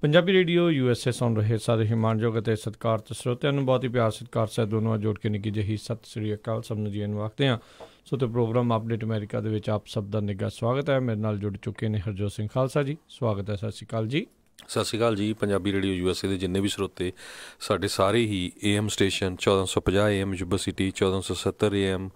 Punjabi radio USA ਸੁਣ ਰਹੇ ਸਾਰੇ ਹਿਮਾਨਯੋਗ ਅਤੇ ਸਤਿਕਾਰਤ ਸਰੋਤਿਆਂ ਨੂੰ ਬਹੁਤ ਹੀ ਪਿਆਰ ਸਤਿਕਾਰ ਸਹਿਤ ਦੋਨੋਂ ਜੋੜ ਕੇ ਨਿੱਘੀ ਜਿਹੀ ਸਤਿ ਸ੍ਰੀ ਅਕਾਲ ਸਭ ਨੂੰ ਜੀ ਨੂੰ ਆਖਦੇ ਹਾਂ। ਸੋ ਤੇ ਪ੍ਰੋਗਰਾਮ ਅਪਡੇਟ ਅਮਰੀਕਾ ਦੇ ਵਿੱਚ ਆਪ ਸਭ ਦਾ ਨਿੱਘਾ ਸਵਾਗਤ ਹੈ। ਮੇਰੇ ਨਾਲ ਜੁੜ ਚੁੱਕੇ ਨੇ ਹਰਜੋਤ ਸਿੰਘ ਖਾਲਸਾ ਜੀ, ਸਵਾਗਤ ਹੈ। ਸਤਿ ਸ਼੍ਰੀ ਅਕਾਲ ਜੀ। ਸਤਿ ਸ਼੍ਰੀ ਅਕਾਲ ਜੀ। ਪੰਜਾਬੀ ਰੇਡੀਓ USA ਦੇ ਜਿੰਨੇ ਵੀ ਸਰੋਤੇ ਸਾਡੇ ਸਾਰੇ ਹੀ AM station 1450 AM Yuba city, 1470 AM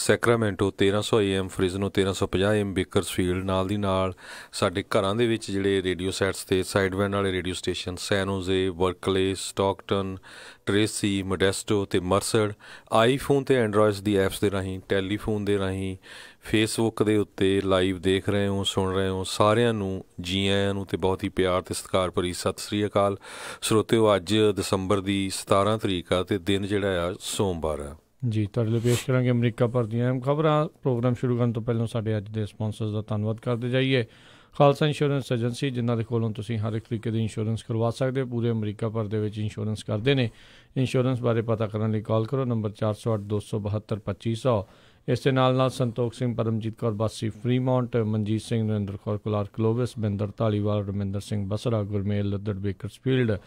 Sacramento, 1300 AM Fresno, 1350 AM Bakersfield, ਨਾਲ ਦੀ ਨਾਲ ਸਾਡੇ ਘਰਾਂ ਦੇ ਵਿੱਚ ਜਿਹੜੇ ਰੇਡੀਓ ਸੈਟਸ ਤੇ ਸਾਈਡ ਬੈਂਡ ਵਾਲੇ ਰੇਡੀਓ ਸਟੇਸ਼ਨ ਸੈਨ ਹੋਜ਼ੇ, ਬਰਕਲੇ, ਸਟਾਕਟਨ, ਟਰੇਸੀ, ਮੋਡੈਸਟੋ ਅਤੇ ਮਰਸਡ, ਆਈਫੋਨ ਅਤੇ ਐਂਡਰੋਇਡਸ ਦੀ ਐਪਸ ਦੇ ਰਾਹੀਂ, ਟੈਲੀਫੋਨ ਦੇ ਰਾਹੀਂ, ਫੇਸਬੁੱਕ ਦੇ ਉੱਤੇ ਲਾਈਵ ਦੇਖ ਰਹੇ ਹੋ, ਸੁਣ ਰਹੇ ਹੋ, ਸਾਰਿਆਂ ਨੂੰ ਜੀ ਆਇਆਂ ਨੂੰ ਅਤੇ ਬਹੁਤ ਹੀ ਪਿਆਰ ਅਤੇ ਸਤਿਕਾਰ ਭਰੀ ਸਤਿ ਸ੍ਰੀ ਅਕਾਲ। ਸਰੋਤਿਓ, ਅੱਜ ਦਸੰਬਰ ਦੀ 17 ਤਰੀਕ ਆ ਅਤੇ ਦਿਨ ਜਿਹੜਾ ਆ ਸੋਮਵਾਰ ਆ ਜੀ। ਤੁਹਾਡੇ ਲਈ ਪੇਸ਼ ਕਰਾਂਗੇ ਅਮਰੀਕਾ ਭਰ ਦੀਆਂ ਅਹਿਮ ਖਬਰਾਂ। ਪ੍ਰੋਗਰਾਮ ਸ਼ੁਰੂ ਕਰਨ ਤੋਂ ਪਹਿਲਾਂ ਸਾਡੇ ਅੱਜ ਦੇ ਸਪਾਂਸਰਸ ਦਾ ਧੰਨਵਾਦ ਕਰਦੇ ਜਾਈਏ। ਖਾਲਸਾ ਇੰਸ਼ੋਰੈਂਸ ਏਜੰਸੀ, ਜਿਨ੍ਹਾਂ ਦੇ ਕੋਲੋਂ ਤੁਸੀਂ ਹਰ ਇੱਕ ਤਰੀਕੇ ਦੀ ਇੰਸ਼ੋਰੈਂਸ ਕਰਵਾ ਸਕਦੇ ਹੋ। ਪੂਰੇ ਅਮਰੀਕਾ ਭਰ ਦੇ ਵਿੱਚ ਇੰਸ਼ੋਰੈਂਸ ਕਰਦੇ ਨੇ। ਇੰਸ਼ੋਰੈਂਸ ਬਾਰੇ ਪਤਾ ਕਰਨ ਲਈ ਕਾਲ ਕਰੋ ਨੰਬਰ 408 272 2500। ਇਸ ਦੇ ਨਾਲ Santokh Singh, Paramjit Kaur Basi Fremont, Manjit Singh, Narinder Kaur Kular Clovis, Binder Dhaliwal, Raminder Singh Basra, Gurmel Laddar Bakersfield,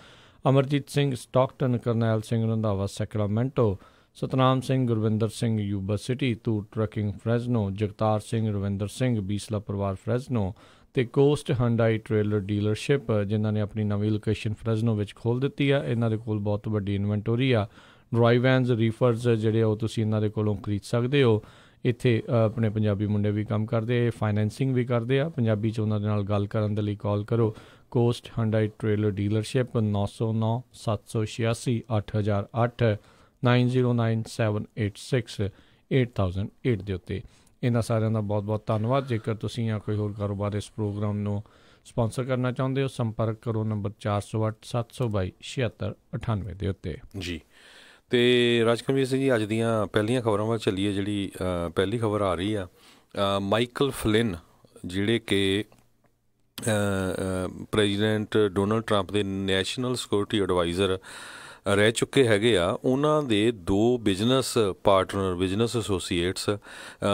Amarjit Singh Stockton, Karnail Singh Randhawa Sacramento, Satnam Singh, Gurwinder Singh Yuba City, Dhur trucking Fresno, Jagtar Singh, Ravinder Singh Beasla ਪਰਿਵਾਰ ਫਰੈਜ਼ਨੋ ਅਤੇ ਕੋਸਟ ਹੰਡਾਈ ਟ੍ਰੇਲਰ ਡੀਲਰਸ਼ਿਪ, ਜਿਨ੍ਹਾਂ ਨੇ ਆਪਣੀ ਨਵੀਂ ਲੋਕੇਸ਼ਨ ਫਰੈਜ਼ਨੋ ਵਿੱਚ ਖੋਲ੍ਹ ਦਿੱਤੀ ਆ। ਇਹਨਾਂ ਦੇ ਕੋਲ ਬਹੁਤ ਵੱਡੀ ਇਨਵੈਂਟੋਰੀ ਆ। ਡਰਾਈ ਵੈਨਸ, ਰੀਫਰਜ਼ ਜਿਹੜੇ ਉਹ ਤੁਸੀਂ ਇਹਨਾਂ ਦੇ ਕੋਲੋਂ ਖਰੀਦ ਸਕਦੇ ਹੋ। ਇੱਥੇ ਆਪਣੇ ਪੰਜਾਬੀ ਮੁੰਡੇ ਵੀ ਕੰਮ ਕਰਦੇ, ਫਾਈਨੈਂਸਿੰਗ ਵੀ ਕਰਦੇ ਆ। ਪੰਜਾਬੀ 'ਚ ਉਹਨਾਂ ਦੇ ਨਾਲ ਗੱਲ ਕਰਨ ਦੇ ਲਈ ਕਾਲ ਕਰੋ ਕੋਸਟ ਹੰਡਾਈ ਟ੍ਰੇਲਰ ਡੀਲਰਸ਼ਿਪ 909 786 8008 909 786 8008 ਦੇ ਉੱਤੇ। ਇਹਨਾਂ ਸਾਰਿਆਂ ਦਾ ਬਹੁਤ ਬਹੁਤ ਧੰਨਵਾਦ। ਜੇਕਰ ਤੁਸੀਂ ਜਾਂ ਕੋਈ ਹੋਰ ਕਾਰੋਬਾਰ ਇਸ ਪ੍ਰੋਗਰਾਮ ਨੂੰ ਸਪਾਂਸਰ ਕਰਨਾ ਚਾਹੁੰਦੇ ਹੋ, ਸੰਪਰਕ ਕਰੋ ਨੰਬਰ 408 722 7698 ਦੇ ਉੱਤੇ ਜੀ। ਅਤੇ ਰਾਜਕਮੀਰ ਸਿੰਘ ਜੀ, ਅੱਜ ਦੀਆਂ ਪਹਿਲੀਆਂ ਖਬਰਾਂ ਵੱਲ ਚੱਲੀਏ। ਜਿਹੜੀ ਪਹਿਲੀ ਖਬਰ ਆ ਰਹੀ ਆ, ਮਾਈਕਲ ਫਲਿਨ ਜਿਹੜੇ ਕਿ ਪ੍ਰੈਜ਼ੀਡੈਂਟ ਡੋਨਲਡ ਟਰੰਪ ਦੇ ਨੈਸ਼ਨਲ ਸਿਕਿਉਰਿਟੀ ਐਡਵਾਈਜ਼ਰ ਰਹਿ ਚੁੱਕੇ ਹੈਗੇ ਆ। ਉਹਨਾਂ ਦੇ ਦੋ ਬਿਜ਼ਨਸ ਪਾਰਟਨਰ, ਬਿਜ਼ਨਸ ਐਸੋਸੀਏਟਸ,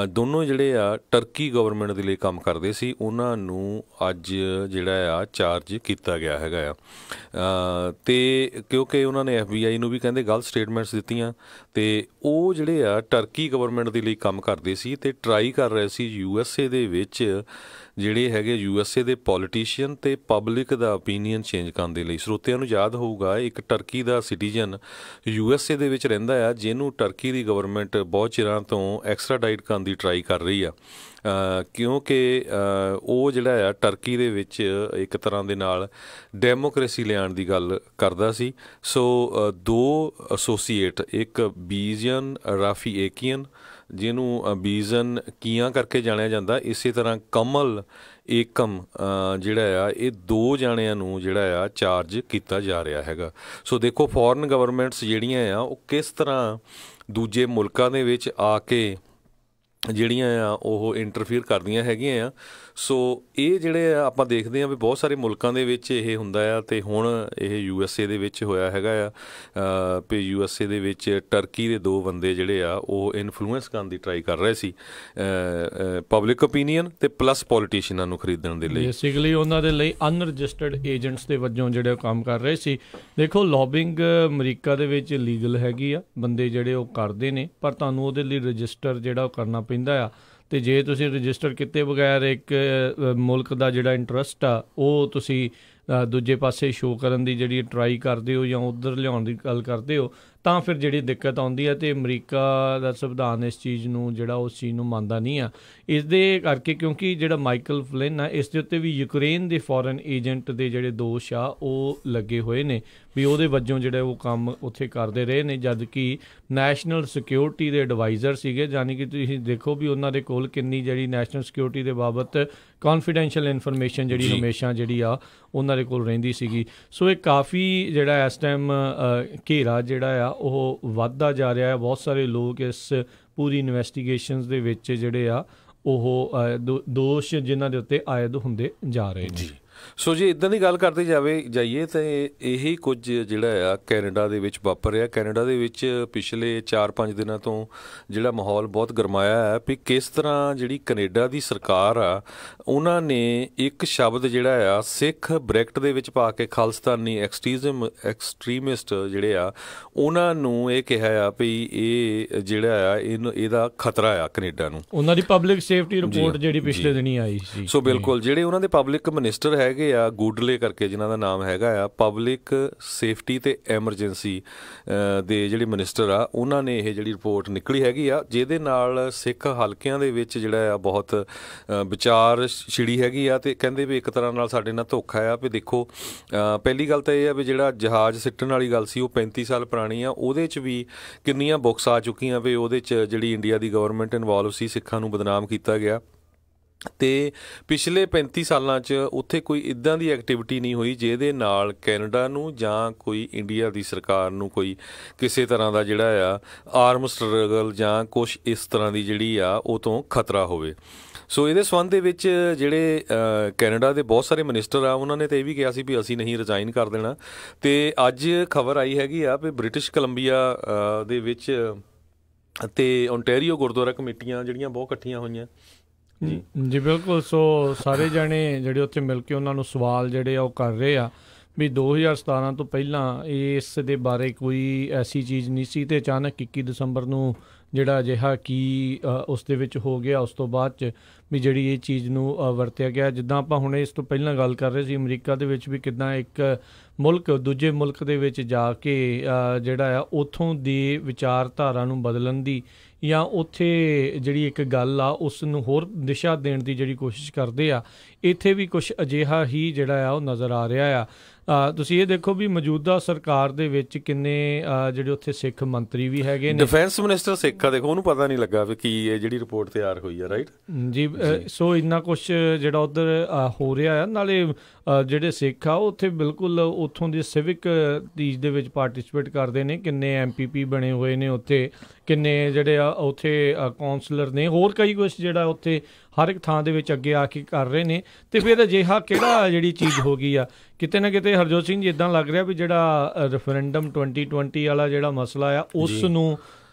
ਦੋਨੋਂ ਜਿਹੜੇ ਆ ਟਰਕੀ ਗਵਰਨਮੈਂਟ ਦੇ ਲਈ ਕੰਮ ਕਰਦੇ ਸੀ। ਉਹਨਾਂ ਨੂੰ ਅੱਜ ਜਿਹੜਾ ਆ ਚਾਰਜ ਕੀਤਾ ਗਿਆ ਹੈਗਾ ਆ। ਅਤੇ ਕਿਉਂਕਿ ਉਹਨਾਂ ਨੇ FBI ਨੂੰ ਵੀ ਕਹਿੰਦੇ ਗਲਤ ਸਟੇਟਮੈਂਟਸ ਦਿੱਤੀਆਂ, ਅਤੇ ਉਹ ਜਿਹੜੇ ਆ ਟਰਕੀ ਗਵਰਨਮੈਂਟ ਦੇ ਲਈ ਕੰਮ ਕਰਦੇ ਸੀ ਅਤੇ ਟਰਾਈ ਕਰ ਰਹੇ ਸੀ USA ਦੇ ਵਿੱਚ ਜਿਹੜੇ ਹੈਗੇ USA ਦੇ ਪੋਲੀਟੀਸ਼ੀਅਨ ਅਤੇ ਪਬਲਿਕ ਦਾ ਓਪੀਨੀਅਨ ਚੇਂਜ ਕਰਨ ਦੇ ਲਈ। ਸਰੋਤਿਆਂ ਨੂੰ ਯਾਦ ਹੋਊਗਾ, ਇੱਕ ਟਰਕੀ ਦਾ ਸਿਟੀਜ਼ਨ USA ਦੇ ਵਿੱਚ ਰਹਿੰਦਾ ਆ, ਜਿਹਨੂੰ ਟਰਕੀ ਦੀ ਗਵਰਨਮੈਂਟ ਬਹੁਤ ਚਿਰਾਂ ਤੋਂ ਐਕਸਟਰਾਡਾਈਟ ਕਰਨ ਦੀ ਟਰਾਈ ਕਰ ਰਹੀ ਆ, ਕਿਉਂਕਿ ਉਹ ਜਿਹੜਾ ਆ ਟਰਕੀ ਦੇ ਵਿੱਚ ਇੱਕ ਤਰ੍ਹਾਂ ਦੇ ਨਾਲ ਡੈਮੋਕ੍ਰੇਸੀ ਲਿਆਉਣ ਦੀ ਗੱਲ ਕਰਦਾ ਸੀ। ਸੋ ਦੋ ਐਸੋਸੀਏਟ, ਇੱਕ ਬੀਜ਼ਨ ਰਾਫੀਏਕੀਅਨ, ਜਿਹਨੂੰ ਬੀਜ਼ਨ ਕੀਆਂ ਕਰਕੇ ਜਾਣਿਆ ਜਾਂਦਾ, ਇਸੇ ਤਰ੍ਹਾਂ ਕਮਲ ਏਕਮ ਜਿਹੜਾ ਆ, ਇਹ ਦੋ ਜਾਣਿਆਂ ਨੂੰ ਜਿਹੜਾ ਆ ਚਾਰਜ ਕੀਤਾ ਜਾ ਰਿਹਾ ਹੈਗਾ। ਸੋ ਦੇਖੋ, ਫੋਰਨ ਗਵਰਨਮੈਂਟਸ ਜਿਹੜੀਆਂ ਆ ਉਹ ਕਿਸ ਤਰ੍ਹਾਂ ਦੂਜੇ ਮੁਲਕਾਂ ਦੇ ਵਿੱਚ ਆ ਕੇ ਜਿਹੜੀਆਂ ਆ ਉਹ ਇੰਟਰਫੀਅਰ ਕਰਦੀਆਂ ਹੈਗੀਆਂ ਆ। ਸੋ ਇਹ ਜਿਹੜੇ ਆ ਆਪਾਂ ਦੇਖਦੇ ਹਾਂ ਵੀ ਬਹੁਤ ਸਾਰੇ ਮੁਲਕਾਂ ਦੇ ਵਿੱਚ ਇਹ ਹੁੰਦਾ ਆ, ਅਤੇ ਹੁਣ ਇਹ USA ਦੇ ਵਿੱਚ ਹੋਇਆ ਹੈਗਾ ਆ ਵੀ USA ਦੇ ਵਿੱਚ ਟਰਕੀ ਦੇ ਦੋ ਬੰਦੇ ਜਿਹੜੇ ਆ ਉਹ ਇਨਫਲੂਐਂਸ ਕਰਨ ਦੀ ਟਰਾਈ ਕਰ ਰਹੇ ਸੀ ਪਬਲਿਕ ਓਪੀਨੀਅਨ ਅਤੇ ਪਲੱਸ ਪੋਲੀਟੀਸ਼ੀਅਨਾਂ ਨੂੰ ਖਰੀਦਣ ਦੇ ਲਈ। ਬੇਸਿਕਲੀ ਉਹਨਾਂ ਦੇ ਲਈ ਅਨਰਜਿਸਟਰਡ ਏਜੰਟਸ ਦੇ ਵਜੋਂ ਜਿਹੜੇ ਕੰਮ ਕਰ ਰਹੇ ਸੀ। ਦੇਖੋ, ਲੌਬਿੰਗ ਅਮਰੀਕਾ ਦੇ ਵਿੱਚ ਲੀਗਲ ਹੈਗੀ ਆ, ਬੰਦੇ ਜਿਹੜੇ ਉਹ ਕਰਦੇ ਨੇ, ਪਰ ਤੁਹਾਨੂੰ ਉਹਦੇ ਲਈ ਰਜਿਸਟਰ ਜਿਹੜਾ ਉਹ ਕਰਨਾ ਪੈਂਦਾ ਆ। ਅਤੇ ਜੇ ਤੁਸੀਂ ਰਜਿਸਟਰ ਕੀਤੇ ਬਗੈਰ ਇੱਕ ਮੁਲਕ ਦਾ ਜਿਹੜਾ ਇੰਟਰਸਟ ਆ ਉਹ ਤੁਸੀਂ ਦੂਜੇ ਪਾਸੇ ਸ਼ੋਅ ਕਰਨ ਦੀ ਜਿਹੜੀ ਟਰਾਈ ਕਰਦੇ ਹੋ ਜਾਂ ਉੱਧਰ ਲਿਆਉਣ ਦੀ ਗੱਲ ਕਰਦੇ ਹੋ, ਤਾਂ ਫਿਰ ਜਿਹੜੀ ਦਿੱਕਤ ਆਉਂਦੀ ਹੈ। ਅਤੇ ਅਮਰੀਕਾ ਦਾ ਸੰਵਿਧਾਨ ਇਸ ਚੀਜ਼ ਨੂੰ ਜਿਹੜਾ ਉਸ ਚੀਜ਼ ਨੂੰ ਮੰਨਦਾ ਨਹੀਂ ਆ। ਇਸ ਦੇ ਕਰਕੇ, ਕਿਉਂਕਿ ਜਿਹੜਾ ਮਾਈਕਲ ਫਲਿਨ ਆ, ਇਸ ਦੇ ਉੱਤੇ ਵੀ ਯੂਕਰੇਨ ਦੇ ਫੋਰਨ ਏਜੰਟ ਦੇ ਜਿਹੜੇ ਦੋਸ਼ ਆ ਉਹ ਲੱਗੇ ਹੋਏ ਨੇ ਵੀ ਉਹਦੇ ਵਜੋਂ ਜਿਹੜੇ ਉਹ ਕੰਮ ਉੱਥੇ ਕਰਦੇ ਰਹੇ ਨੇ, ਜਦ ਕਿ ਨੈਸ਼ਨਲ ਸਿਕਿਉਰਿਟੀ ਦੇ ਐਡਵਾਈਜ਼ਰ ਸੀਗੇ। ਯਾਨੀ ਕਿ ਤੁਸੀਂ ਦੇਖੋ ਵੀ ਉਹਨਾਂ ਦੇ ਕੋਲ ਕਿੰਨੀ ਜਿਹੜੀ ਨੈਸ਼ਨਲ ਸਿਕਿਉਰਿਟੀ ਦੇ ਬਾਬਤ ਕੌਨਫੀਡੈਂਸ਼ੀਅਲ ਇਨਫੋਰਮੇਸ਼ਨ ਜਿਹੜੀ ਹਮੇਸ਼ਾ ਜਿਹੜੀ ਆ ਉਹਨਾਂ ਦੇ ਕੋਲ ਰਹਿੰਦੀ ਸੀਗੀ। ਸੋ ਇਹ ਕਾਫੀ ਜਿਹੜਾ ਇਸ ਟਾਈਮ ਘੇਰਾ ਜਿਹੜਾ ਆ ਉਹ ਵੱਧਦਾ ਜਾ ਰਿਹਾ ਹੈ। ਬਹੁਤ ਸਾਰੇ ਲੋਕ ਇਸ ਪੂਰੀ ਇਨਵੈਸਟੀਗੇਸ਼ਨਸ ਦੇ ਵਿੱਚ ਜਿਹੜੇ ਆ ਉਹ ਦੋਸ਼ ਜਿਨ੍ਹਾਂ ਦੇ ਉੱਤੇ ਆਇਦ ਹੁੰਦੇ ਜਾ ਰਹੇ ਨੇ। ਸੋ ਜੇ ਇਦਾਂ ਦੀ ਗੱਲ ਕਰਦੇ ਜਾਈਏ ਤਾਂ ਇਹੀ ਕੁਝ ਜਿਹੜਾ ਆ ਕੈਨੇਡਾ ਦੇ ਵਿੱਚ ਵਾਪਰ ਰਿਹਾ। ਕੈਨੇਡਾ ਦੇ ਵਿੱਚ ਪਿਛਲੇ 4-5 ਦਿਨਾਂ ਤੋਂ ਜਿਹੜਾ ਮਾਹੌਲ ਬਹੁਤ ਗਰਮਾਇਆ ਹੈ ਵੀ ਕਿਸ ਤਰ੍ਹਾਂ ਜਿਹੜੀ ਕੈਨੇਡਾ ਦੀ ਸਰਕਾਰ ਆ ਉਹਨਾਂ ਨੇ ਇੱਕ ਸ਼ਬਦ ਜਿਹੜਾ ਆ ਸਿੱਖ ਬ੍ਰੈਕਟ ਦੇ ਵਿੱਚ ਪਾ ਕੇ ਖਾਲਿਸਤਾਨੀ ਐਕਸਟ੍ਰੀਮਿਸਟ ਜਿਹੜੇ ਆ ਉਹਨਾਂ ਨੂੰ ਇਹ ਕਿਹਾ ਆ ਵੀ ਇਹ ਜਿਹੜਾ ਆ ਇਹਦਾ ਖਤਰਾ ਆ ਕੈਨੇਡਾ ਨੂੰ। ਉਹਨਾਂ ਦੀ ਪਬਲਿਕ ਸੇਫਟੀ ਰਿਪੋਰਟ ਜਿਹੜੀ ਪਿਛਲੇ ਦਿਨੀ ਆਈ ਸੀ। ਸੋ ਬਿਲਕੁਲ ਜਿਹੜੇ ਉਹਨਾਂ ਦੇ ਪਬਲਿਕ ਮਿਨਿਸਟਰ ਹੈਗੇ ਆ ਗੂਡਲੇ ਕਰਕੇ ਜਿਨ੍ਹਾਂ ਦਾ ਨਾਮ ਹੈਗਾ ਆ ਪਬਲਿਕ ਸੇਫਟੀ ਤੇ ਐਮਰਜੈਂਸੀ ਦੇ ਜਿਹੜੇ ਮਿਨਿਸਟਰ ਆ ਉਹਨਾਂ ਨੇ ਇਹ ਜਿਹੜੀ ਰਿਪੋਰਟ ਨਿਕਲੀ ਹੈਗੀ ਆ ਜਿਹਦੇ ਨਾਲ ਸਿੱਖ ਹਲਕਿਆਂ ਦੇ ਵਿੱਚ ਜਿਹੜਾ ਆ ਬਹੁਤ ਵਿਚਾਰ ਛਿੜੀ ਹੈਗੀ ਆ ਤੇ ਕਹਿੰਦੇ ਵੀ ਇੱਕ ਤਰ੍ਹਾਂ ਨਾਲ ਸਾਡੇ ਨਾਲ ਧੋਖਾ ਆ। ਵੀ ਦੇਖੋ ਪਹਿਲੀ ਗੱਲ ਤਾਂ ਇਹ ਆ ਵੀ ਜਿਹੜਾ ਜਹਾਜ਼ ਸਿੱਟਣ ਵਾਲੀ ਗੱਲ ਸੀ ਉਹ 35 ਸਾਲ ਪੁਰਾਣੀ ਆ। ਉਹਦੇ 'ਚ ਵੀ ਕਿੰਨੀਆਂ ਬੁੱਕਸ ਆ ਚੁੱਕੀਆਂ ਵੀ ਉਹਦੇ 'ਚ ਜਿਹੜੀ ਇੰਡੀਆ ਦੀ ਗਵਰਨਮੈਂਟ ਇਨਵੋਲਵ ਸੀ ਸਿੱਖਾਂ ਨੂੰ ਬਦਨਾਮ ਕੀਤਾ ਗਿਆ ਤੇ ਪਿਛਲੇ 35 ਸਾਲਾਂ 'ਚ ਉੱਥੇ ਕੋਈ ਇੱਦਾਂ ਦੀ ਐਕਟੀਵਿਟੀ ਨਹੀਂ ਹੋਈ ਜਿਹਦੇ ਨਾਲ ਕੈਨੇਡਾ ਨੂੰ ਜਾਂ ਕੋਈ ਇੰਡੀਆ ਦੀ ਸਰਕਾਰ ਨੂੰ ਕੋਈ ਕਿਸੇ ਤਰ੍ਹਾਂ ਦਾ ਜਿਹੜਾ ਆ ਆਰਮ ਸਟਰਗਲ ਜਾਂ ਕੁਛ ਇਸ ਤਰ੍ਹਾਂ ਦੀ ਜਿਹੜੀ ਆ ਉਹ ਤੋਂ ਖਤਰਾ ਹੋਵੇ। ਸੋ ਇਹਦੇ ਸੰਬੰਧ ਦੇ ਵਿੱਚ ਜਿਹੜੇ ਕੈਨੇਡਾ ਦੇ ਬਹੁਤ ਸਾਰੇ ਮਿਨਿਸਟਰ ਆ ਉਹਨਾਂ ਨੇ ਤਾਂ ਇਹ ਵੀ ਕਿਹਾ ਸੀ ਵੀ ਅਸੀਂ ਨਹੀਂ ਰਿਜ਼ਾਈਨ ਕਰ ਦੇਣਾ। ਤੇ ਅੱਜ ਖਬਰ ਆਈ ਹੈਗੀ ਆ ਵੀ ਬ੍ਰਿਟਿਸ਼ ਕੋਲੰਬੀਆ ਦੇ ਵਿੱਚ ਅਤੇ ਓਨਟਾਰੀਓ ਗੁਰਦੁਆਰਾ ਕਮੇਟੀਆਂ ਜਿਹੜੀਆਂ ਬਹੁਤ ਇਕੱਠੀਆਂ ਹੋਈਆਂ। ਜੀ ਬਿਲਕੁਲ। ਸੋ ਸਾਰੇ ਜਾਣੇ ਜਿਹੜੇ ਉੱਥੇ ਮਿਲ ਕੇ ਉਹਨਾਂ ਨੂੰ ਸਵਾਲ ਜਿਹੜੇ ਆ ਉਹ ਕਰ ਰਹੇ ਆ ਵੀ 2017 ਤੋਂ ਪਹਿਲਾਂ ਇਸ ਦੇ ਬਾਰੇ ਕੋਈ ਐਸੀ ਚੀਜ਼ ਨਹੀਂ ਸੀ ਤੇ ਅਚਾਨਕ 21 ਦਸੰਬਰ ਨੂੰ ਜਿਹੜਾ ਅਜਿਹਾ ਕੀ ਉਸ ਦੇ ਵਿੱਚ ਹੋ ਗਿਆ। ਉਸ ਤੋਂ ਬਾਅਦ 'ਚ ਵੀ ਜਿਹੜੀ ਇਹ ਚੀਜ਼ ਨੂੰ ਵਰਤਿਆ ਗਿਆ। ਜਿੱਦਾਂ ਆਪਾਂ ਹੁਣ ਇਸ ਤੋਂ ਪਹਿਲਾਂ ਗੱਲ ਕਰ ਰਹੇ ਸੀ ਅਮਰੀਕਾ ਦੇ ਵਿੱਚ ਵੀ ਕਿੱਦਾਂ ਇੱਕ ਮੁਲਕ ਦੂਜੇ ਮੁਲਕ ਦੇ ਵਿੱਚ ਜਾ ਕੇ ਜਿਹੜਾ ਆ ਉੱਥੋਂ ਦੀ ਵਿਚਾਰਧਾਰਾ ਨੂੰ ਬਦਲਣ ਦੀ ਜਾਂ ਉੱਥੇ ਜਿਹੜੀ ਇੱਕ ਗੱਲ ਆ ਉਸ ਨੂੰ ਹੋਰ ਦਿਸ਼ਾ ਦੇਣ ਦੀ ਜਿਹੜੀ ਕੋਸ਼ਿਸ਼ ਕਰਦੇ ਆ। ਇੱਥੇ ਵੀ ਕੁਛ ਅਜਿਹਾ ਹੀ ਜਿਹੜਾ ਆ ਉਹ ਨਜ਼ਰ ਆ ਰਿਹਾ ਆ। ਤੁਸੀਂ ਇਹ ਦੇਖੋ ਵੀ ਮੌਜੂਦਾ ਸਰਕਾਰ ਦੇ ਵਿੱਚ ਕਿੰਨੇ ਜਿਹੜੇ ਉੱਥੇ ਸਿੱਖ ਮੰਤਰੀ ਵੀ ਹੈਗੇ ਨੇ। ਡਿਫੈਂਸ ਮਿਨਿਸਟਰ ਸਿੱਖ ਆ, ਦੇਖੋ ਉਹਨੂੰ ਪਤਾ ਨਹੀਂ ਲੱਗਾ ਵੀ ਕੀ ਇਹ ਜਿਹੜੀ ਰਿਪੋਰਟ ਤਿਆਰ ਹੋਈ ਆ। ਰਾਈਟ ਜੀ। ਸੋ ਇੰਨਾ ਕੁਛ ਜਿਹੜਾ ਉੱਧਰ ਹੋ ਰਿਹਾ ਆ। ਨਾਲੇ ਜਿਹੜੇ ਸਿੱਖ ਆ ਉੱਥੇ ਬਿਲਕੁਲ ਉੱਥੋਂ ਦੀ ਸਿਵਿਕ ਚੀਜ਼ ਦੇ ਵਿੱਚ ਪਾਰਟੀਸਪੇਟ ਕਰਦੇ ਨੇ। ਕਿੰਨੇ MPP ਬਣੇ ਹੋਏ ਨੇ ਉੱਥੇ, ਕਿੰਨੇ ਜਿਹੜੇ ਆ ਉੱਥੇ ਕੌਂਸਲਰ ਨੇ, ਹੋਰ ਕਈ ਕੁਛ ਜਿਹੜਾ ਉੱਥੇ ਹਰ ਇੱਕ ਥਾਂ ਦੇ ਵਿੱਚ ਅੱਗੇ ਆ ਕੇ ਕਰ ਰਹੇ ਨੇ। ਅਤੇ ਫਿਰ ਅਜਿਹਾ ਕਿਹੜਾ ਜਿਹੜੀ ਚੀਜ਼ ਹੋ ਗਈ ਆ ਕਿਤੇ ਨਾ ਕਿਤੇ ਹਰਜੋਤ ਸਿੰਘ ਜੀ ਇੱਦਾਂ ਲੱਗ ਰਿਹਾ ਵੀ ਜਿਹੜਾ ਰੈਫਰੈਂਡਮ 2020 ਵਾਲਾ ਜਿਹੜਾ ਮਸਲਾ ਆ ਉਸ ਨੂੰ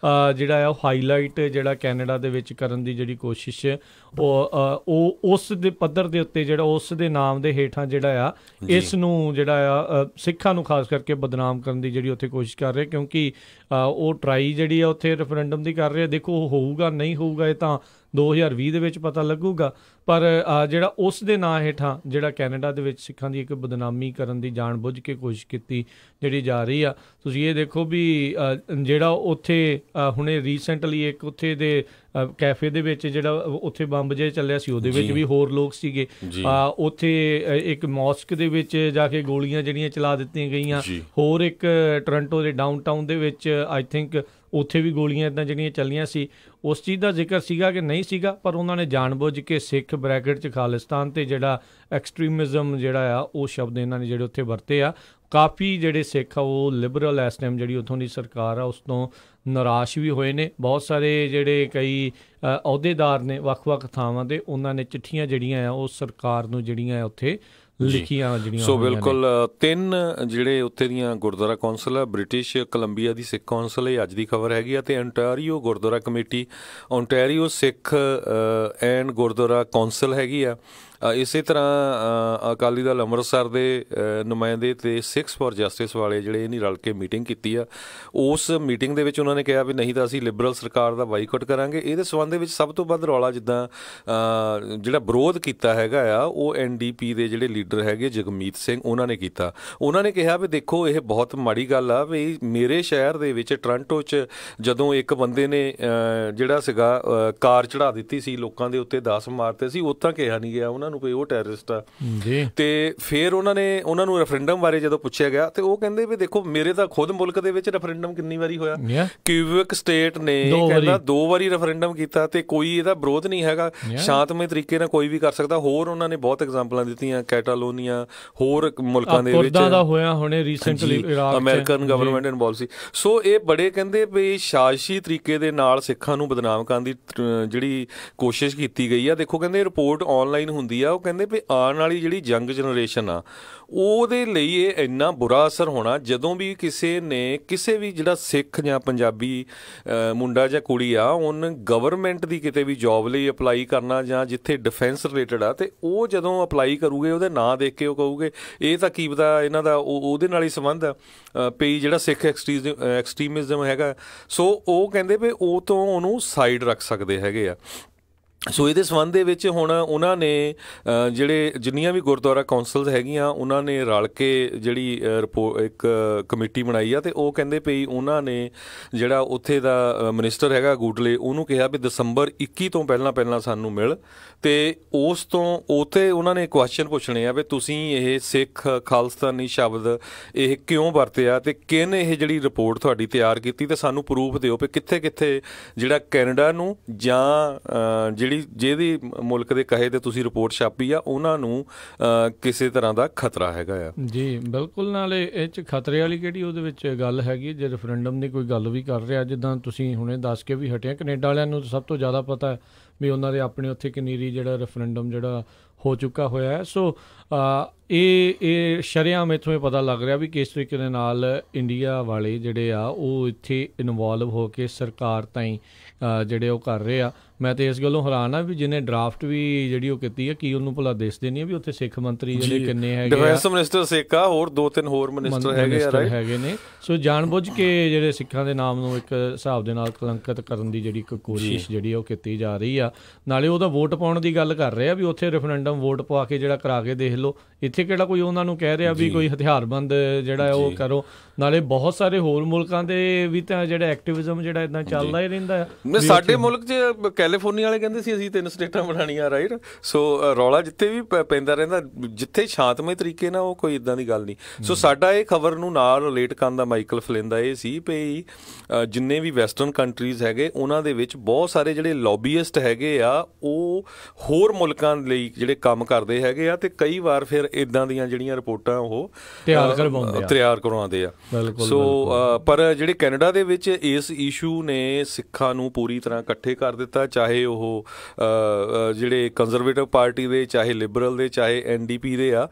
ਜਿਹੜਾ ਆ ਉਹ ਹਾਈਲਾਈਟ ਜਿਹੜਾ ਕੈਨੇਡਾ ਦੇ ਵਿੱਚ ਕਰਨ ਦੀ ਜਿਹੜੀ ਕੋਸ਼ਿਸ਼ ਉਹ ਉਸ ਦੇ ਪੱਧਰ ਦੇ ਉੱਤੇ ਜਿਹੜਾ ਉਸ ਦੇ ਨਾਮ ਦੇ ਹੇਠਾਂ ਜਿਹੜਾ ਆ ਇਸ ਨੂੰ ਜਿਹੜਾ ਆ ਸਿੱਖਾਂ ਨੂੰ ਖਾਸ ਕਰਕੇ ਬਦਨਾਮ ਕਰਨ ਦੀ ਜਿਹੜੀ ਉੱਥੇ ਕੋਸ਼ਿਸ਼ ਕਰ ਰਹੇ। ਕਿਉਂਕਿ ਉਹ ਟਰਾਈ ਜਿਹੜੀ ਆ ਉੱਥੇ ਰੈਫਰੈਂਡਮ ਦੀ ਕਰ ਰਹੇ। ਦੇਖੋ ਹੋਊਗਾ ਨਹੀਂ ਹੋਊਗਾ ਇਹ ਤਾਂ 2020 ਦੇ ਵਿੱਚ ਪਤਾ ਲੱਗੂਗਾ। ਪਰ ਜਿਹੜਾ ਉਸ ਦੇ ਨਾਂ ਹੇਠਾਂ ਜਿਹੜਾ ਕੈਨੇਡਾ ਦੇ ਵਿੱਚ ਸਿੱਖਾਂ ਦੀ ਇੱਕ ਬਦਨਾਮੀ ਕਰਨ ਦੀ ਜਾਣ ਬੁੱਝ ਕੇ ਕੋਸ਼ਿਸ਼ ਕੀਤੀ ਜਿਹੜੀ ਜਾ ਰਹੀ ਆ। ਤੁਸੀਂ ਇਹ ਦੇਖੋ ਵੀ ਜਿਹੜਾ ਉੱਥੇ ਹੁਣੇ ਰੀਸੈਂਟਲੀ ਇੱਕ ਉੱਥੇ ਦੇ ਕੈਫੇ ਦੇ ਵਿੱਚ ਜਿਹੜਾ ਉੱਥੇ ਬੰਬ ਜਿਹਾ ਚੱਲਿਆ ਸੀ ਉਹਦੇ ਵਿੱਚ ਵੀ ਹੋਰ ਲੋਕ ਸੀਗੇ। ਉੱਥੇ ਇੱਕ ਮੌਸਕ ਦੇ ਵਿੱਚ ਜਾ ਕੇ ਗੋਲੀਆਂ ਜਿਹੜੀਆਂ ਚਲਾ ਦਿੱਤੀਆਂ ਗਈਆਂ। ਹੋਰ ਇੱਕ ਟੋਰਾਂਟੋ ਦੇ ਡਾਊਨਟਾਊਨ ਦੇ ਵਿੱਚ ਆਈ ਥਿੰਕ ਉੱਥੇ ਵੀ ਗੋਲੀਆਂ ਇੱਦਾਂ ਜਿਹੜੀਆਂ ਚੱਲੀਆਂ ਸੀ। ਉਸ ਚੀਜ਼ ਦਾ ਜ਼ਿਕਰ ਸੀਗਾ ਕਿ ਨਹੀਂ ਸੀਗਾ, ਪਰ ਉਹਨਾਂ ਨੇ ਜਾਣ ਬੁੱਝ ਕੇ ਸਿੱਖ ਬ੍ਰੈਕਟ 'ਚ ਖਾਲਿਸਤਾਨ ਅਤੇ ਜਿਹੜਾ ਐਕਸਟਰੀਮਿਜ਼ਮ ਜਿਹੜਾ ਆ ਉਹ ਸ਼ਬਦ ਇਹਨਾਂ ਨੇ ਜਿਹੜੇ ਉੱਥੇ ਵਰਤੇ ਆ। ਕਾਫੀ ਜਿਹੜੇ ਸਿੱਖ ਆ ਉਹ ਲਿਬਰਲ ਇਸ ਟਾਈਮ ਜਿਹੜੀ ਉੱਥੋਂ ਦੀ ਸਰਕਾਰ ਆ ਉਸ ਤੋਂ ਨਿਰਾਸ਼ ਵੀ ਹੋਏ ਨੇ। ਬਹੁਤ ਸਾਰੇ ਜਿਹੜੇ ਕਈ ਅਹੁਦੇਦਾਰ ਨੇ ਵੱਖ-ਵੱਖ ਥਾਵਾਂ ਦੇ ਉਹਨਾਂ ਨੇ ਚਿੱਠੀਆਂ ਜਿਹੜੀਆਂ ਆ ਉਹ ਸਰਕਾਰ ਨੂੰ ਜਿਹੜੀਆਂ ਉੱਥੇ ਲਿਖੀਆਂ ਜਿਹੜੀਆਂ। ਸੋ ਬਿਲਕੁਲ 3 ਜਿਹੜੇ ਉੱਥੇ ਦੀਆਂ ਗੁਰਦੁਆਰਾ ਕੌਂਸਲ ਆ, ਬ੍ਰਿਟਿਸ਼ ਕੋਲੰਬੀਆ ਦੀ ਸਿੱਖ ਕੌਂਸਲ ਇਹ ਅੱਜ ਦੀ ਖਬਰ ਹੈਗੀ ਆ, ਅਤੇ Ontario Gurdwara committee, Ontario Sikh and Gurdwara council ਹੈਗੀ ਆ। ਇਸੇ ਤਰ੍ਹਾਂ ਅਕਾਲੀ ਦਲ ਅੰਮ੍ਰਿਤਸਰ ਦੇ ਨੁਮਾਇੰਦੇ ਅਤੇ ਸਿੱਖਸ ਫੋਰ ਜਸਟਿਸ ਵਾਲੇ ਜਿਹੜੇ ਇਹਨੀ ਰਲ ਕੇ ਮੀਟਿੰਗ ਕੀਤੀ ਆ। ਉਸ ਮੀਟਿੰਗ ਦੇ ਵਿੱਚ ਉਹਨਾਂ ਨੇ ਕਿਹਾ ਵੀ ਨਹੀਂ ਤਾਂ ਅਸੀਂ ਲਿਬਰਲ ਸਰਕਾਰ ਦਾ ਬਾਈਕਾਟ ਕਰਾਂਗੇ। ਇਹਦੇ ਸੰਬੰਧ ਦੇ ਵਿੱਚ ਸਭ ਤੋਂ ਵੱਧ ਰੌਲਾ ਜਿੱਦਾਂ ਜਿਹੜਾ ਵਿਰੋਧ ਕੀਤਾ ਹੈਗਾ ਆ ਉਹ NDP ਦੇ ਜਿਹੜੇ ਲੀਡਰ ਹੈਗੇ ਜਗਮੀਤ ਸਿੰਘ ਉਹਨਾਂ ਨੇ ਕੀਤਾ। ਉਹਨਾਂ ਨੇ ਕਿਹਾ ਵੀ ਦੇਖੋ ਇਹ ਬਹੁਤ ਮਾੜੀ ਗੱਲ ਆ ਵੀ ਮੇਰੇ ਸ਼ਹਿਰ ਦੇ ਵਿੱਚ ਟੋਰਾਂਟੋ 'ਚ ਜਦੋਂ ਇੱਕ ਬੰਦੇ ਨੇ ਜਿਹੜਾ ਸੀਗਾ ਕਾਰ ਚੜ੍ਹਾ ਦਿੱਤੀ ਸੀ, ਲੋਕਾਂ ਦੇ ਉੱਤੇ 10 ਮਾਰਤੇ ਸੀ, ਉਹ ਤਾਂ ਕਿਹਾ ਨਹੀਂ ਗਿਆ ਉਹਨਾਂ ਨੂੰ ਕੋਈ ਉਹ ਟੈਰਰਿਸਟ ਆ। ਤੇ ਫਿਰ ਉਹਨਾਂ ਨੂੰ ਰੈਫਰੈਂਡਮ ਬਾਰੇ ਜਦੋਂ ਪੁੱਛਿਆ ਗਿਆ ਤੇ ਉਹ ਕਹਿੰਦੇ ਵੀ ਦੇਖੋ ਮੇਰੇ ਤਾਂ ਖੁਦ ਮੁਲਕ ਦੇ ਵਿੱਚ ਰੈਫਰੈਂਡਮ ਕਿੰਨੀ ਵਾਰੀ ਹੋਇਆ। ਕਿਊਬਿਕ ਸਟੇਟ ਨੇ ਕਹਿੰਦਾ 2 ਵਾਰੀ ਰੈਫਰੈਂਡਮ ਕੀਤਾ ਤੇ ਕੋਈ ਇਹਦਾ ਵਿਰੋਧ ਨਹੀਂ ਹੈਗਾ, ਸ਼ਾਂਤਮਈ ਤਰੀਕੇ ਨਾਲ ਕੋਈ ਵੀ ਕਰ ਸਕਦਾ। ਹੋਰ ਉਹਨਾਂ ਨੇ ਬਹੁਤ ਐਗਜ਼ਾਮਪਲਾਂ ਦਿੱਤੀਆਂ, ਕੈਟਾਲੋਨੀਆ, ਹੋਰ ਮੁਲਕਾਂ ਦੇ ਵਿੱਚ ਹੋਇਆ ਹੁਣੇ ਰੀਸੈਂਟਲੀ ਅਮਰੀਕਨ ਗਵਰਨਮੈਂਟ ਇਨਵੋਲਵ ਸੀ। ਸੋ ਇਹ ਬੜੇ ਕਹਿੰਦੇ ਵੀ ਸਾਜ਼ਿਸ਼ੀ ਤਰੀਕੇ ਦੇ ਨਾਲ ਸਿੱਖਾਂ ਨੂੰ ਬਦਨਾਮ ਕਰਨ ਦੀ ਜਿਹੜੀ ਕੋਸ਼ਿਸ਼ ਕੀਤੀ ਗਈ ਆ। ਦੇਖੋ ਕਹਿੰਦੇ ਰਿਪੋਰਟ ਆਨਲਾਈਨ ਹੁੰਦੀ ਪਈ ਆ, ਉਹ ਕਹਿੰਦੇ ਵੀ ਆਉਣ ਵਾਲੀ ਜਿਹੜੀ ਯੰਗ ਜਨਰੇਸ਼ਨ ਆ ਉਹਦੇ ਲਈ ਇਹ ਇੰਨਾ ਬੁਰਾ ਅਸਰ ਹੋਣਾ ਜਦੋਂ ਵੀ ਕਿਸੇ ਨੇ ਕਿਸੇ ਵੀ ਜਿਹੜਾ ਸਿੱਖ ਜਾਂ ਪੰਜਾਬੀ ਮੁੰਡਾ ਜਾਂ ਕੁੜੀ ਆ ਉਹਨ ਗਵਰਨਮੈਂਟ ਦੀ ਕਿਤੇ ਵੀ ਜੋਬ ਲਈ ਅਪਲਾਈ ਕਰਨਾ ਜਾਂ ਜਿੱਥੇ ਡਿਫੈਂਸ ਰਿਲੇਟਡ ਆ, ਅਤੇ ਉਹ ਜਦੋਂ ਅਪਲਾਈ ਕਰੂਗੇ ਉਹਦੇ ਨਾਂ ਦੇਖ ਕੇ ਉਹ ਕਹੂਗੇ ਇਹ ਤਾਂ ਕੀ ਪਤਾ ਇਹਨਾਂ ਦਾ ਉਹਦੇ ਨਾਲ ਹੀ ਸੰਬੰਧ ਆ ਪਈ ਜਿਹੜਾ ਸਿੱਖ ਐਕਸਟ੍ਰੀਮਿਜ਼ਮ ਹੈਗਾ। ਸੋ ਉਹ ਕਹਿੰਦੇ ਵੀ ਉਹ ਤੋਂ ਉਹਨੂੰ ਸਾਈਡ ਰੱਖ ਸਕਦੇ ਹੈਗੇ ਆ। ਸੋ ਇਹਦੇ ਸੰਬੰਧ ਦੇ ਵਿੱਚ ਹੁਣ ਉਹਨਾਂ ਨੇ ਜਿਹੜੇ ਜਿੰਨੀਆਂ ਵੀ ਗੁਰਦੁਆਰਾ ਕੌਂਸਲਸ ਹੈਗੀਆਂ ਉਹਨਾਂ ਨੇ ਰਲ ਕੇ ਜਿਹੜੀ ਇੱਕ ਕਮੇਟੀ ਬਣਾਈ ਆ, ਅਤੇ ਉਹ ਕਹਿੰਦੇ ਪਈ ਉਹਨਾਂ ਨੇ ਜਿਹੜਾ ਉੱਥੇ ਦਾ ਮਿਨਿਸਟਰ ਹੈਗਾ ਗੂਡਲੇ ਉਹਨੂੰ ਕਿਹਾ ਵੀ ਦਸੰਬਰ 21 ਤੋਂ ਪਹਿਲਾਂ ਸਾਨੂੰ ਮਿਲ, ਅਤੇ ਉਸ ਤੋਂ ਉੱਥੇ ਉਹਨਾਂ ਨੇ ਕੁਐਸਚਨ ਪੁੱਛਣੇ ਆ ਵੀ ਤੁਸੀਂ ਇਹ ਸਿੱਖ ਖਾਲਿਸਤਾਨੀ ਸ਼ਬਦ ਇਹ ਕਿਉਂ ਵਰਤਿਆ ਅਤੇ ਕਿਨ ਇਹ ਜਿਹੜੀ ਰਿਪੋਰਟ ਤੁਹਾਡੀ ਤਿਆਰ ਕੀਤੀ, ਅਤੇ ਸਾਨੂੰ ਪ੍ਰੂਫ ਦਿਓ ਵੀ ਕਿੱਥੇ ਕਿੱਥੇ ਜਿਹੜਾ ਕੈਨੇਡਾ ਨੂੰ ਜਾਂ ਜਿਹਦੀ ਮੁਲਕ ਦੇ ਕਹੇ 'ਤੇ ਤੁਸੀਂ ਰਿਪੋਰਟ ਛਾਪੀ ਆ ਉਹਨਾਂ ਨੂੰ ਕਿਸੇ ਤਰ੍ਹਾਂ ਦਾ ਖਤਰਾ ਹੈਗਾ ਆ। ਜੀ ਬਿਲਕੁਲ, ਨਾਲੇ ਇਹ 'ਚ ਖਤਰੇ ਵਾਲੀ ਕਿਹੜੀ ਉਹਦੇ ਵਿੱਚ ਗੱਲ ਹੈਗੀ, ਜੇ ਰੈਫਰੈਂਡਮ ਦੀ ਕੋਈ ਗੱਲ ਵੀ ਕਰ ਰਿਹਾ ਜਿੱਦਾਂ ਤੁਸੀਂ ਹੁਣੇ ਦੱਸ ਕੇ ਵੀ ਹਟਿਆ, ਕੈਨੇਡਾ ਵਾਲਿਆਂ ਨੂੰ ਸਭ ਤੋਂ ਜ਼ਿਆਦਾ ਪਤਾ ਹੈ ਵੀ ਉਹਨਾਂ ਦੇ ਆਪਣੇ ਉੱਥੇ ਕਿੰਨੀ ਜਿਹੜਾ ਰੈਫਰੈਂਡਮ ਜਿਹੜਾ ਹੋ ਚੁੱਕਾ ਹੋਇਆ ਹੈ। ਸੋ ਇਹ ਸ਼ਰੇਆਮ ਇੱਥੋਂ ਇਹ ਪਤਾ ਲੱਗ ਰਿਹਾ ਵੀ ਕਿਸ ਤਰੀਕੇ ਦੇ ਨਾਲ ਇੰਡੀਆ ਵਾਲੇ ਜਿਹੜੇ ਆ ਉਹ ਇੱਥੇ ਇਨਵੋਲਵ ਹੋ ਕੇ ਸਰਕਾਰ ਤਾਈਂ ਜਿਹੜੇ ਉਹ ਕਰ ਰਹੇ ਆ। ਮੈਂ ਤਾਂ ਇਸ ਗੱਲੋਂ ਹੈਰਾਨ ਆ ਵੀ ਜਿਹਨੇ ਡਰਾਫਟ ਵੀ ਜਿਹੜੀ ਉਹ ਕੀਤੀ ਆ ਕੀ ਉਹਨੂੰ ਭਲਾ ਦਿਸਦੇ ਨਹੀਂ ਆ ਵੀ ਉੱਥੇ ਸਿੱਖ ਮੰਤਰੀ ਜਿਹੜੇ ਕਿੰਨੇ ਹੈਗੇ, ਡਿਫੈਂਸ ਮਿਨਿਸਟਰ ਸਿੱਖ ਆ, ਹੋਰ 2-3 ਹੋਰ ਮਿਨਿਸਟਰ ਹੈਗੇ ਨੇ। ਸੋ ਜਾਣਬੁੱਝ ਕੇ ਜਿਹੜੇ ਸਿੱਖਾਂ ਦੇ ਨਾਮ ਨੂੰ ਇੱਕ ਹਿਸਾਬ ਦੇ ਨਾਲ ਕਲੰਕਿਤ ਕਰਨ ਦੀ ਜਿਹੜੀ ਇੱਕ ਕੋਸ਼ਿਸ਼ ਜਿਹੜੀ ਉਹ ਕੀਤੀ ਜਾ ਰਹੀ ਆ। ਨਾਲੇ ਉਹਦਾ ਵੋਟ ਪਾਉਣ ਦੀ ਗੱਲ ਕਰ ਰਹੇ ਆ ਵੀ ਉੱਥੇ ਰੈਫਰੈਂਡਮ ਵੋਟ ਪਵਾ ਕੇ ਜਿਹੜਾ ਕਰਾ ਕੇ ਦੇਖ ਲਓ, ਇੱਥੇ ਕਿਹੜਾ ਕੋਈ ਉਹਨਾਂ ਨੂੰ ਕਹਿ ਰਿਹਾ ਵੀ ਕੋਈ ਹਥਿਆਰਬੰਦ ਜਿਹੜਾ ਉਹ ਕਰੋ। ਨਾਲੇ ਬਹੁਤ ਸਾਰੇ ਹੋਰ ਮੁਲਕਾਂ ਦੇ ਵੀ ਤਾਂ ਜਿਹੜਾ ਐਕਟਿਵਿਜ਼ਮ ਜਿਹੜਾ ਇੱਦਾਂ ਚੱਲਦਾ ਹੀ ਰਹਿੰਦਾ ਆ। ਸਾਡੇ ਮੁਲਕ 'ਚ ਕੈਲੀਫੋਰਨੀਆ ਵਾਲੇ ਕਹਿੰਦੇ ਸੀ ਅਸੀਂ 3 ਸਟੇਟਾਂ ਬਣਾਉਣੀਆਂ, ਰਾਈਟ। ਸੋ ਰੌਲਾ ਜਿੱਥੇ ਵੀ ਪੈਂਦਾ ਰਹਿੰਦਾ, ਜਿੱਥੇ ਸ਼ਾਂਤਮਈ ਤਰੀਕੇ ਨਾਲ ਉਹ ਕੋਈ ਇੱਦਾਂ ਦੀ ਗੱਲ ਨਹੀਂ। ਸੋ ਸਾਡਾ ਇਹ ਖਬਰ ਨੂੰ ਨਾਲ ਰਿਲੇਟ ਕਰਨ ਦਾ ਮਾਈਕਲ ਫਲਿਨ ਦਾ ਇਹ ਸੀ ਵੀ ਜਿੰਨੇ ਵੀ ਵੈਸਟਰਨ ਕੰਟਰੀਜ਼ ਹੈਗੇ ਉਹਨਾਂ ਦੇ ਵਿੱਚ ਬਹੁਤ ਸਾਰੇ ਜਿਹੜੇ ਲੌਬੀਇਸਟ ਹੈਗੇ ਆ ਉਹ ਹੋਰ ਮੁਲਕਾਂ ਲਈ ਜਿਹੜੇ ਕੰਮ ਕਰਦੇ ਹੈਗੇ ਆ, ਅਤੇ ਕਈ ਵਾਰ ਫਿਰ ਇੱਦਾਂ ਦੀਆਂ ਜਿਹੜੀਆਂ ਰਿਪੋਰਟਾਂ ਉਹ ਤਿਆਰ ਕਰਵਾਉਂਦੇ ਆ। ਸੋ ਪਰ ਜਿਹੜੇ ਕੈਨੇਡਾ ਦੇ ਵਿੱਚ ਇਸ ਇਸ਼ੂ ਨੇ ਸਿੱਖਾਂ ਨੂੰ ਪੂਰੀ ਤਰ੍ਹਾਂ ਇਕੱਠੇ ਕਰ ਦਿੱਤਾ, ਚਾਹੇ ਉਹ ਜਿਹੜੇ ਕੰਜ਼ਰਵੇਟਿਵ ਪਾਰਟੀ ਦੇ, ਚਾਹੇ ਲਿਬਰਲ ਦੇ, ਚਾਹੇ NDP ਦੇ ਆ,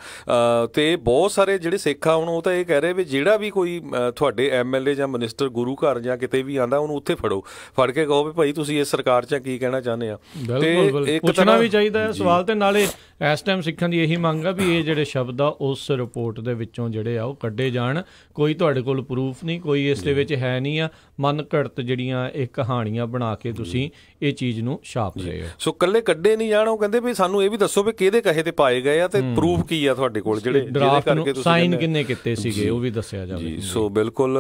ਅਤੇ ਬਹੁਤ ਸਾਰੇ ਜਿਹੜੇ ਸਿੱਖ ਆ ਹੁਣ ਉਹ ਤਾਂ ਇਹ ਕਹਿ ਰਹੇ ਵੀ ਜਿਹੜਾ ਵੀ ਕੋਈ ਤੁਹਾਡੇ MLA ਜਾਂ ਮਿਨਿਸਟਰ ਗੁਰੂ ਘਰ ਜਾਂ ਕਿਤੇ ਵੀ ਆਉਂਦਾ ਉਹਨੂੰ ਉੱਥੇ ਫੜ ਕੇ ਕਹੋ ਵੀ ਭਾਈ ਤੁਸੀਂ ਇਸ ਸਰਕਾਰ 'ਚ ਕੀ ਕਹਿਣਾ ਚਾਹੁੰਦੇ ਆ। ਤੇ ਪੁੱਛਣਾ ਵੀ ਚਾਹੀਦਾ ਹੈ ਸਵਾਲ, ਤੇ ਨਾਲੇ ਇਸ ਟਾਈਮ ਸਿੱਖਾਂ ਦੀ ਇਹੀ ਮੰਗ ਆ ਵੀ ਇਹ ਜਿਹੜੇ ਸ਼ਬਦ ਆ ਉਸ ਰਿਪੋਰਟ ਦੇ ਵਿੱਚੋਂ ਜਿਹੜੇ ਆ ਉਹ ਕੱਢੇ ਜਾਣ। ਕੋਈ ਤੁਹਾਡੇ ਕੋਲ ਪ੍ਰੂਫ ਨਹੀਂ, ਕੋਈ ਇਸ ਦੇ ਵਿੱਚ ਹੈ ਨਹੀਂ ਆ, ਮਨ ਘੜਤ ਜਿਹੜੀਆਂ ਇਹ ਕਹਾਣੀਆਂ ਬਣਾ ਕੇ ਤੁਸੀਂ ਇਹ ਚੀਜ਼ ਨੂੰ ਛਾਪ ਰਹੇ ਹੋ। ਸੋ ਇਕੱਲੇ ਕੱਢੇ ਨਹੀਂ ਜਾਣ, ਉਹ ਕਹਿੰਦੇ ਵੀ ਸਾਨੂੰ ਇਹ ਵੀ ਦੱਸੋ ਵੀ ਕਿਹਦੇ ਕਹੇ ਤੇ ਪਾਏ ਗਏ ਆ ਤੇ ਪ੍ਰੂਫ ਕੀ ਆ ਤੁਹਾਡੇ ਕੋਲ, ਜਿਹਦੇ ਕਰਕੇ ਤੁਸੀਂ ਸਾਈਨ ਕਿੰਨੇ ਕੀਤੇ ਸੀਗੇ ਉਹ ਵੀ ਦੱਸਿਆ ਜਾਵੇ। ਸੋ ਬਿਲਕੁਲ,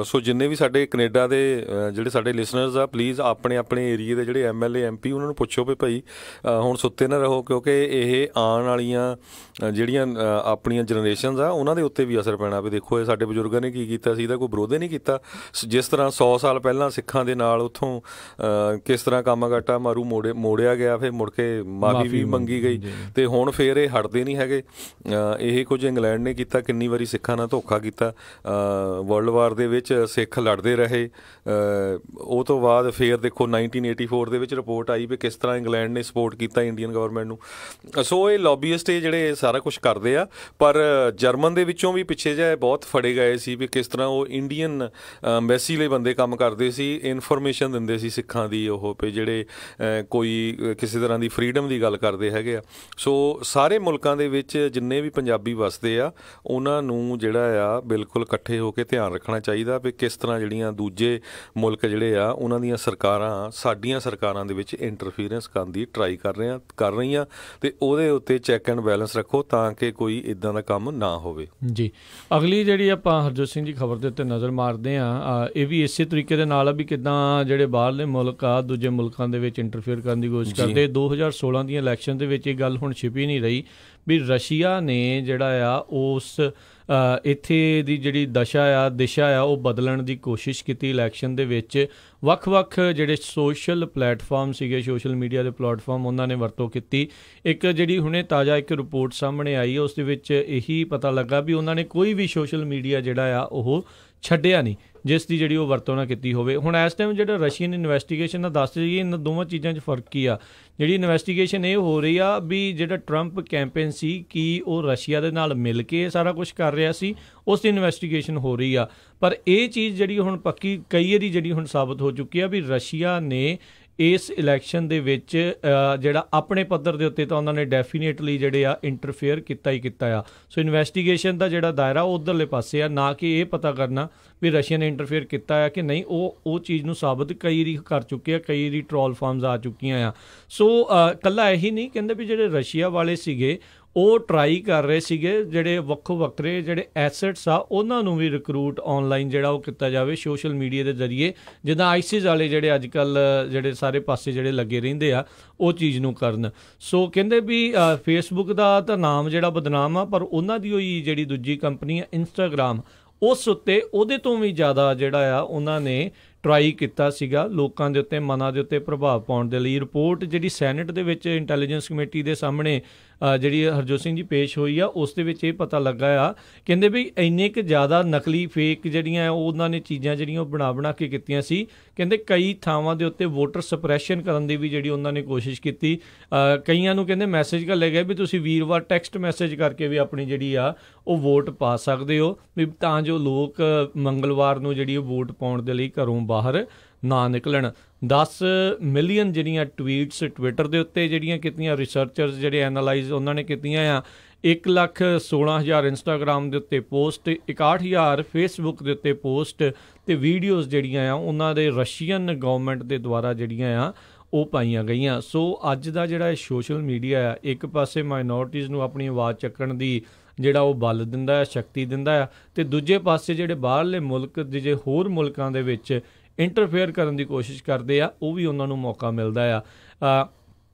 ਸੋ ਜਿੰਨੇ ਵੀ ਸਾਡੇ ਕੈਨੇਡਾ ਦੇ ਜਿਹੜੇ ਸਾਡੇ ਲਿਸਨਰਸ ਆ, ਪਲੀਜ਼ ਆਪਣੇ ਆਪਣੇ ਏਰੀਏ ਦੇ ਜਿਹੜੇ MLA MP ਉਹਨਾਂ ਨੂੰ ਪੁੱਛੋ ਵੀ ਭਾਈ ਹੁਣ ਸੁੱਤੇ ਨਾ ਰਹੋ, ਕਿਉਂਕਿ ਇਹ ਆਉਣ ਵਾਲੀਆਂ ਜਿਹੜੀਆਂ ਆਪਣੀਆਂ ਜਨਰੇਸ਼ਨਸ ਆ ਉਹਨਾਂ ਦੇ ਉੱਤੇ ਵੀ ਅਸਰ ਪੈਣਾ ਵੀ ਦੇਖੋ ਇਹ ਸਾਡੇ ਬਜ਼ੁਰਗਾਂ ਨੇ ਕੀ ਕੀਤਾ ਸੀ, ਇਹਦਾ ਕੋਈ ਵਿਰੋਧ ਨਹੀਂ ਕੀਤਾ। ਜਿਸ ਤਰ੍ਹਾਂ 100 ਸਾਲ ਪਹਿਲਾਂ ਸਿੱਖਾਂ ਦੇ ਨਾਲ ਉੱਥੋਂ ਕਿਸ ਤਰ੍ਹਾਂ ਕਾਮਾਗਾਟਾ ਮਾਰੂ ਮੋੜਿਆ ਗਿਆ, ਫਿਰ ਮੁੜ ਕੇ ਮਾਫੀ ਵੀ ਮੰਗੀ ਗਈ, ਅਤੇ ਹੁਣ ਫਿਰ ਇਹ ਹਟਦੇ ਨਹੀਂ ਹੈਗੇ। ਇਹ ਕੁਝ ਇੰਗਲੈਂਡ ਨੇ ਕੀਤਾ, ਕਿੰਨੀ ਵਾਰੀ ਸਿੱਖਾਂ ਨਾਲ ਧੋਖਾ ਕੀਤਾ, ਵਰਲਡ ਵਾਰ ਦੇ ਵਿੱਚ ਸਿੱਖ ਲੜਦੇ ਰਹੇ। ਉਹ ਤੋਂ ਬਾਅਦ ਫਿਰ ਦੇਖੋ 1984 ਦੇ ਵਿੱਚ ਰਿਪੋਰਟ ਆਈ ਵੀ ਕਿਸ ਤਰ੍ਹਾਂ ਇੰਗਲੈਂਡ ਨੇ ਸਪੋਰਟ ਕੀਤਾ ਇੰਡੀਅਨ ਗਵਰਨਮੈਂਟ ਨੂੰ। ਸੋ ਇਹ ਲੌਬੀਇਸਟ ਜਿਹੜੇ ਸਾਰਾ ਕੁਛ ਕਰਦੇ ਆ, ਪਰ ਜਰਮਨ ਦੇ ਵਿੱਚੋਂ ਵੀ ਪਿੱਛੇ ਜਿਹੇ ਬਹੁਤ ਫੜੇ ਗਏ ਸੀ ਵੀ ਕਿਸ ਤਰ੍ਹਾਂ ਉਹ ਇੰਡੀਅਨ ਐਮਬੈਸੀ ਲਈ ਬੰਦੇ ਕੰਮ ਕਰਦੇ ਸੀ, ਇਨਫੋਰਮੇਸ਼ਨ ਦਿੰਦੇ ਸੀ ਸਿੱਖਾਂ ਦੀ, ਉਹ ਵੀ ਜਿਹੜੇ ਕੋਈ ਕਿਸੇ ਤਰ੍ਹਾਂ ਦੀ ਫਰੀਡਮ ਦੀ ਗੱਲ ਕਰਦੇ ਹੈਗੇ ਆ। ਸੋ ਸਾਰੇ ਮੁਲਕਾਂ ਦੇ ਵਿੱਚ ਜਿੰਨੇ ਵੀ ਪੰਜਾਬੀ ਵਸਦੇ ਆ ਉਹਨਾਂ ਨੂੰ ਜਿਹੜਾ ਆ ਬਿਲਕੁਲ ਇਕੱਠੇ ਹੋ ਕੇ ਧਿਆਨ ਰੱਖਣਾ ਚਾਹੀਦਾ ਵੀ ਕਿਸ ਤਰ੍ਹਾਂ ਜਿਹੜੀਆਂ ਦੂਜੇ ਮੁਲਕ ਜਿਹੜੇ ਆ ਉਹਨਾਂ ਦੀਆਂ ਸਰਕਾਰਾਂ ਸਾਡੀਆਂ ਸਰਕਾਰਾਂ ਦੇ ਵਿੱਚ ਇੰਟਰਫੀਅਰੈਂਸ ਕਰਨ ਦੀ ਟਰਾਈ ਕਰ ਰਹੀਆਂ, ਅਤੇ ਉਹਦੇ ਉੱਤੇ ਚੈੱਕ ਐਂਡ ਬੈਲੈਂਸ ਰੱਖੋ ਤਾਂ ਕਿ ਕੋਈ ਇੱਦਾਂ ਦਾ ਕੰਮ ਨਾ ਹੋਵੇ। ਜੀ, ਅਗਲੀ ਜਿਹੜੀ ਆਪਾਂ ਹਰਜੋਤ ਸਿੰਘ ਜੀ ਖਬਰ ਦੇ ਉੱਤੇ ਨਜ਼ਰ ਮਾਰਦੇ ਹਾਂ, ਇਹ ਵੀ ਇਸੇ ਤਰੀਕੇ ਦੇ ਨਾਲ ਆ ਵੀ ਕਿੱਦਾਂ ਜਿਹੜੇ ਬਾਹਰਲੇ ਮੁਲਕ ਆ ਦੂਜੇ ਮੁਲਕਾਂ ਦੇ ਵਿੱਚ ਇੰਟਰਫੇਅਰ ਕਰਨ ਦੀ ਕੋਸ਼ਿਸ਼ ਕਰਦੇ। 2016 ਦੀਆਂ ਇਲੈਕਸ਼ਨ ਦੇ ਵਿੱਚ ਇਹ ਗੱਲ ਹੁਣ ਛਿਪੀ ਨਹੀਂ ਰਹੀ ਵੀ ਰਸ਼ੀਆ ਨੇ ਜਿਹੜਾ ਆ ਉਸ ਇੱਥੇ ਦੀ ਜਿਹੜੀ ਦਿਸ਼ਾ ਆ ਉਹ ਬਦਲਣ ਦੀ ਕੋਸ਼ਿਸ਼ ਕੀਤੀ। ਇਲੈਕਸ਼ਨ ਦੇ ਵਿੱਚ ਵੱਖ-ਵੱਖ ਜਿਹੜੇ ਸੋਸ਼ਲ ਪਲੇਟਫਾਰਮ ਸੀਗੇ, ਸੋਸ਼ਲ ਮੀਡੀਆ ਦੇ ਪਲੇਟਫਾਰਮ, ਉਹਨਾਂ ਨੇ ਵਰਤੋਂ ਕੀਤੀ। ਇੱਕ ਜਿਹੜੀ ਹੁਣੇ ਤਾਜ਼ਾ ਇੱਕ ਰਿਪੋਰਟ ਸਾਹਮਣੇ ਆਈ ਹੈ ਉਸ ਦੇ ਵਿੱਚ ਇਹੀ ਪਤਾ ਲੱਗਾ ਵੀ ਉਹਨਾਂ ਨੇ ਕੋਈ ਵੀ ਸੋਸ਼ਲ ਮੀਡੀਆ ਜਿਹੜਾ ਆ ਉਹ ਛੱਡਿਆ ਨਹੀਂ ਜਿਸ ਦੀ ਜਿਹੜੀ ਉਹ ਵਰਤੋਂ ਨਾ ਕੀਤੀ ਹੋਵੇ। ਹੁਣ ਇਸ ਟਾਈਮ ਜਿਹੜਾ ਰਸ਼ੀਅਨ ਇਨਵੈਸਟੀਗੇਸ਼ਨ ਦਾ ਦੱਸ ਜਾਈਏ, ਇਹਨਾਂ ਦੋਵਾਂ ਚੀਜ਼ਾਂ 'ਚ ਫਰਕ ਕੀ ਆ। ਜਿਹੜੀ ਇਨਵੈਸਟੀਗੇਸ਼ਨ ਇਹ ਹੋ ਰਹੀ ਆ ਵੀ ਜਿਹੜਾ ਟਰੰਪ ਕੈਂਪੇਨ ਸੀ ਕੀ ਉਹ ਰਸ਼ੀਆ ਦੇ ਨਾਲ ਮਿਲ ਕੇ ਸਾਰਾ ਕੁਝ ਕਰ ਰਿਹਾ ਸੀ, ਉਸ ਦੀ ਇਨਵੈਸਟੀਗੇਸ਼ਨ ਹੋ ਰਹੀ ਆ। ਪਰ ਇਹ ਚੀਜ਼ ਜਿਹੜੀ ਹੁਣ ਪੱਕੀ ਕਈ ਵਾਰੀ ਜਿਹੜੀ ਹੁਣ ਸਾਬਤ ਹੋ ਚੁੱਕੀ ਆ ਵੀ ਰਸ਼ੀਆ ਨੇ ਇਸ ਇਲੈਕਸ਼ਨ ਦੇ ਵਿੱਚ ਜਿਹੜਾ ਆਪਣੇ ਪੱਧਰ ਦੇ ਉੱਤੇ ਤਾਂ ਉਹਨਾਂ ਨੇ ਡੈਫੀਨੇਟਲੀ ਜਿਹੜੇ ਆ ਇੰਟਰਫੇਅਰ ਕੀਤਾ ਹੀ ਕੀਤਾ ਆ। ਸੋ ਇਨਵੈਸਟੀਗੇਸ਼ਨ ਦਾ ਜਿਹੜਾ ਦਾਇਰਾ ਉਹ ਉੱਧਰਲੇ ਪਾਸੇ ਆ, ਨਾ ਕਿ ਇਹ ਪਤਾ ਕਰਨਾ ਵੀ ਰਸ਼ੀਆ ਨੇ ਇੰਟਰਫੇਅਰ ਕੀਤਾ ਆ ਕਿ ਨਹੀਂ। ਉਹ ਚੀਜ਼ ਨੂੰ ਸਾਬਤ ਕਈ ਵਾਰੀ ਕਰ ਚੁੱਕੇ ਆ, ਕਈ ਵਾਰੀ ਟਰੋਲ ਫਾਰਮਸ ਆ ਚੁੱਕੀਆਂ ਆ। ਸੋ ਇਕੱਲਾ ਇਹੀ ਨਹੀਂ ਕਹਿੰਦੇ ਵੀ ਜਿਹੜੇ ਰਸ਼ੀਆ ਵਾਲੇ ਸੀਗੇ ਉਹ ਟਰਾਈ ਕਰ ਰਹੇ ਸੀਗੇ ਜਿਹੜੇ ਵੱਖੋ ਵੱਖਰੇ ਜਿਹੜੇ ਐਸੈਟਸ ਆ ਉਹਨਾਂ ਨੂੰ ਵੀ ਰਿਕਰੂਟ ਆਨਲਾਈਨ ਜਿਹੜਾ ਉਹ ਕੀਤਾ ਜਾਵੇ ਸੋਸ਼ਲ ਮੀਡੀਆ ਦੇ ਜ਼ਰੀਏ, ਜਿੱਦਾਂ ਆਈਸਿਸ ਵਾਲੇ ਜਿਹੜੇ ਅੱਜ ਕੱਲ੍ਹ ਜਿਹੜੇ ਸਾਰੇ ਪਾਸੇ ਜਿਹੜੇ ਲੱਗੇ ਰਹਿੰਦੇ ਆ ਉਹ ਚੀਜ਼ ਨੂੰ ਕਰਨ। ਸੋ ਕਹਿੰਦੇ ਵੀ ਫੇਸਬੁੱਕ ਦਾ ਤਾਂ ਨਾਮ ਜਿਹੜਾ ਬਦਨਾਮ ਆ, ਪਰ ਉਹਨਾਂ ਦੀ ਹੋਈ ਜਿਹੜੀ ਦੂਜੀ ਕੰਪਨੀ ਆ ਇੰਸਟਾਗ੍ਰਾਮ, ਉਸ ਉੱਤੇ ਉਹਦੇ ਤੋਂ ਵੀ ਜ਼ਿਆਦਾ ਜਿਹੜਾ ਆ ਉਹਨਾਂ ਨੇ ਟਰਾਈ ਕੀਤਾ ਸੀਗਾ ਲੋਕਾਂ ਦੇ ਉੱਤੇ, ਮਨਾਂ ਦੇ ਉੱਤੇ ਪ੍ਰਭਾਵ ਪਾਉਣ ਦੇ ਲਈ। ਰਿਪੋਰਟ ਜਿਹੜੀ ਸੈਨੇਟ ਦੇ ਵਿੱਚ ਇੰਟੈਲੀਜੈਂਸ ਕਮੇਟੀ ਦੇ ਸਾਹਮਣੇ ਜਿਹੜੀ ਹਰਜੋਤ ਸਿੰਘ ਜੀ ਪੇਸ਼ ਹੋਈ ਆ, ਉਸ ਦੇ ਵਿੱਚ ਇਹ ਪਤਾ ਲੱਗਾ ਆ ਕਹਿੰਦੇ ਵੀ ਇੰਨੇ ਕੁ ਜ਼ਿਆਦਾ ਨਕਲੀ ਫੇਕ ਜਿਹੜੀਆਂ ਉਹਨਾਂ ਨੇ ਚੀਜ਼ਾਂ ਜਿਹੜੀਆਂ ਉਹ ਬਣਾ ਕੇ ਕੀਤੀਆਂ ਸੀ। ਕਹਿੰਦੇ ਕਈ ਥਾਵਾਂ ਦੇ ਉੱਤੇ ਵੋਟਰ ਸਪਰੈਸ਼ਨ ਕਰਨ ਦੀ ਵੀ ਜਿਹੜੀ ਉਹਨਾਂ ਨੇ ਕੋਸ਼ਿਸ਼ ਕੀਤੀ। ਕਈਆਂ ਨੂੰ ਕਹਿੰਦੇ ਮੈਸੇਜ ਘੱਲੇ ਗਏ ਵੀ ਤੁਸੀਂ ਵੀਰਵਾਰ ਟੈਕਸਟ ਮੈਸੇਜ ਕਰਕੇ ਵੀ ਆਪਣੀ ਜਿਹੜੀ ਆ ਉਹ ਵੋਟ ਪਾ ਸਕਦੇ ਹੋ, ਵੀ ਤਾਂ ਜੋ ਲੋਕ ਮੰਗਲਵਾਰ ਨੂੰ ਜਿਹੜੀ ਉਹ ਵੋਟ ਪਾਉਣ ਦੇ ਲਈ ਘਰੋਂ ਬਾਹਰ ਨਾ ਨਿਕਲਣ। 10 ਮਿਲੀਅਨ ਜਿਹੜੀਆਂ ਟਵੀਟਸ ਟਵਿੱਟਰ ਦੇ ਉੱਤੇ ਜਿਹੜੀਆਂ ਕੀਤੀਆਂ ਰਿਸਰਚਰਸ ਜਿਹੜੇ ਐਨਾਲਾਈਜ਼ ਉਹਨਾਂ ਨੇ ਕੀਤੀਆਂ ਆ। 1,16,000 ਇੰਸਟਾਗ੍ਰਾਮ ਦੇ ਉੱਤੇ ਪੋਸਟ, 61,000 ਫੇਸਬੁੱਕ ਦੇ ਉੱਤੇ ਪੋਸਟ ਅਤੇ ਵੀਡੀਓਜ਼ ਜਿਹੜੀਆਂ ਆ ਉਹਨਾਂ ਦੇ ਰਸ਼ੀਅਨ ਗੌਰਮੈਂਟ ਦੇ ਦੁਆਰਾ ਜਿਹੜੀਆਂ ਆ ਉਹ ਪਾਈਆਂ ਗਈਆਂ। ਸੋ ਅੱਜ ਦਾ ਜਿਹੜਾ ਸੋਸ਼ਲ ਮੀਡੀਆ ਆ ਇੱਕ ਪਾਸੇ ਮਾਈਨੋਰਟੀਜ਼ ਨੂੰ ਆਪਣੀ ਆਵਾਜ਼ ਚੱਕਣ ਦੀ ਜਿਹੜਾ ਉਹ ਬਲ ਦਿੰਦਾ ਹੈ, ਸ਼ਕਤੀ ਦਿੰਦਾ ਆ, ਅਤੇ ਦੂਜੇ ਪਾਸੇ ਜਿਹੜੇ ਬਾਹਰਲੇ ਮੁਲਕ ਜੇ ਹੋਰ ਮੁਲਕਾਂ ਦੇ ਵਿੱਚ ਇੰਟਰਫੇਅਰ ਕਰਨ ਦੀ ਕੋਸ਼ਿਸ਼ ਕਰਦੇ ਆ ਉਹ ਵੀ ਉਹਨਾਂ ਨੂੰ ਮੌਕਾ ਮਿਲਦਾ ਆ।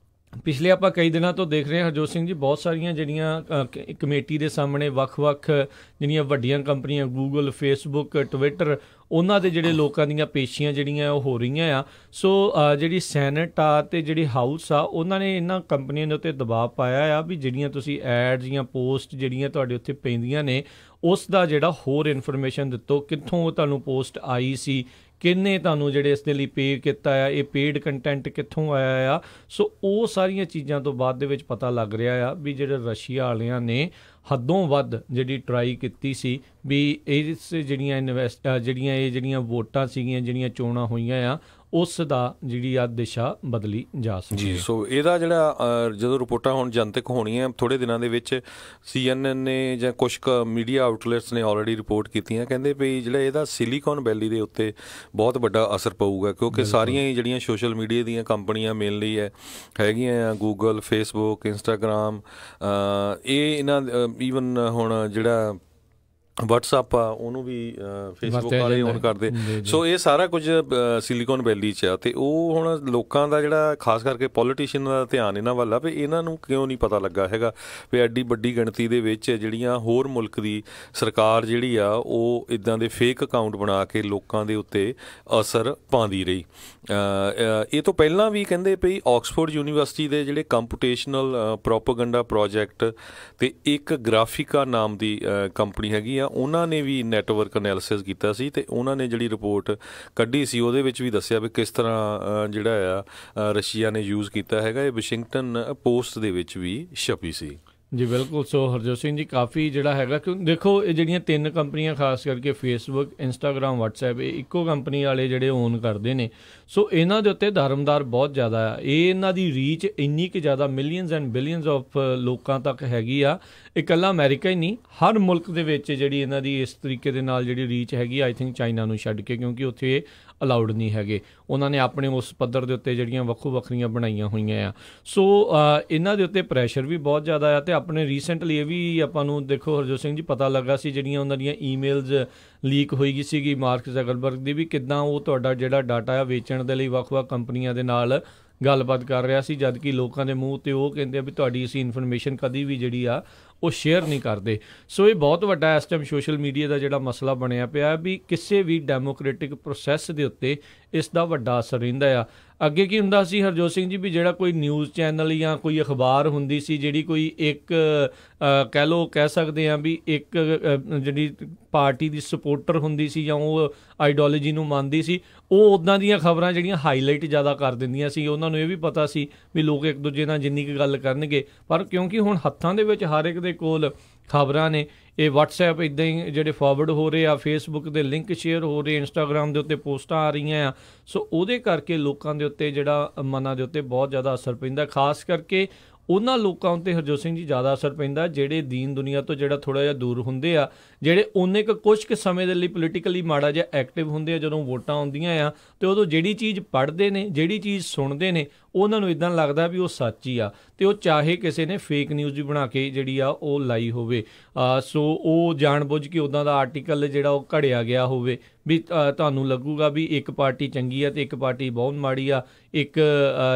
ਪਿਛਲੇ ਆਪਾਂ ਕਈ ਦਿਨਾਂ ਤੋਂ ਦੇਖ ਰਹੇ ਹਾਂ ਹਰਜੋਤ ਸਿੰਘ ਜੀ, ਬਹੁਤ ਸਾਰੀਆਂ ਜਿਹੜੀਆਂ ਕਮੇਟੀ ਦੇ ਸਾਹਮਣੇ ਵੱਖ-ਵੱਖ ਜਿਹੜੀਆਂ ਵੱਡੀਆਂ ਕੰਪਨੀਆਂ ਗੂਗਲ, ਫੇਸਬੁੱਕ, ਟਵਿੱਟਰ, ਉਹਨਾਂ ਦੇ ਜਿਹੜੇ ਲੋਕਾਂ ਦੀਆਂ ਪੇਸ਼ੀਆਂ ਜਿਹੜੀਆਂ ਉਹ ਹੋ ਰਹੀਆਂ ਆ। ਸੋ ਜਿਹੜੀ ਸੈਨੇਟ ਆ ਅਤੇ ਜਿਹੜੀ ਹਾਊਸ ਆ ਉਹਨਾਂ ਨੇ ਇਹਨਾਂ ਕੰਪਨੀਆਂ ਦੇ ਉੱਤੇ ਦਬਾਅ ਪਾਇਆ ਆ ਵੀ ਜਿਹੜੀਆਂ ਤੁਸੀਂ ਐਡਸ ਜਾਂ ਪੋਸਟ ਜਿਹੜੀਆਂ ਤੁਹਾਡੇ ਉੱਤੇ ਪੈਂਦੀਆਂ ਨੇ ਉਸ ਦਾ ਜਿਹੜਾ ਹੋਰ ਇਨਫੋਰਮੇਸ਼ਨ ਦਿੱਤੋ, ਕਿੱਥੋਂ ਤੁਹਾਨੂੰ ਪੋਸਟ ਆਈ ਸੀ, ਕਿਹਨੇ ਤੁਹਾਨੂੰ ਜਿਹੜੇ ਇਸ ਦੇ ਲਈ ਪੇ ਕੀਤਾ ਆ, ਇਹ ਪੇਡ ਕੰਟੈਂਟ ਕਿੱਥੋਂ ਆਇਆ ਆ। ਸੋ ਉਹ ਸਾਰੀਆਂ ਚੀਜ਼ਾਂ ਤੋਂ ਬਾਅਦ ਦੇ ਵਿੱਚ ਪਤਾ ਲੱਗ ਰਿਹਾ ਆ ਵੀ ਜਿਹੜੇ ਰਸ਼ੀਆ ਵਾਲਿਆਂ ਨੇ ਹੱਦੋਂ ਵੱਧ ਜਿਹੜੀ ਟਰਾਈ ਕੀਤੀ ਸੀ ਵੀ ਇਸ ਜਿਹੜੀਆਂ ਵੋਟਾਂ ਸੀਗੀਆਂ ਜਿਹੜੀਆਂ ਚੋਣਾਂ ਹੋਈਆਂ ਆ ਉਸ ਦਾ ਜਿਹੜੀ ਆ ਦਿਸ਼ਾ ਬਦਲੀ ਜਾ ਸਕਦੀ ਜੀ। ਸੋ ਇਹਦਾ ਜਿਹੜਾ ਜਦੋਂ ਰਿਪੋਰਟਾਂ ਹੁਣ ਜਨਤਕ ਹੋਣੀਆਂ ਥੋੜ੍ਹੇ ਦਿਨਾਂ ਦੇ ਵਿੱਚ, CNN ਨੇ ਜਾਂ ਕੁਛ ਕੁ ਮੀਡੀਆ ਆਊਟਲੈਟਸ ਨੇ ਆਲਰੇਡੀ ਰਿਪੋਰਟ ਕੀਤੀਆਂ, ਕਹਿੰਦੇ ਵੀ ਜਿਹੜਾ ਇਹਦਾ ਸਿਲੀਕਨ ਵੈਲੀ ਦੇ ਉੱਤੇ ਬਹੁਤ ਵੱਡਾ ਅਸਰ ਪਊਗਾ, ਕਿਉਂਕਿ ਸਾਰੀਆਂ ਹੀ ਜਿਹੜੀਆਂ ਸੋਸ਼ਲ ਮੀਡੀਆ ਦੀਆਂ ਕੰਪਨੀਆਂ ਮੇਨਲੀ ਹੈਗੀਆਂ ਆ ਗੂਗਲ, ਫੇਸਬੁੱਕ, ਇੰਸਟਾਗ੍ਰਾਮ, ਇਹ ਇਹਨਾਂ ਈਵਨ ਹੁਣ ਜਿਹੜਾ ਵਟਸਐਪ ਆ ਉਹਨੂੰ ਵੀ ਫੇਸਬੁੱਕ ਵਾਲੇ ਓਨ ਕਰਦੇ। ਸੋ ਇਹ ਸਾਰਾ ਕੁਝ ਸਿਲੀਕਨ ਵੈਲੀ 'ਚ ਆ, ਅਤੇ ਉਹ ਹੁਣ ਲੋਕਾਂ ਦਾ ਜਿਹੜਾ ਖਾਸ ਕਰਕੇ ਪੋਲੀਟੀਸ਼ੀਅਨ ਦਾ ਧਿਆਨ ਇਹਨਾਂ ਵੱਲ ਆ ਵੀ ਇਹਨਾਂ ਨੂੰ ਕਿਉਂ ਨਹੀਂ ਪਤਾ ਲੱਗਾ ਹੈਗਾ ਵੀ ਐਡੀ ਵੱਡੀ ਗਿਣਤੀ ਦੇ ਵਿੱਚ ਜਿਹੜੀਆਂ ਹੋਰ ਮੁਲਕ ਦੀ ਸਰਕਾਰ ਜਿਹੜੀ ਆ ਉਹ ਇੱਦਾਂ ਦੇ ਫੇਕ ਅਕਾਊਂਟ ਬਣਾ ਕੇ ਲੋਕਾਂ ਦੇ ਉੱਤੇ ਅਸਰ ਪਾਉਂਦੀ ਰਹੀ। ਇਹ ਤੋਂ ਪਹਿਲਾਂ ਵੀ ਕਹਿੰਦੇ ਪਈ ਆਕਸਫੋਰਡ ਯੂਨੀਵਰਸਿਟੀ ਦੇ ਜਿਹੜੇ ਕੰਪੂਟੇਸ਼ਨਲ ਪ੍ਰੋਪੇਗੈਂਡਾ ਪ੍ਰੋਜੈਕਟ ਅਤੇ ਇੱਕ ਗ੍ਰਾਫਿਕਾ ਨਾਮ ਦੀ ਕੰਪਨੀ ਹੈਗੀ ਆ, ਉਹਨਾਂ ਨੇ ਵੀ ਨੈਟਵਰਕ ਐਨਾਲਿਸਿਸ ਕੀਤਾ ਸੀ, ਅਤੇ ਉਹਨਾਂ ਨੇ ਜਿਹੜੀ ਰਿਪੋਰਟ ਕੱਢੀ ਸੀ ਉਹਦੇ ਵਿੱਚ ਵੀ ਦੱਸਿਆ ਵੀ ਕਿਸ ਤਰ੍ਹਾਂ ਜਿਹੜਾ ਆ ਰਸ਼ੀਆ ਨੇ ਯੂਜ਼ ਕੀਤਾ ਹੈਗਾ। ਇਹ ਵਾਸ਼ਿੰਗਟਨ ਪੋਸਟ ਦੇ ਵਿੱਚ ਵੀ ਛਪੀ ਸੀ। ਜੀ ਬਿਲਕੁਲ। ਸੋ ਹਰਜੋਤ ਸਿੰਘ ਜੀ ਕਾਫੀ ਜਿਹੜਾ ਹੈਗਾ ਕਿ ਦੇਖੋ ਇਹ ਜਿਹੜੀਆਂ 3 ਕੰਪਨੀਆਂ ਖਾਸ ਕਰਕੇ ਫੇਸਬੁੱਕ, ਇੰਸਟਾਗ੍ਰਾਮ, ਵਟਸਐਪ, ਇਹ ਇੱਕੋ ਕੰਪਨੀ ਵਾਲੇ ਜਿਹੜੇ ਓਨ ਕਰਦੇ ਨੇ। ਸੋ ਇਹਨਾਂ ਦੇ ਉੱਤੇ ਦਾਰਮਦਾਰ ਬਹੁਤ ਜ਼ਿਆਦਾ ਆ। ਇਹਨਾਂ ਦੀ ਰੀਚ ਇੰਨੀ ਕੁ ਜ਼ਿਆਦਾ ਮਿਲੀਅਨਸ ਐਂਡ ਬਿਲੀਅਨਸ ਆਫ ਲੋਕਾਂ ਤੱਕ ਹੈਗੀ ਆ। ਇਕੱਲਾ ਅਮਰੀਕਾ ਹੀ ਨਹੀਂ, ਹਰ ਮੁਲਕ ਦੇ ਵਿੱਚ ਜਿਹੜੀ ਇਹਨਾਂ ਦੀ ਇਸ ਤਰੀਕੇ ਦੇ ਨਾਲ ਜਿਹੜੀ ਰੀਚ ਹੈਗੀ ਆਈ ਥਿੰਕ ਚਾਈਨਾ ਨੂੰ ਛੱਡ ਕੇ, ਕਿਉਂਕਿ ਉੱਥੇ ਅਲਾਊਡ ਨਹੀਂ ਹੈਗੇ। ਉਹਨਾਂ ਨੇ ਆਪਣੇ ਉਸ ਪੱਧਰ ਦੇ ਉੱਤੇ ਜਿਹੜੀਆਂ ਵੱਖੋ ਵੱਖਰੀਆਂ ਬਣਾਈਆਂ ਹੋਈਆਂ ਆ। ਸੋ ਇਹਨਾਂ ਦੇ ਉੱਤੇ ਪ੍ਰੈਸ਼ਰ ਵੀ ਬਹੁਤ ਜ਼ਿਆਦਾ ਆ। ਅਤੇ ਆਪਣੇ ਰੀਸੈਂਟਲੀ ਇਹ ਵੀ ਆਪਾਂ ਨੂੰ ਦੇਖੋ ਹਰਜੋਤ ਸਿੰਘ ਜੀ ਪਤਾ ਲੱਗਾ ਸੀ ਜਿਹੜੀਆਂ ਉਹਨਾਂ ਦੀਆਂ ਈਮੇਲਜ਼ ਲੀਕ ਹੋਈ ਗਈ ਸੀਗੀ ਮਾਰਕ ਜ਼ਕਰਬਰਗ ਦੀ, ਵੀ ਕਿੱਦਾਂ ਉਹ ਤੁਹਾਡਾ ਜਿਹੜਾ ਡਾਟਾ ਆ ਵੇਚਣ ਦੇ ਲਈ ਵੱਖ-ਵੱਖ ਕੰਪਨੀਆਂ ਦੇ ਨਾਲ ਗੱਲਬਾਤ ਕਰ ਰਿਹਾ ਸੀ, ਜਦ ਕਿ ਲੋਕਾਂ ਦੇ ਮੂੰਹ 'ਤੇ ਉਹ ਕਹਿੰਦੇ ਆ ਵੀ ਤੁਹਾਡੀ ਅਸੀਂ ਇਨਫੋਰਮੇਸ਼ਨ ਕਦੀ ਵੀ ਜਿਹੜੀ ਆ ਉਹ ਸ਼ੇਅਰ ਨਹੀਂ ਕਰਦੇ। ਸੋ ਇਹ ਬਹੁਤ ਵੱਡਾ ਇਸ ਟਾਈਮ ਸੋਸ਼ਲ ਮੀਡੀਆ ਦਾ ਜਿਹੜਾ ਮਸਲਾ ਬਣਿਆ ਪਿਆ ਵੀ ਕਿਸੇ ਵੀ ਡੈਮੋਕ੍ਰੈਟਿਕ ਪ੍ਰੋਸੈਸ ਦੇ ਉੱਤੇ ਇਸ ਦਾ ਵੱਡਾ ਅਸਰ ਰਹਿੰਦਾ ਆ। ਅੱਗੇ ਕੀ ਹੁੰਦਾ ਸੀ ਹਰਜੋਤ ਸਿੰਘ ਜੀ ਵੀ ਜਿਹੜਾ ਕੋਈ ਨਿਊਜ਼ ਚੈਨਲ ਜਾਂ ਕੋਈ ਅਖਬਾਰ ਹੁੰਦੀ ਸੀ ਜਿਹੜੀ ਕੋਈ ਇੱਕ ਕਹਿ ਸਕਦੇ ਹਾਂ ਵੀ ਇੱਕ ਜਿਹੜੀ ਪਾਰਟੀ ਦੀ ਸਪੋਰਟਰ ਹੁੰਦੀ ਸੀ ਜਾਂ ਉਹ ਆਈਡੀਓਲੋਜੀ ਨੂੰ ਮੰਨਦੀ ਸੀ, ਉਹ ਉੱਦਾਂ ਦੀਆਂ ਖਬਰਾਂ ਜਿਹੜੀਆਂ ਹਾਈਲਾਈਟ ਜ਼ਿਆਦਾ ਕਰ ਦਿੰਦੀਆਂ ਸੀ। ਉਹਨਾਂ ਨੂੰ ਇਹ ਵੀ ਪਤਾ ਸੀ ਵੀ ਲੋਕ ਇੱਕ ਦੂਜੇ ਨਾਲ ਜਿੰਨੀ ਕੁ ਗੱਲ ਕਰਨਗੇ, ਪਰ ਕਿਉਂਕਿ ਹੁਣ ਹੱਥਾਂ ਦੇ ਵਿੱਚ ਹਰ ਇੱਕ ਦੇ ਕੋਲ ਖਬਰਾਂ ਨੇ, ਇਹ WhatsApp ਇੱਦਾਂ ਹੀ ਜਿਹੜੇ ਫਾਰਵਰਡ ਹੋ ਰਹੇ ਆ, Facebook ਦੇ ਲਿੰਕ ਸ਼ੇਅਰ ਹੋ ਰਹੇ, Instagram ਦੇ ਉੱਤੇ ਪੋਸਟਾਂ ਆ ਰਹੀਆਂ ਆ, ਸੋ ਉਹਦੇ ਕਰਕੇ ਲੋਕਾਂ ਦੇ ਉੱਤੇ ਜਿਹੜਾ ਮਨਾਂ ਦੇ ਉੱਤੇ ਬਹੁਤ ਜ਼ਿਆਦਾ ਅਸਰ ਪੈਂਦਾ। ਖਾਸ ਕਰਕੇ ਉਹਨਾਂ ਲੋਕਾਂ ਉੱਤੇ ਹਰਜੋਤ ਸਿੰਘ ਜੀ ਜ਼ਿਆਦਾ ਅਸਰ ਪੈਂਦਾ ਜਿਹੜੇ ਦੀਨ ਦੁਨੀਆ ਤੋਂ ਜਿਹੜਾ ਥੋੜ੍ਹਾ ਜਿਹਾ ਦੂਰ ਹੁੰਦੇ ਆ, ਜਿਹੜੇ ਉਹਨੇ ਕੁਛ ਕੁ ਸਮੇਂ ਦੇ ਲਈ ਪੋਲੀਟੀਕਲੀ ਮਾੜਾ ਜਿਹਾ ਐਕਟਿਵ ਹੁੰਦੇ ਆ। ਜਦੋਂ ਵੋਟਾਂ ਆਉਂਦੀਆਂ ਆ ਅਤੇ ਉਦੋਂ ਜਿਹੜੀ ਚੀਜ਼ ਪੜ੍ਹਦੇ ਨੇ, ਜਿਹੜੀ ਚੀਜ਼ ਸੁਣਦੇ ਨੇ, ਉਹਨਾਂ ਨੂੰ ਇੱਦਾਂ ਲੱਗਦਾ ਵੀ ਉਹ ਸੱਚ ਹੀ ਆ, ਅਤੇ ਉਹ ਚਾਹੇ ਕਿਸੇ ਨੇ ਫੇਕ ਨਿਊਜ਼ ਵੀ ਬਣਾ ਕੇ ਜਿਹੜੀ ਆ ਉਹ ਲਾਈ ਹੋਵੇ, ਸੋ ਉਹ ਜਾਣ ਬੁੱਝ ਕੇ ਉੱਦਾਂ ਦਾ ਆਰਟੀਕਲ ਜਿਹੜਾ ਉਹ ਘੜਿਆ ਗਿਆ ਹੋਵੇ ਵੀ ਤੁਹਾਨੂੰ ਲੱਗੂਗਾ ਵੀ ਇੱਕ ਪਾਰਟੀ ਚੰਗੀ ਆ ਅਤੇ ਇੱਕ ਪਾਰਟੀ ਬਹੁਤ ਮਾੜੀ ਆ, ਇੱਕ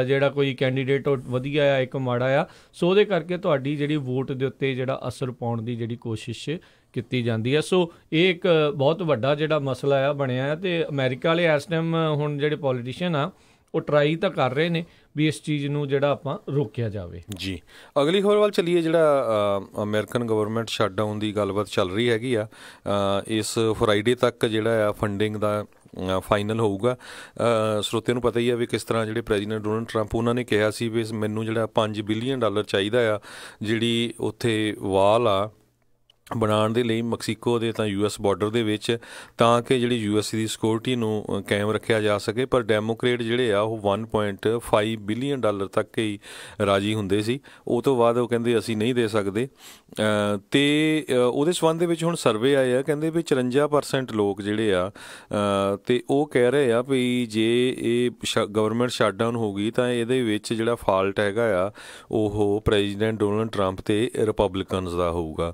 ਜਿਹੜਾ ਕੋਈ ਕੈਂਡੀਡੇਟ ਉਹ ਵਧੀਆ ਆ, ਇੱਕ ਮਾੜਾ ਆ। ਸੋ ਉਹਦੇ ਕਰਕੇ ਤੁਹਾਡੀ ਜਿਹੜੀ ਵੋਟ ਦੇ ਉੱਤੇ ਜਿਹੜਾ ਅਸਰ ਪਾਉਣ ਦੀ ਜਿਹੜੀ ਕੋਸ਼ਿਸ਼ ਕੀਤੀ ਜਾਂਦੀ ਹੈ। ਸੋ ਇਹ ਇੱਕ ਬਹੁਤ ਵੱਡਾ ਜਿਹੜਾ ਮਸਲਾ ਆ ਬਣਿਆ ਹੈ, ਅਤੇ ਅਮਰੀਕਾ ਵਾਲੇ ਇਸ ਟਾਈਮ ਹੁਣ ਜਿਹੜੇ ਪੋਲੀਟੀਸ਼ੀਅਨ ਆ ਉਹ ਟਰਾਈ ਤਾਂ ਕਰ ਰਹੇ ਨੇ ਵੀ ਇਸ ਚੀਜ਼ ਨੂੰ ਜਿਹੜਾ ਆਪਾਂ ਰੋਕਿਆ ਜਾਵੇ। ਜੀ, ਅਗਲੀ ਖਬਰ ਵੱਲ ਚੱਲੀਏ। ਜਿਹੜਾ ਅਮਰੀਕਨ ਗਵਰਨਮੈਂਟ ਸ਼ਟਡਾਊਨ ਦੀ ਗੱਲਬਾਤ ਚੱਲ ਰਹੀ ਹੈਗੀ ਆ, ਇਸ ਫਰਾਈਡੇ ਤੱਕ ਜਿਹੜਾ ਆ ਫੰਡਿੰਗ ਦਾ ਫਾਈਨਲ ਹੋਊਗਾ। ਸਰੋਤਿਆਂ ਨੂੰ ਪਤਾ ਹੀ ਆ ਵੀ ਕਿਸ ਤਰ੍ਹਾਂ ਜਿਹੜੇ ਪ੍ਰੈਜ਼ੀਡੈਂਟ ਡੋਨਲਡ ਟਰੰਪ ਉਹਨਾਂ ਨੇ ਕਿਹਾ ਸੀ ਵੀ ਮੈਨੂੰ ਜਿਹੜਾ $5 ਬਿਲੀਅਨ ਚਾਹੀਦਾ ਆ ਜਿਹੜੀ ਉੱਥੇ ਵਾਲ ਆ ਬਣਾਉਣ ਦੇ ਲਈ ਮੈਕਸੀਕੋ ਦੇ ਤਾਂ US ਬਾਰਡਰ ਦੇ ਵਿੱਚ, ਤਾਂ ਕਿ ਜਿਹੜੀ US ਦੀ ਸਿਕਿਉਰਿਟੀ ਨੂੰ ਕਾਇਮ ਰੱਖਿਆ ਜਾ ਸਕੇ। ਪਰ ਡੈਮੋਕ੍ਰੇਟ ਜਿਹੜੇ ਆ ਉਹ $1.5 ਬਿਲੀਅਨ ਤੱਕ ਹੀ ਰਾਜੀ ਹੁੰਦੇ ਸੀ। ਉਹ ਤੋਂ ਬਾਅਦ ਉਹ ਕਹਿੰਦੇ ਅਸੀਂ ਨਹੀਂ ਦੇ ਸਕਦੇ। ਅਤੇ ਉਹਦੇ ਸੰਬੰਧ ਦੇ ਵਿੱਚ ਹੁਣ ਸਰਵੇ ਆਏ ਆ, ਕਹਿੰਦੇ ਵੀ 54% ਲੋਕ ਜਿਹੜੇ ਆ ਅਤੇ ਉਹ ਕਹਿ ਰਹੇ ਆ ਵੀ ਜੇ ਇਹ ਗਵਰਨਮੈਂਟ ਸ਼ਟਡਾਊਨ ਹੋ ਗਈ ਤਾਂ ਇਹਦੇ ਵਿੱਚ ਜਿਹੜਾ ਫਾਲਟ ਹੈਗਾ ਆ ਉਹ ਪ੍ਰੈਜ਼ੀਡੈਂਟ ਡੋਨਲਡ ਟਰੰਪ ਅਤੇ ਰਿਪਬਲਿਕਨਸ ਦਾ ਹੋਊਗਾ।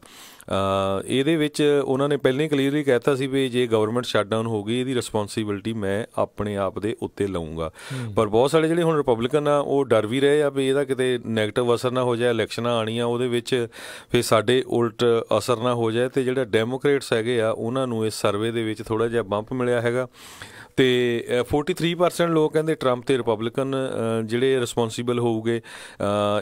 ਇਹਦੇ ਵਿੱਚ ਉਹਨਾਂ ਨੇ ਪਹਿਲਾਂ ਹੀ ਕਲੀਅਰਲੀ ਕਹਿ ਦਿੱਤਾ ਸੀ ਵੀ ਜੇ ਗਵਰਨਮੈਂਟ ਸ਼ਟਡਾਊਨ ਹੋ ਗਈ ਇਹਦੀ ਰਿਸਪੋਂਸੀਬਿਲਿਟੀ ਮੈਂ ਆਪਣੇ ਆਪ ਦੇ ਉੱਤੇ ਲਊਂਗਾ। ਪਰ ਬਹੁਤ ਸਾਰੇ ਜਿਹੜੇ ਹੁਣ ਰਿਪਬਲਿਕਨ ਆ ਉਹ ਡਰ ਵੀ ਰਹੇ ਆ ਵੀ ਇਹਦਾ ਕਿਤੇ ਨੈਗੇਟਿਵ ਅਸਰ ਨਾ ਹੋ ਜਾਏ, ਇਲੈਕਸ਼ਨਾਂ ਆਉਣੀਆਂ ਉਹਦੇ ਵਿੱਚ ਫਿਰ ਸਾਡੇ ਉਲਟ ਅਸਰ ਨਾ ਹੋ ਜਾਏ। ਅਤੇ ਜਿਹੜਾ ਡੈਮੋਕ੍ਰੇਟਸ ਹੈਗੇ ਆ ਉਹਨਾਂ ਨੂੰ ਇਸ ਸਰਵੇ ਦੇ ਵਿੱਚ ਥੋੜ੍ਹਾ ਜਿਹਾ ਬੰਪ ਮਿਲਿਆ ਹੈਗਾ, ਅਤੇ 43% ਲੋਕ ਕਹਿੰਦੇ ਟਰੰਪ ਅਤੇ ਰਿਪਬਲਿਕਨ ਜਿਹੜੇ ਰਿਸਪੋਂਸੀਬਲ ਹੋਊਗੇ।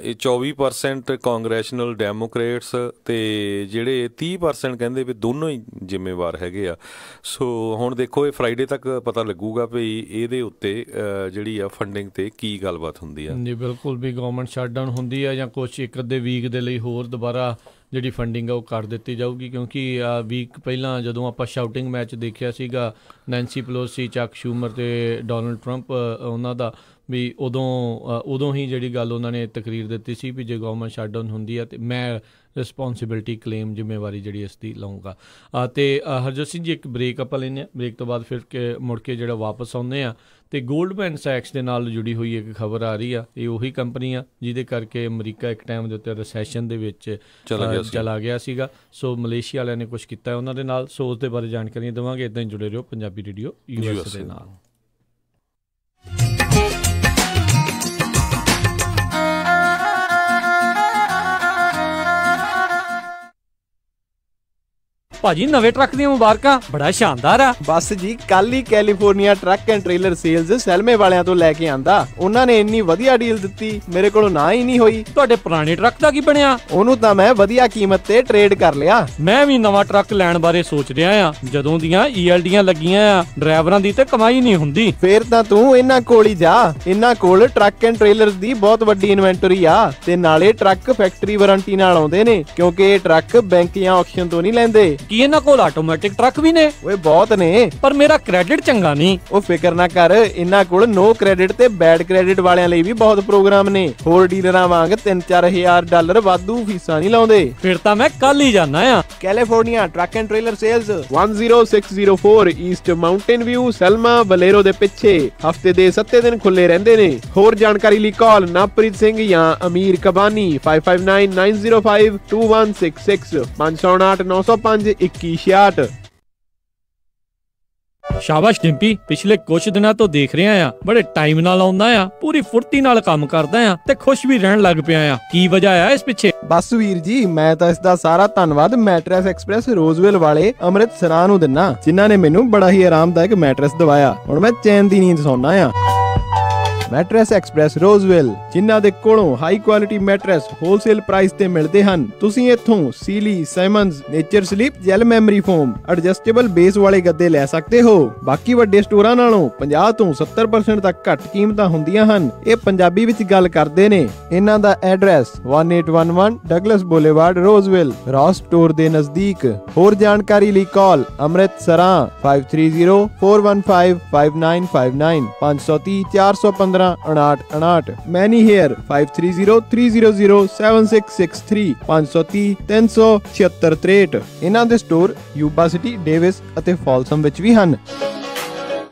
ਇਹ 24% ਕਾਂਗਰੈਸ਼ਨਲ ਡੈਮੋਕਰੇਟਸ ਅਤੇ ਜਿਹੜੇ 30% ਕਹਿੰਦੇ ਵੀ ਦੋਨੋਂ ਹੀ ਜ਼ਿੰਮੇਵਾਰ ਹੈਗੇ ਆ। ਸੋ ਹੁਣ ਦੇਖੋ ਇਹ ਫਰਾਈਡੇ ਤੱਕ ਪਤਾ ਲੱਗੂਗਾ ਵੀ ਇਹਦੇ ਉੱਤੇ ਜਿਹੜੀ ਆ ਫੰਡਿੰਗ 'ਤੇ ਕੀ ਗੱਲਬਾਤ ਹੁੰਦੀ ਆ। ਜੀ ਬਿਲਕੁਲ, ਵੀ ਗਵਰਨਮੈਂਟ ਸ਼ਟਡਾਊਨ ਹੁੰਦੀ ਆ ਜਾਂ ਕੁਛ ਇੱਕ ਅੱਧੇ ਵੀਕ ਦੇ ਲਈ ਹੋਰ ਦੁਬਾਰਾ ਜਿਹੜੀ ਫੰਡਿੰਗ ਆ ਉਹ ਕਰ ਦਿੱਤੀ ਜਾਊਗੀ, ਕਿਉਂਕਿ ਵੀਕ ਪਹਿਲਾਂ ਜਦੋਂ ਆਪਾਂ ਸ਼ਾਊਟਿੰਗ ਮੈਚ ਦੇਖਿਆ ਸੀਗਾ ਨੈਂਸੀ ਪਲੋਸੀ, ਚੱਕ ਸ਼ੂਮਰ ਅਤੇ ਡੋਨਲਡ ਟਰੰਪ, ਉਹਨਾਂ ਦਾ ਵੀ ਉਦੋਂ ਹੀ ਜਿਹੜੀ ਗੱਲ ਉਹਨਾਂ ਨੇ ਤਕਰੀਰ ਦਿੱਤੀ ਸੀ ਵੀ ਜੇ ਗਵਰਨਮੈਂਟ ਸ਼ਟਡਾਊਨ ਹੁੰਦੀ ਆ ਅਤੇ ਮੈਂ ਰਿਸਪੋਂਸੀਬਿਲਿਟੀ ਕਲੇਮ ਜ਼ਿੰਮੇਵਾਰੀ ਜਿਹੜੀ ਇਸ ਦੀ ਲਊਂਗਾ। ਅਤੇ ਹਰਜੋਤ ਸਿੰਘ ਜੀ ਇੱਕ ਬ੍ਰੇਕ ਆਪਾਂ ਲੈਂਦੇ ਹਾਂ, ਬ੍ਰੇਕ ਤੋਂ ਬਾਅਦ ਫਿਰ ਮੁੜ ਕੇ ਜਿਹੜਾ ਵਾਪਸ ਆਉਂਦੇ ਆ ਅਤੇ ਗੋਲਡਮੈਨ ਸੈਕਸ ਦੇ ਨਾਲ ਜੁੜੀ ਹੋਈ ਇੱਕ ਖਬਰ ਆ ਰਹੀ ਆ। ਇਹ ਉਹੀ ਕੰਪਨੀ ਆ ਜਿਹਦੇ ਕਰਕੇ ਅਮਰੀਕਾ ਇੱਕ ਟਾਈਮ ਦੇ ਉੱਤੇ ਰਿਸੈਸ਼ਨ ਦੇ ਵਿੱਚ ਚਲਾ ਗਿਆ ਸੀਗਾ। ਸੋ ਮਲੇਸ਼ੀਆ ਵਾਲਿਆਂ ਨੇ ਕੁਛ ਕੀਤਾ ਉਹਨਾਂ ਦੇ ਨਾਲ, ਸੋ ਉਸ ਦੇ ਬਾਰੇ ਜਾਣਕਾਰੀਆਂ ਦੇਵਾਂਗੇ। ਇੱਦਾਂ ਹੀ ਜੁੜੇ ਰਹੋ ਪੰਜਾਬੀ ਰੇਡੀਓ US ਦੇ ਨਾਲ। ਭਾਜੀ ਨਵੇਂ ਟਰੱਕ ਦੀਆਂ ਮੁਬਾਰਕਾਂ, ਬੜਾ ਸ਼ਾਨਦਾਰ ਆ। ਬਸ ਜੀ, ਕੱਲ ਹੀ California truck and trailer sales Selma ਵਾਲਿਆਂ ਤੋਂ ਲੈ ਕੇ ਆਂਦਾ। ਉਹਨਾਂ ਨੇ ਇੰਨੀ ਵਧੀਆ ਡੀਲ ਦਿੱਤੀ, ਮੇਰੇ ਕੋਲੋਂ ਨਾ ਹੀ ਨਹੀਂ ਹੋਈ। ਤੁਹਾਡੇ ਪੁਰਾਣੇ ਟਰੱਕ ਦਾ ਕੀ ਬਣਿਆ? ਉਹਨੂੰ ਤਾਂ ਮੈਂ ਵਧੀਆ ਕੀਮਤ ਤੇ ਟ੍ਰੇਡ ਕਰ ਲਿਆ। ਮੈਂ ਵੀ ਨਵਾਂ ਟਰੱਕ ਲੈਣ ਬਾਰੇ ਸੋਚ ਰਿਹਾ ਆ। ਜਦੋਂ ਦੀਆਂ ELDਆਂ ਲੱਗੀਆਂ ਆ, ਡਰਾਈਵਰਾਂ ਦੀ ਤੇ ਕਮਾਈ ਨਹੀਂ ਹੁੰਦੀ। ਫੇਰ ਤਾਂ ਤੂੰ ਇਹਨਾਂ ਕੋਲ ਹੀ ਜਾ। ਇਹਨਾਂ ਕੋਲ ਟਰੱਕ ਐਂਡ ਟ੍ਰੇਲਰਸ ਦੀ ਬਹੁਤ ਵੱਡੀ ਇਨਵੈਂਟਰੀ ਆ, ਤੇ ਨਾਲੇ ਟਰੱਕ ਫੈਕਟਰੀ ਵਾਰੰਟੀ ਨਾਲ ਆਉਂਦੇ ਨੇ, ਕਿਉਂਕਿ ਇਹ ਟਰੱਕ ਬੈਂਕ ਜਾਂ ਆਕਸ਼ਨ ਤੋਂ ਨਹੀਂ ਲੈਂਦੇ। ਕੀ ਇਹਨਾਂ ਕੋਲ ਆਟੋਮੈਟਿਕ ਟਰੱਕ ਵੀ ਨੇ? ਓਏ ਬਹੁਤ ਨੇ, ਪਰ ਮੇਰਾ ਕ੍ਰੈਡਿਟ ਚੰਗਾ ਨਹੀਂ। ਉਹ ਫਿਕਰ ਨਾ ਕਰ, ਇਹਨਾਂ ਕੋਲ ਨੋ ਕ੍ਰੈਡਿਟ ਤੇ ਬੈਡ ਕ੍ਰੈਡਿਟ ਵਾਲਿਆਂ ਲਈ ਵੀ ਬਹੁਤ ਪ੍ਰੋਗਰਾਮ ਨੇ। ਹੋਰ ਡੀਲਰਾਂ ਵਾਂਗ $3-4 ਵਾਧੂ ਫੀਸਾਂ ਨਹੀਂ ਲਾਉਂਦੇ। ਫਿਰ ਤਾਂ ਮੈਂ ਕੱਲ ਹੀ ਜਾਣਾ ਆ। California truck and trailer sales 10604 east mountain view, Selma ਬਲੇਰੋ ਦੇ ਪਿੱਛੇ। ਹਫਤੇ ਦੇ 7 ਦਿਨ ਖੁੱਲੇ ਰਹਿੰਦੇ ਨੇ। ਹੋਰ ਜਾਣਕਾਰੀ ਲਈ ਕਾਲ ਨਵਪ੍ਰੀਤ ਸਿੰਘ ਜਾਂ ਅਮੀਰ ਕਬਾਨੀ 5599052166 508-905-2166। ਸ਼ਾਬਾਸ਼ ਡਿੰਪੀ, ਪਿਛਲੇ ਕੁਝ ਦਿਨਾਂ ਤੋਂ ਦੇਖ ਰਿਹਾ ਆ ਬੜੇ ਟਾਈਮ ਨਾਲ ਆਉਂਦਾ ਆ, ਪੂਰੀ ਫੁਰਤੀ ਨਾਲ ਕੰਮ ਕਰਦਾ ਆ ਤੇ ਖੁਸ਼ ਵੀ ਰਹਿਣ ਲੱਗ ਪਿਆ ਆ। ਕੀ ਵਜ੍ਹਾ ਆ ਇਸ ਪਿੱਛੇ? ਬਸ ਵੀਰ ਜੀ, ਮੈਂ ਤਾਂ ਇਸ ਦਾ ਸਾਰਾ ਧੰਨਵਾਦ ਮੈਟਰੈਸ ਐਕਸਪ੍ਰੈਸ ਰੋਜ਼ਵਿਲ ਵਾਲੇ ਅੰਮ੍ਰਿਤਸਰਾਂ ਨੂੰ ਦਿੰਨਾ, ਜਿਨ੍ਹਾਂ ਨੇ ਮੈਨੂੰ ਬੜਾ ਹੀ ਆਰਾਮਦਾਇਕ ਮੈਟਰੈਸ ਦਵਾਇਆ। ਹੁਣ ਮੈਂ ਚੈਨ ਦੀ ਨੀਂਦ ਸੌਣਾ ਆ। ਮੈਟਰੈਸ ਐਕਸਪ੍ਰੈਸ ਰੋਜ਼ਵਿਲ, ਜਿਨ੍ਹਾਂ ਦੇ ਕੋਲੋਂ high quality mattress wholesale price ਤੇ ਮਿਲਦੇ ਹਨ। ਤੁਸੀਂ ਇੱਥੋਂ Sealy, Simmons, Nature Sleep, gel memory foam, adjustable base ਵਾਲੇ ਗੱਦੇ ਲੈ ਸਕਦੇ ਹੋ। ਬਾਕੀ ਵੱਡੇ ਸਟੋਰਾਂ ਨਾਲੋਂ 50 ਤੋਂ 70% ਤੱਕ ਘੱਟ ਕੀਮਤਾਂ ਹੁੰਦੀਆਂ ਹਨ। ਇਹ ਪੰਜਾਬੀ ਵਿੱਚ ਗੱਲ ਕਰਦੇ ਨੇ। ਇਹਨਾਂ ਦਾ ਐਡਰੈਸ 1811 ਡਗਲਸ ਬੁਲੇਵਾਰਡ, ਰੋਜ਼ਵਿਲ, ਰੌਸ ਸਟੋਰ ਦੇ ਨਜ਼ਦੀਕ। ਹੋਰ ਜਾਣਕਾਰੀ ਲਈ ਕਾਲ ਅੰਮ੍ਰਿਤਸਰਾਂ 5304155959 530 415 5959। ਮੈਨੀ ਹੇਅਰ 5303007663 530 37663। ਇਹਨਾਂ ਦੇ ਸਟੋਰ ਯੂਬਾ ਸਿਟੀ, ਡੇਵਿਸ ਅਤੇ ਫਾਲਸਮ ਵਿੱਚ ਵੀ ਹਨ।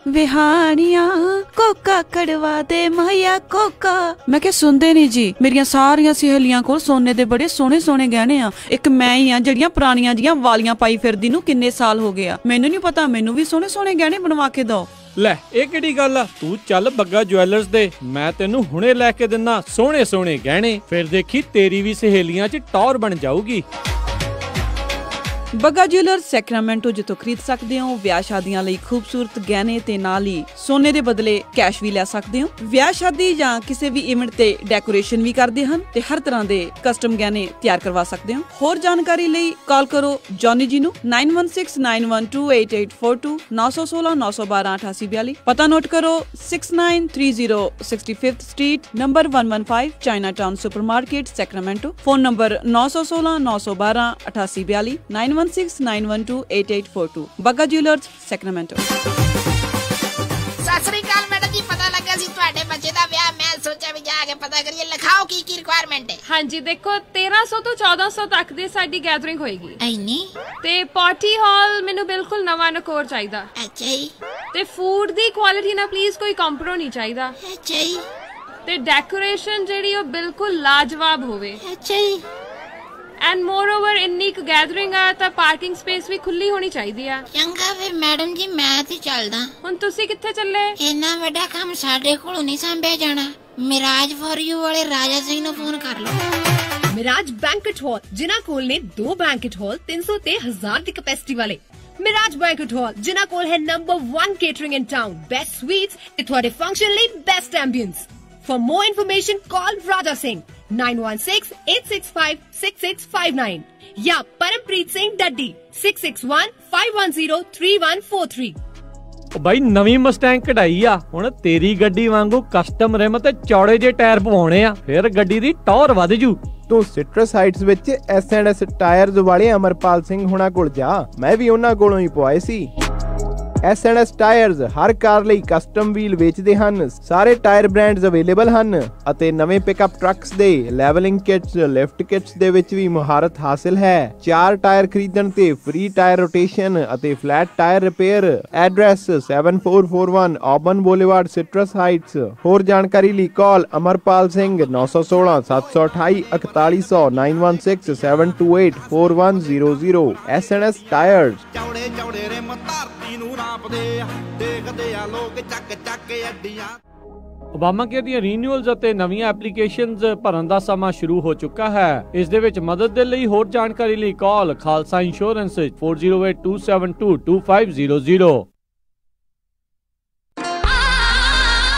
ਵਿਹਾਣੀਆਂ ਕੋਕਾ ਕੜਵਾ ਦੇ ਮਾਇਆ ਕੋਕਾ। ਮੈਂ ਕਿਹਾ ਸੁਣਦੇ ਨਹੀਂ ਜੀ, ਮੇਰੀਆਂ ਸਾਰੀਆਂ ਸਹੇਲੀਆਂ ਕੋਲ ਸੋਨੇ ਦੇ ਬੜੇ ਸੋਹਣੇ ਸੋਹਣੇ ਗਹਿਣੇ ਆ। ਇੱਕ ਮੈਂ ਹੀ ਆ ਜਿਹੜੀਆਂ ਪੁਰਾਣੀਆਂ ਜੀਆਂ ਵਾਲੀਆਂ ਪਾਈ ਫਿਰਦੀ ਨੂੰ ਕਿੰਨੇ ਸਾਲ ਹੋ ਗਏ ਆ। ਮੈਨੂੰ ਨਹੀਂ ਪਤਾ, ਮੈਨੂੰ ਵੀ ਸੋਹਣੇ ਸੋਹਣੇ ਗਹਿਣੇ ਬਣਵਾ ਕੇ ਦਿਓ। ਲੈ ਇਹ ਕਿਹੜੀ ਗੱਲ ਆ, ਤੂੰ ਚੱਲ ਬੱਗਾ ਜੁਐਲਰਸ ਦੇ, ਮੈਂ ਤੈਨੂੰ ਹੁਣੇ ਲੈ ਕੇ ਦਿੰਨਾ ਸੋਹਣੇ ਸੋਹਣੇ ਗਹਿਣੇ। ਫਿਰ ਦੇਖੀ ਤੇਰੀ ਵੀ ਸਹੇਲੀਆਂ 'ਚ ਟੌਰ ਬਣ ਜਾਊਗੀ। ਬੱਗਾ ਜੁਐਲਰਸ ਸੈਕਰਾਮੈਂਟੋ, ਜਿੱਥੋਂ ਖਰੀਦ ਸਕਦੇ ਹੋ ਵਿਆਹ ਸ਼ਾਦੀਆਂ ਲਈ ਖੂਬਸੂਰਤ ਗਹਿਣੇ ਤੇ ਨਾਲ ਹੀ ਸੋਨੇ ਦੇ ਬਦਲੇ ਕੈਸ਼ ਵੀ ਲੈ ਸਕਦੇ ਹੋ। ਵਿਆਹ ਸ਼ਾਦੀ ਜਾਂ ਕਿਸੇ ਵੀ ਇਵੈਂਟ ਤੇ ਡੈਕੋਰੇਸ਼ਨ ਵੀ ਕਰਦੇ ਹਨ ਤੇ ਹਰ ਤਰ੍ਹਾਂ ਦੇ ਕਸਟਮ ਗਹਿਣੇ ਤਿਆਰ ਕਰਵਾ ਸਕਦੇ ਹੋ। ਹੋਰ ਜਾਣਕਾਰੀ ਲਈ ਕਾਲ ਕਰੋ ਜੌਨੀ ਜੀ ਨੂੰ 9169128842 916 912 8842। ਪਤਾ ਨੋਟ ਕਰੋ 6930 65th street, number 115, Chinatown supermarket, Sacramento. Phone number 916 912 8842 9169128842। Bagga jewellers, Sacramento. Sat Sri ਅਕਾਲ ਮੈਡਮ ਜੀ, ਪਤਾ ਲੱਗਾ ਸੀ ਤੁਹਾਡੇ ਬੱਚੇ ਦਾ ਵਿਆਹ। ਮੈਂ ਸੋਚਿਆ ਵੀ ਜਾ ਕੇ ਪਤਾ ਕਰੀਏ। ਲਿਖਾਓ ਕੀ ਕੀ ਰਿਕੁਆਇਰਮੈਂਟ ਹੈ। ਹਾਂਜੀ ਦੇਖੋ 1300 ਤੋਂ 1400 ਤੱਕ ਦੀ ਸਾਡੀ ਗੈਦਰਿੰਗ ਹੋਏਗੀ। ਐਨੀ ਤੇ ਪਾਰਟੀ ਹਾਲ ਮੈਨੂੰ ਬਿਲਕੁਲ ਨਵਾਂ ਨਕੋਰ ਚਾਹੀਦਾ। ਅੱਛਾ ਜੀ। ਤੇ ਫੂਡ ਦੀ ਕੁਆਲਿਟੀ ਨਾਲ ਪਲੀਜ਼ ਕੋਈ ਕੰਪਰੋ ਨਹੀਂ ਚਾਹੀਦਾ। ਅੱਛਾ ਜੀ। ਤੇ ਡੈਕੋਰੇਸ਼ਨ ਜਿਹੜੀ ਉਹ ਬਿਲਕੁਲ ਲਾਜਵਾਬ ਹੋਵੇ। ਅੱਛਾ ਜੀ। ਐਂਡ ਮੋਰਓਵਰ ਇੰਨੀ ਕੁ ਗੈਦਰਿੰਗ ਆ ਤਾਂ ਪਾਰਕਿੰਗ ਸਪੇਸ ਵੀ ਖੁੱਲੀ ਹੋਣੀ ਚਾਹੀਦੀ ਆ। ਚੰਗਾ ਫਿਰ ਮੈਡਮ ਜੀ, ਮੈਂ ਤੇ ਚੱਲਦਾ। ਹੁਣ ਤੁਸੀਂ ਕਿੱਥੇ ਚੱਲੇ? ਇੰਨਾ ਵੱਡਾ ਕੰਮ ਸਾਡੇ ਕੋਲੋਂ ਨਹੀਂ ਸੰਭਿਆ ਜਾਣਾ। ਮਿਰਾਜ ਫॉर ਯੂ ਵਾਲੇ ਰਾਜਾ ਸਿੰਘ ਨੂੰ ਫੋਨ ਕਰ ਲਓ। ਮਿਰਾਜ ਬੈਂਕਟ ਹਾਲ, ਜਿਨ੍ਹਾਂ ਕੋਲ ਨੇ 2 ਬੈਂਕਟ ਹਾਲ 300 ਤੇ 1000 ਦੀ ਕੈਪੈਸਿਟੀ ਵਾਲੇ। ਮਿਰਾਜ ਬੈਂਕਟ ਹਾਲ ਜਿਨ੍ਹਾਂ ਕੋਲ ਹੈ ਨੰਬਰ 1 ਕੇਟਰਿੰਗ ਇਨ ਟਾਊਨ, ਬੈਸਟ ਸਵੀਟਸ ਤੇ ਤੁਹਾਡੇ ਫੰਕਸ਼ਨ ਲਈ best ambience. For more information, call Raja Singh 9168656659 या परमप्रीत सिंह डड्डी 6615103143। ਬਾਈ ਨਵੀਂ ਮਸਟੈਂਗ ਕਢਾਈ ਆ, ਹੁਣ ਤੇਰੀ ਗੱਡੀ ਵਾਂਗੂ ਕਸਟਮ ਰਿਮ ਤੇ ਚੌੜੇ ਜੇ ਟਾਇਰ ਪਵਾਉਣੇ ਆ, ਫਿਰ ਗੱਡੀ ਦੀ ਟੌਰ ਵੱਧ ਜੂ। ਤੂੰ ਸਿਟਰਸ ਹਾਈਟਸ ਵਿੱਚ S&S ਟਾਇਰਸ ਵਾਲੇ ਅਮਰਪਾਲ ਸਿੰਘ ਹੁਣਾਂ ਕੋਲ ਜਾ, ਮੈਂ ਵੀ ਉਹਨਾਂ ਕੋਲੋਂ ਹੀ ਪਵਾਏ ਸੀ। S&S ਟਾਇਰਸ ਹਰ ਕਾਰ ਲਈ ਕਸਟਮ ਵੀਲ ਵੇਚਦੇ ਹਨ। ਸਾਰੇ ਟਾਇਰ ਬ੍ਰਾਂਡਸ ਅਵੇਲੇਬਲ ਹਨ ਅਤੇ ਨਵੇਂ ਪਿਕਅਪ ਟਰੱਕਸ ਦੇ ਲੈਵਲਿੰਗ ਕਿਟਸ, ਲਿਫਟ ਕਿਟਸ ਦੇ ਵਿੱਚ ਵੀ ਮੁਹਾਰਤ ਹਾਸਿਲ ਹੈ। 4 ਟਾਇਰ ਖਰੀਦਣ ਤੇ ਫ੍ਰੀ ਟਾਇਰ ਰੋਟੇਸ਼ਨ ਅਤੇ flat tyre repair. Address 7441 Auburn Boulevard, Citrus Heights. ਹੋਰ ਜਾਣਕਾਰੀ ਲਈ ਕਾਲ ਅਮਰਪਾਲ ਸਿੰਘ 916 728 4100 916 728 4100। S&S tyres. ਚੌੜੇ ਚੌੜੇ ਰਿਮ ਧਰਤੀ ਨੂੰ ਨਾਪਦੇ ਆ, ਦੇਖਦੇ ਆ ਲੋਕ ਚੱਕ ਚੱਕ ਅੱਡੀਆਂ। ਓਬਾਮਾ ਕੇਅਰ ਦੀਆਂ ਰੀਨਿਊਅਲਸ ਅਤੇ ਨਵੀਆਂ ਐਪਲੀਕੇਸ਼ਨਸ ਭਰਨ ਦਾ ਸਮਾਂ ਸ਼ੁਰੂ ਹੋ ਚੁੱਕਾ ਹੈ। ਇਸ ਦੇ ਵਿੱਚ ਮਦਦ ਦੇ ਲਈ ਹੋਰ ਜਾਣਕਾਰੀ ਲਈ ਕਾਲ ਖਾਲਸਾ ਇੰਸ਼ੋਰੈਂਸ 4082722500।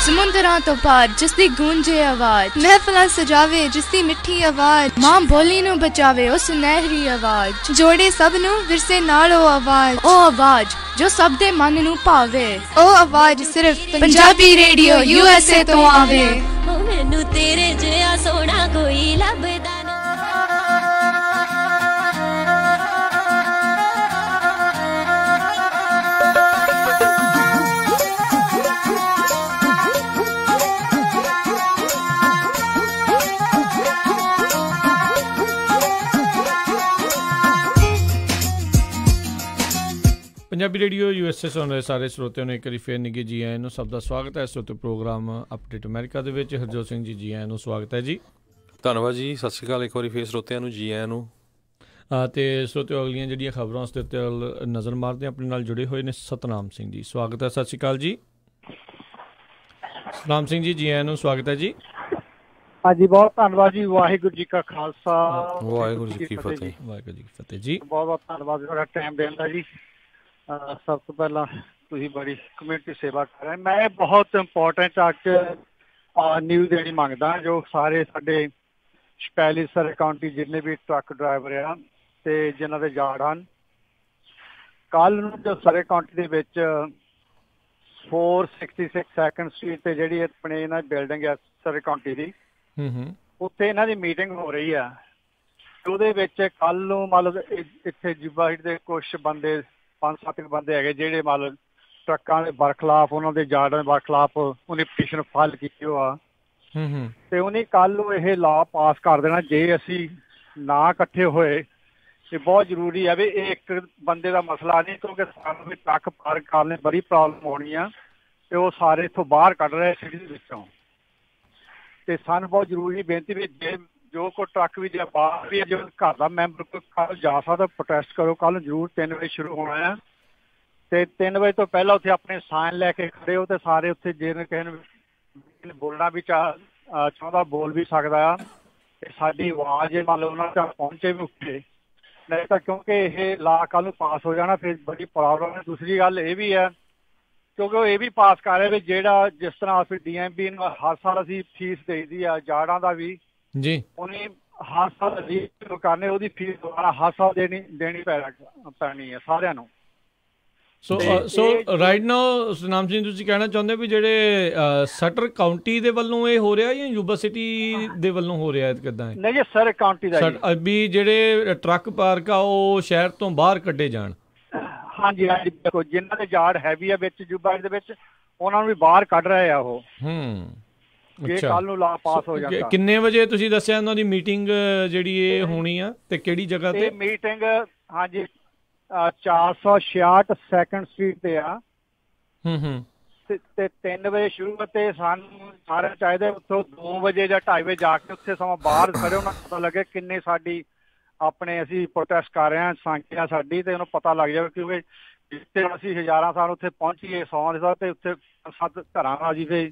ਸਮੁੰਦਰਾਂ ਤੋਂ ਪਾਰ ਜਿਸ ਦੀ ਗੂੰਜੇ ਆਵਾਜ਼, ਮਹਿਫਲਾਂ ਸਜਾਵੇ ਜਿਸ ਦੀ ਮਿੱਠੀ ਆਵਾਜ਼, ਮਾਂ ਬੋਲੀ ਨੂੰ ਬਚਾਵੇ ਉਹ ਸੁਨਹਿਰੀ ਆਵਾਜ਼, ਜੋੜੇ ਸਭ ਨੂੰ ਵਿਰਸੇ ਨਾਲ ਉਹ ਆਵਾਜ਼ ਜੋ ਸਭ ਦੇ ਮਨ ਨੂੰ ਭਾਵੇ। ਉਹ ਆਵਾਜ਼ ਸਿਰਫ ਪੰਜਾਬੀ ਰੇਡੀਓ USA ਤੋਂ ਆਵੇ। ਮੈਨੂੰ ਤੇਰੇ ਜਿਹਾ ਸੋਹਣਾ ਕੋਈ ਲੱਭਦਾ ਨਾ। ਪੰਜਾਬੀ ਰੇਡੀਓ USA ਸੁਣ ਰਹੇ ਸਾਰੇ ਸਰੋਤਿਆਂ ਨੂੰ ਇੱਕ ਵਾਰੀ ਫੇਰ ਨਿੱਘੀ ਜੀ ਆਇਆਂ ਨੂੰ। ਸਭ ਦਾ ਸਵਾਗਤ ਹੈ ਇਸ ਵਕਤ ਪ੍ਰੋਗਰਾਮ ਅਪਡੇਟ ਅਮਰੀਕਾ ਦੇ ਵਿੱਚ। ਹਰਜੋਤ ਸਿੰਘ ਜੀ ਆਇਆਂ ਨੂੰ ਸਵਾਗਤ ਹੈ ਜੀ। ਧੰਨਵਾਦ ਜੀ, ਸਤਿ ਸ਼੍ਰੀ ਅਕਾਲ ਇੱਕ ਵਾਰੀ ਫੇਰ ਸਰੋਤਿਆਂ ਨੂੰ ਜੀ ਆਇਆਂ ਨੂੰ। ਤੇ ਸਰੋਤਿਓ ਅਗਲੀਆਂ ਜਿਹੜੀਆਂ ਖਬਰਾਂ ਉਸ ਦੇ ਉੱਤੇ ਨਜ਼ਰ ਮਾਰਦੇ ਆਪਣੇ ਨਾਲ ਜੁੜੇ ਹੋਏ ਨੇ ਸਤਨਾਮ ਸਿੰਘ ਜੀ। ਸਵਾਗਤ ਹੈ, ਸਤਿ ਸ਼੍ਰੀ ਅਕਾਲ ਜੀ। ਸਤਨਾਮ ਸਿੰਘ ਜੀ, ਜੀ ਆਇਆਂ ਨੂੰ ਸਵਾਗਤ ਹੈ ਜੀ। ਹਾਂਜੀ, ਬਹੁਤ ਧੰਨਵਾਦ ਜੀ। ਵਾਹਿਗੁਰੂ ਜੀ ਕਾ ਖਾਲਸਾ, ਵਾਹਿਗੁਰੂ ਜੀ ਕੀ ਫਤਿਹ। ਵਾਹਿਗੁਰੂ ਜੀ ਕੀ ਫਤਿਹ ਜੀ। ਬਹੁਤ ਬਹੁਤ ਧੰਨਵਾਦ ਤੁਹਾਡਾ ਟਾਈਮ ਦੇਣ ਦਾ ਜੀ। ਸਭ ਤੋਂ ਪਹਿਲਾਂ ਤੁਸੀਂ ਬੜੀ ਕਮਿਊਨਿਟੀ ਸੇਵਾ ਕਰ ਰਹੇ। ਮੈਂ ਬਹੁਤ ਇੰਪੋਰਟੈਂਟ ਅੱਜ ਨਿਊਜ਼ ਦੇਣੀ ਮੰਗਦਾ ਜੋ ਸਾਰੇ ਸਾਡੇ ਸਪੈਸ਼ਲਿਸਟ ਸਰ ਕਾਉਂਟੀ ਜਿੰਨੇ ਵੀ ਟਰੱਕ ਡਰਾਈਵਰ ਆ ਤੇ ਜਿਨ੍ਹਾਂ ਦੇ ਯਾਰਡ ਹਨ। ਕੱਲ ਨੂੰ ਜੋ ਸਰੇ ਕਾਉਂਟੀ ਦੇ ਵਿੱਚ 466 ਸੈਕੰਡ ਸਟਰੀਟ ਤੇ ਜਿਹੜੀ ਆਪਣੇ ਇਹਨਾਂ ਦੀ ਬਿਲਡਿੰਗ ਆ ਸਰੇ ਕਾਉਂਟੀ ਦੀ, ਉੱਥੇ ਇਹਨਾਂ ਦੀ ਮੀਟਿੰਗ ਹੋ ਰਹੀ ਆ। ਉਹਦੇ ਵਿੱਚ ਕੱਲ ਨੂੰ ਮਤਲਬ ਇੱਥੇ ਜੁਬਾਈਟ ਦੇ ਕੁਛ ਬੰਦੇ 5-7 ਬੰਦੇ ਹੈਗੇ ਜਿਹੜੇ ਮਤਲਬ ਟਰੱਕਾਂ ਦੇ ਬਰਖਲਾਫ, ਉਹਨਾਂ ਦੇ ਯਾਰਡਾਂ ਦੇ ਬਰਖਲਾਫ ਉਹਨੇ ਪਟੀਸ਼ਨ ਫਾਈਲ ਕੀਤੀ ਹੋ ਆ ਤੇ ਉਹਨੇ ਕੱਲ ਨੂੰ ਇਹ ਲਾਅ ਪਾਸ ਕਰ ਦੇਣਾ। ਜੇ ਅਸੀਂ ਨਾ ਇਕੱਠੇ ਹੋਏ ਤੇ ਬਹੁਤ ਜ਼ਰੂਰੀ ਹੈ ਵੀ ਇਹ ਇੱਕ ਬੰਦੇ ਦਾ ਮਸਲਾ ਨਹੀਂ, ਕਿਉਂਕਿ ਸਾਨੂੰ ਵੀ ਟਰੱਕ ਪਾਰਕ ਕਰਨ ਲਈ ਬੜੀ ਪ੍ਰੋਬਲਮ ਹੋਣੀ ਆ ਤੇ ਉਹ ਸਾਰੇ ਇੱਥੋਂ ਬਾਹਰ ਕੱਢ ਰਹੇ ਸਿਟੀ ਦੇ ਵਿੱਚੋਂ। ਤੇ ਸਾਨੂੰ ਬਹੁਤ ਜ਼ਰੂਰੀ ਬੇਨਤੀ ਵੀ ਜੇ ਜੋ ਕੋਈ ਟਰੱਕ ਵੀ ਜੇ ਬਾਹਰ ਵੀ ਜੋ ਘਰ ਦਾ ਮੈਂਬਰ ਕੋਈ ਕੱਲ ਜਾ ਸਕਦਾ ਪ੍ਰੋਟੈਸਟ ਕਰੋ। ਕੱਲ ਨੂੰ ਜ਼ਰੂਰ 3 ਵਜੇ ਸ਼ੁਰੂ ਹੋਣਾ ਆ ਤੇ 3 ਵਜੇ ਤੋਂ ਪਹਿਲਾਂ ਉੱਥੇ ਆਪਣੇ ਸਾਈਨ ਲੈ ਕੇ ਖੜੇ ਹੋ ਤੇ ਸਾਰੇ ਉੱਥੇ ਜੇ ਕਿਸੇ ਨੂੰ ਬੋਲਣਾ ਵੀ ਚਾਹੁੰਦਾ ਬੋਲ ਵੀ ਸਕਦਾ ਆ ਤੇ ਸਾਡੀ ਆਵਾਜ਼ ਜੇ ਮੰਨ ਲਓ ਉਹਨਾਂ ਤੱਕ ਪਹੁੰਚੇ ਵੀ ਉੱਠੇ, ਨਹੀਂ ਤਾਂ ਕਿਉਂਕਿ ਇਹ ਲਾ ਕੱਲ ਨੂੰ ਪਾਸ ਹੋ ਜਾਣਾ ਫਿਰ ਬੜੀ ਪ੍ਰੋਬਲਮ ਹੈ। ਦੂਸਰੀ ਗੱਲ ਇਹ ਵੀ ਹੈ ਕਿਉਂਕਿ ਉਹ ਇਹ ਵੀ ਪਾਸ ਕਰ ਰਿਹਾ ਵੀ ਜਿਹੜਾ ਜਿਸ ਤਰ੍ਹਾਂ ਅਸੀਂ DMB ਨੂੰ ਹਰ ਸਾਲ ਅਸੀਂ ਫੀਸ ਦੇਈਦੀ ਆ ਯਾਰਡਾਂ ਦਾ ਵੀ ਜੀ, ਉਹਨੇ ਹਰ ਸਾਲ ਰੀਵਿਊ ਕਰਨੇ, ਉਹਦੀ ਫੀਸ ਦੁਬਾਰਾ ਹਰ ਸਾਲ ਦੇਣੀ ਪੈਣੀ ਹੈ ਸਾਰਿਆਂ ਨੂੰ। ਸੋ ਰਾਈਟ ਨਾਓ ਸਤਨਾਮ ਸਿੰਘ ਤੁਸੀਂ ਕਹਿਣਾ ਚਾਹੁੰਦੇ ਵੀ ਜਿਹੜੇ ਸਟਰ ਕਾਉਂਟੀ ਦੇ ਵੱਲੋਂ ਇਹ ਹੋ ਰਿਹਾ ਜਾਂ ਯੂਬਾ ਸਿਟੀ ਦੇ ਵੱਲੋਂ ਹੋ ਰਿਹਾ ਕਿੱਦਾਂ? ਨਹੀਂ ਜੀ ਸਰ ਕਾਉਂਟੀ ਦਾ ਵੀ ਜਿਹੜੇ ਟਰੱਕ ਪਾਰਕ ਆ ਉਹ ਸ਼ਹਿਰ ਤੋਂ ਬਾਹਰ ਕੱਢੇ ਜਾਣ। ਹਾਂਜੀ ਹਾਂਜੀ ਦੇਖੋ ਜਿਨ੍ਹਾਂ ਦੇ ਯਾਰਡ ਹੈਵੀ ਆ ਵਿੱਚ ਯੂਬਾ ਦੇ ਵਿੱਚ ਉਹਨਾਂ ਨੂੰ ਵੀ ਬਾਹਰ ਕੱਢ ਰਹੇ ਆ ਉਹ। ਇਹ ਕੱਲ ਨੂੰ ਲਾ ਪਾਸ ਹੋ ਜਾਂਦਾ। ਕਿੰਨੇ ਵਜੇ ਤੁਸੀਂ ਦੱਸਿਆ ਉਹਨਾਂ ਦੀ ਮੀਟਿੰਗ ਜਿਹੜੀ ਇਹ ਹੋਣੀ ਆ ਤੇ ਕਿਹੜੀ ਜਗ੍ਹਾ ਤੇ? ਮੀਟਿੰਗ ਹਾਂਜੀ 466 ਸੈਕੰਡ ਸਟਰੀਟ ਤੇ ਆ ਤੇ 3 ਵਜੇ ਸ਼ੁਰੂ ਤੇ ਸਾਨੂੰ ਸਾਰੇ ਚਾਹੀਦੇ ਉੱਥੋਂ 2 ਵਜੇ ਜਾਂ 2:30 ਵਜੇ ਜਾ ਕੇ ਉੱਥੇ ਸਮਾਂ ਬਾਹਰ ਖੜੇ ਉਹਨਾਂ ਨੂੰ ਪਤਾ ਲੱਗੇ ਕਿੰਨੇ ਸਾਡੀ ਆਪਣੇ ਅਸੀਂ ਪ੍ਰੋਟੈਸਟ ਕਰ ਰਹੇ ਹਾਂ ਸੰਖਿਆ ਸਾਡੀ ਤੇ ਉਹਨੂੰ ਪਤਾ ਲੱਗ ਜਾਵੇ ਕਿਉਂਕਿ ਜਿੱਥੇ ਅਸੀਂ ਹਜ਼ਾਰਾਂ ਸਾਲ ਉੱਥੇ ਪਹੁੰਚੀਏ 100 ਦੇ ਸਾਲ ਤੇ ਉੱਥੇ 7 ਘਰਾਂ ਨਾਲ ਜੀ ਫਿਰ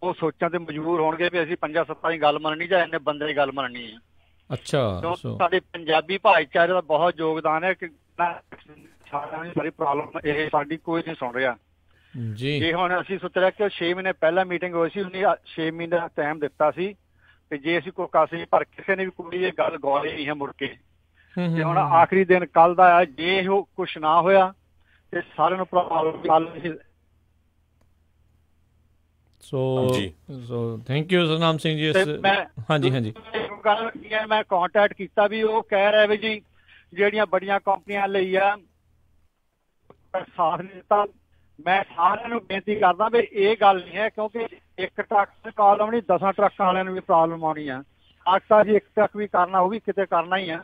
ਉਹ ਸੋਚਾਂ ਤੇ ਮਜਬੂਰ ਹੋਣਗੇ ਵੀ ਅਸੀਂ 5-7 ਦੀ ਗੱਲ ਮੰਨਣੀ ਜਾਂ ਇੰਨੇ ਬੰਦੇ ਦੀ ਗੱਲ ਮੰਨਣੀ ਹੈ। ਅੱਛਾ ਸਾਡੇ ਪੰਜਾਬੀ ਭਾਈਚਾਰੇ ਦਾ ਬਹੁਤ ਯੋਗਦਾਨ ਹੈ ਕਿ ਸਾਰੀ ਪ੍ਰੋਬਲਮ ਇਹ ਸਾਡੀ ਕੋਈ ਨਹੀਂ ਸੁਣ ਰਿਹਾ ਜੀ। ਜੇ ਹੁਣ ਅਸੀਂ ਸੋਚ ਰਿਹਾ ਕਿ 6 ਮਹੀਨੇ ਪਹਿਲਾਂ ਮੀਟਿੰਗ ਹੋਈ ਸੀ ਉਹਨੇ 6 ਮਹੀਨੇ ਦਾ ਟਾਈਮ ਦਿੱਤਾ ਸੀ ਤੇ ਜੇ ਅਸੀਂ ਕੋਈ ਕਾਸੀ ਪਰ ਕਿਸੇ ਨੇ ਵੀ ਕੋਈ ਇਹ ਗੱਲ ਗੌਲੇ ਨਹੀਂ ਹੈ ਮੁੜ ਕੇ ਜੇ ਹੁਣ ਆਖਰੀ ਦਿਨ ਕੱਲ ਦਾ ਆ ਜੇ ਉਹ ਕੁਛ ਨਾ ਹੋਇਆ ਤੇ ਸਾਰਿਆਂ ਨੂੰ problem. So thank you Satnam Singh ji. ਹਾਂਜੀ ਹਾਂਜੀ ਗੱਲ ਕੀ ਹੈ ਮੈਂ ਕੰਟੈਕਟ ਕੀਤਾ ਵੀ ਉਹ ਕਹਿ ਰਿਹਾ ਵੀ ਜੀ ਜਿਹੜੀਆਂ ਬੜੀਆਂ ਕੰਪਨੀਆਂ ਲਈ ਆ ਸਾਥ ਨਹੀਂ ਦਿੱਤਾ। ਮੈਂ ਸਾਰਿਆਂ ਨੂੰ ਬੇਨਤੀ ਕਰਦਾ ਵੀ ਇਹ ਗੱਲ ਨਹੀਂ ਹੈ ਕਿਉਂਕਿ ਇੱਕ ਟਰੱਕ ਦੀ ਪ੍ਰੋਬਲਮ ਨਹੀਂ 10 ਟਰੱਕਾਂ ਵਾਲਿਆਂ ਨੂੰ ਵੀ ਪ੍ਰੋਬਲਮ ਆਉਣੀ ਆ। ਅਕਸਰ ਜੀ ਇੱਕ ਟਰੱਕ ਵੀ ਕਰਨਾ ਉਹ ਵੀ ਕਿਤੇ ਕਰਨਾ ਹੀ ਆ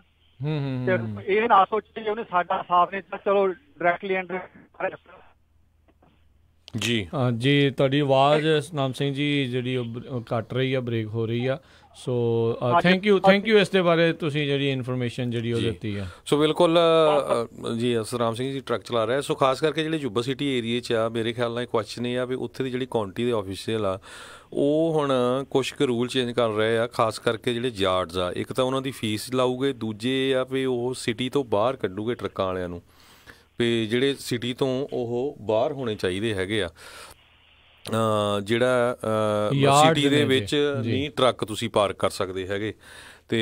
ਤੇ ਇਹ ਨਾ ਸੋਚੇ ਜੇ ਉਹਨੇ ਸਾਡਾ ਸਾਥ ਨਹੀਂ ਦਿੱਤਾ ਚਲੋ ਡਾਇਰੈਕਟਲੀ ਅੰਡਰ ਜੀ। ਜੀ ਤੁਹਾਡੀ ਆਵਾਜ਼ ਸਤਨਾਮ ਸਿੰਘ ਜੀ ਜਿਹੜੀ ਘੱਟ ਰਹੀ ਆ ਬ੍ਰੇਕ ਹੋ ਰਹੀ ਆ। ਸੋ ਥੈਂਕ ਯੂ ਇਸ ਦੇ ਬਾਰੇ ਤੁਸੀਂ ਜਿਹੜੀ ਇਨਫੋਰਮੇਸ਼ਨ ਜਿਹੜੀ ਉਹ ਦਿੱਤੀ ਆ। ਸੋ ਬਿਲਕੁਲ ਜੀ ਸਤਨਾਮ ਸਿੰਘ ਜੀ ਟਰੱਕ ਚਲਾ ਰਿਹਾ। ਸੋ ਖਾਸ ਕਰਕੇ ਜਿਹੜੇ ਯੂਬਾ ਸਿਟੀ ਏਰੀਏ 'ਚ ਆ ਮੇਰੇ ਖਿਆਲ ਨਾਲ ਕੁਐਸਚਨ ਇਹ ਆ ਵੀ ਉੱਥੇ ਦੀ ਜਿਹੜੀ ਕਾਉਂਟੀ ਦੇ ਆਫੀਸ਼ੀਅਲ ਆ ਉਹ ਹੁਣ ਕੁਛ ਕੁ ਰੂਲ ਚੇਂਜ ਕਰ ਰਹੇ ਆ ਖਾਸ ਕਰਕੇ ਜਿਹੜੇ ਯਾਰਡਸ ਆ। ਇੱਕ ਤਾਂ ਉਹਨਾਂ ਦੀ ਫੀਸ ਲਾਊਗੇ, ਦੂਜੇ ਆ ਵੀ ਉਹ ਸਿਟੀ ਤੋਂ ਬਾਹਰ ਕੱਢੂਗੇ ਟਰੱਕਾਂ ਵਾਲਿਆਂ ਨੂੰ ਵੀ ਜਿਹੜੇ ਸਿਟੀ ਤੋਂ ਉਹ ਬਾਹਰ ਹੋਣੇ ਚਾਹੀਦੇ ਹੈਗੇ ਆ। ਜਿਹੜਾ ਸਿਟੀ ਦੇ ਵਿੱਚ ਨਹੀਂ ਟਰੱਕ ਤੁਸੀਂ ਪਾਰਕ ਕਰ ਸਕਦੇ ਹੈਗੇ ਤੇ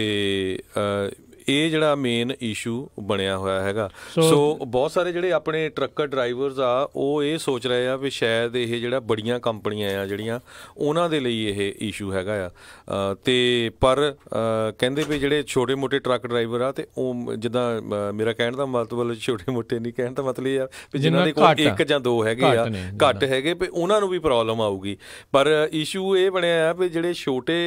ਇਹ ਜਿਹੜਾ ਮੇਨ ਇਸ਼ੂ ਬਣਿਆ ਹੋਇਆ ਹੈਗਾ। ਸੋ ਬਹੁਤ ਸਾਰੇ ਜਿਹੜੇ ਆਪਣੇ ਟਰੱਕਰ ਡਰਾਈਵਰਸ ਆ ਉਹ ਇਹ ਸੋਚ ਰਹੇ ਆ ਵੀ ਸ਼ਾਇਦ ਇਹ ਜਿਹੜਾ ਬੜੀਆਂ ਕੰਪਨੀਆਂ ਆ ਜਿਹੜੀਆਂ ਉਹਨਾਂ ਦੇ ਲਈ ਇਹ ਇਸ਼ੂ ਹੈਗਾ ਆ ਤੇ ਪਰ ਕਹਿੰਦੇ ਵੀ ਜਿਹੜੇ ਛੋਟੇ ਮੋਟੇ ਟਰੱਕ ਡਰਾਈਵਰ ਆ ਤੇ ਉਹ ਜਿੱਦਾਂ ਮੇਰਾ ਕਹਿਣ ਦਾ ਮਤਲਬ ਛੋਟੇ ਮੋਟੇ ਨਹੀਂ ਕਹਿਣ ਦਾ ਮਤਲਬ ਇਹ ਆ ਵੀ ਜਿਨ੍ਹਾਂ ਦੇ ਕੋਲ 1 ਜਾਂ 2 ਹੈਗੇ ਆ ਘੱਟ ਹੈਗੇ ਵੀ ਉਹਨਾਂ ਨੂੰ ਵੀ ਪ੍ਰੋਬਲਮ ਆਊਗੀ। ਪਰ ਇਸ਼ੂ ਇਹ ਬਣਿਆ ਆ ਵੀ ਜਿਹੜੇ ਛੋਟੇ